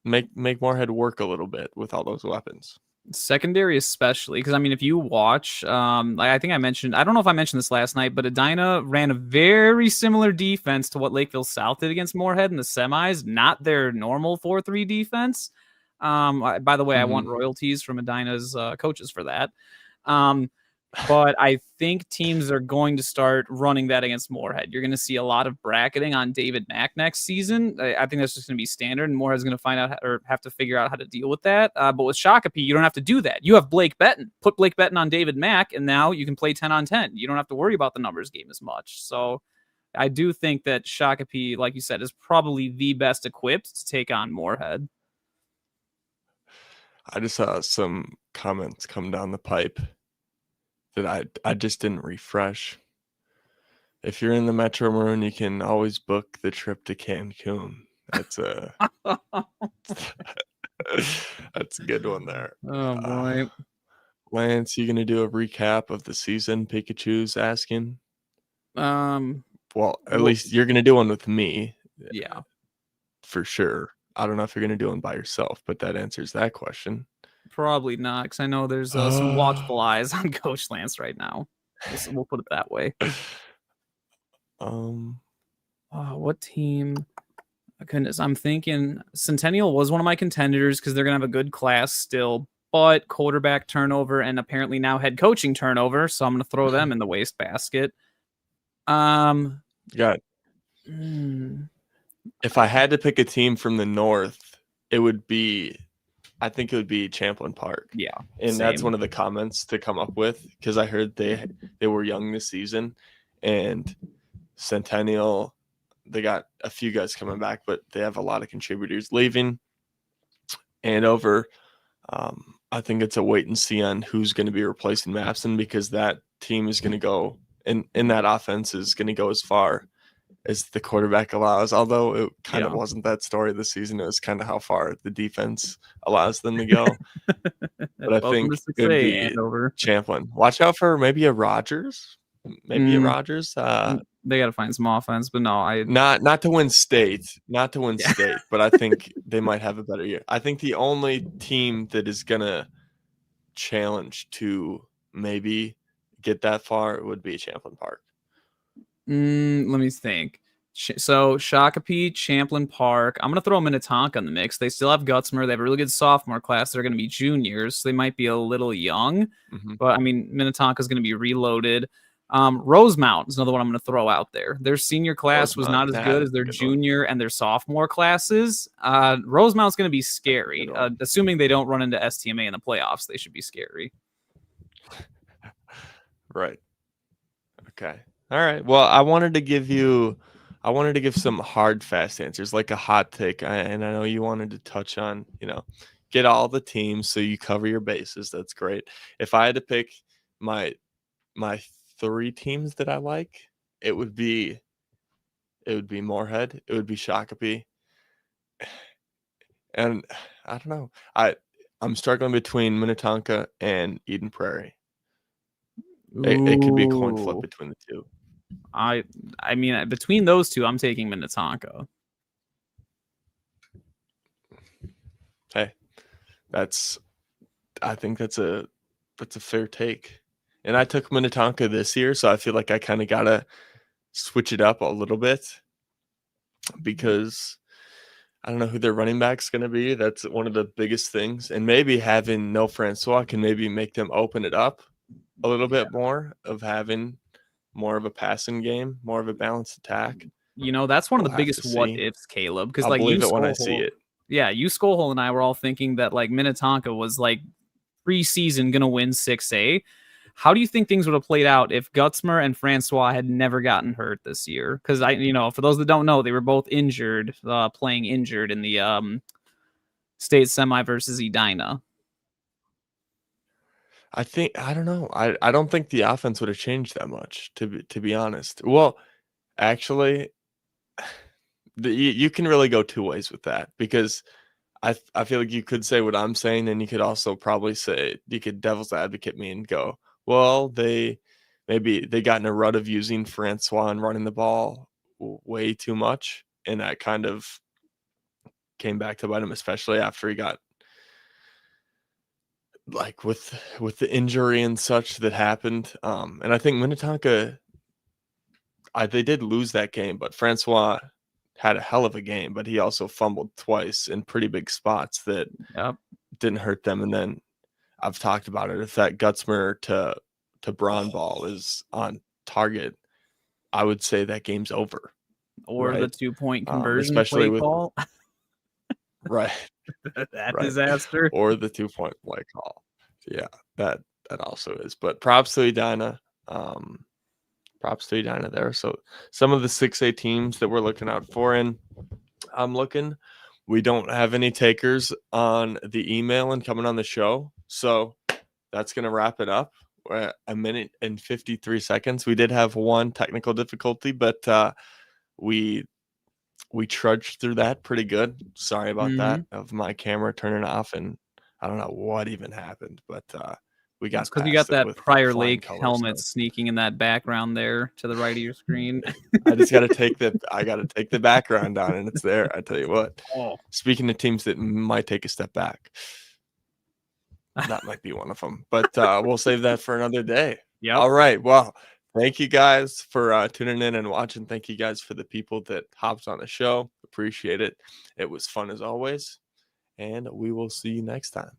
Speaker 1: make Moorhead work a little bit with all those weapons.
Speaker 2: Secondary especially, because I mean, if you watch, I think I don't know if I mentioned this last night, but Edina ran a very similar defense to what Lakeville South did against Moorhead in the semis, not their normal 4-3 defense. By the way, I want royalties from Edina's coaches for that. But I think teams are going to start running that against Moorhead. You're going to see a lot of bracketing on David Mack next season. I think that's just going to be standard, and Moorhead's going to find out or have to figure out how to deal with that. But with Shakopee, you don't have to do that. You have Blake Betton. Put Blake Betton on David Mack, and now you can play 10-on-10. You don't have to worry about the numbers game as much. So I do think that Shakopee, like you said, is probably the best equipped to take on Moorhead.
Speaker 1: I just saw some comments come down the pipe that I just didn't refresh. If you're in the Metro Maroon, you can always book the trip to Cancun. That's a that's a good one there.
Speaker 2: Oh boy.
Speaker 1: Lance, you gonna do a recap of the season? Pikachu's asking. Well, at least you're gonna do one with me.
Speaker 2: Yeah.
Speaker 1: For sure. I don't know if you're gonna do one by yourself, but that answers that question.
Speaker 2: Probably not, because I know there's some watchful eyes on Coach Lantz right now. We'll put it that way. What team? Goodness, I'm thinking Centennial was one of my contenders because they're going to have a good class still, but quarterback turnover and apparently now head coaching turnover, so I'm going to throw them in the wastebasket.
Speaker 1: Got it. If I had to pick a team from the North, I think it would be Champlin Park.
Speaker 2: Yeah.
Speaker 1: And that's one of the comments to come up with, because I heard they were young this season, and Centennial, they got a few guys coming back, but they have a lot of contributors leaving. Andover, I think it's a wait and see on who's going to be replacing Mapson, because that team is going to go, and that offense is going to go as far as the quarterback allows, although it kind of wasn't that story of the season. It was kind of how far the defense allows them to go. But I think it would be
Speaker 2: Andover.
Speaker 1: Champlin. Watch out for maybe a Rogers. Maybe a Rogers.
Speaker 2: They got to find some offense, but no,
Speaker 1: not to win state, state, but I think they might have a better year. I think the only team that is gonna challenge to maybe get that far would be Champlin Park.
Speaker 2: Let me think. So Shakopee, Champlin Park. I'm gonna throw Minnetonka in the mix. They still have Gutzmer. They have a really good sophomore class. They're gonna be juniors, so they might be a little young. But I mean, Minnetonka is gonna be reloaded. Rosemount is another one I'm going to throw out there. Their senior class was not as good as their junior and their sophomore classes. Rosemount's going to be scary. Assuming they don't run into STMA in the playoffs, they should be scary.
Speaker 1: Right. Okay. All right. Well, I wanted to give some hard, fast answers, like a hot take. And I know you wanted to touch on, get all the teams so you cover your bases. That's great. If I had to pick my 3 teams that I like, it would be Moorhead, it would be Shakopee, and I don't know. I'm struggling between Minnetonka and Eden Prairie. It could be a coin flip between the two.
Speaker 2: I mean, between those two, I'm taking Minnetonka.
Speaker 1: Hey, I think that's a fair take. And I took Minnetonka this year, so I feel like I kind of got to switch it up a little bit, because I don't know who their running back's going to be. That's one of the biggest things. And maybe having no Francois can maybe make them open it up a little bit more, of having more of a passing game, more of a balanced attack.
Speaker 2: That's one of the biggest what ifs, Caleb, because
Speaker 1: I'll believe it when I see it.
Speaker 2: Yeah, you, Skullhole, and I were all thinking that like Minnetonka was like preseason going to win 6A. How do you think things would have played out if Gutzmer and Francois had never gotten hurt this year? Because for those that don't know, they were both injured, playing injured in the state semi versus Edina.
Speaker 1: I don't know. I don't think the offense would have changed that much, to be honest. Well, actually, you can really go 2 ways with that, because I feel like you could say what I'm saying, and you could also probably say, you could devil's advocate me and go, well, they got in a rut of using Francois and running the ball way too much, and that kind of came back to bite him, especially after he got, like, with the injury and such that happened. And I think Minnetonka, they did lose that game, but Francois had a hell of a game, but he also fumbled twice in pretty big spots that didn't hurt them. And then I've talked about it. If that Gutzmer to Braun ball is on target, I would say that game's over.
Speaker 2: Or the 2-point conversion
Speaker 1: especially
Speaker 2: play call.
Speaker 1: Right.
Speaker 2: That disaster.
Speaker 1: Or the 2-point play call. Yeah, that also is. But props to Edina. Props to Edina there. So some of the 6A teams that we're looking out for, and we don't have any takers on the email and coming on the show. So that's going to wrap it up. We're at 1 minute and 53 seconds. We did have one technical difficulty, but we trudged through that pretty good. Sorry about that, of my camera turning off, and I don't know what even happened, but we got
Speaker 2: because you got that Prior Lake helmet sneaking in that background there to the right of your screen.
Speaker 1: I got to take the background down, and it's there. I tell you what. Speaking of teams that might take a step back, that might be one of them, but we'll save that for another day.
Speaker 2: Yeah.
Speaker 1: All right. Well, Thank you guys for tuning in and watching. Thank you guys for the people that hopped on the show. Appreciate it. It was fun as always. And we will see you next time.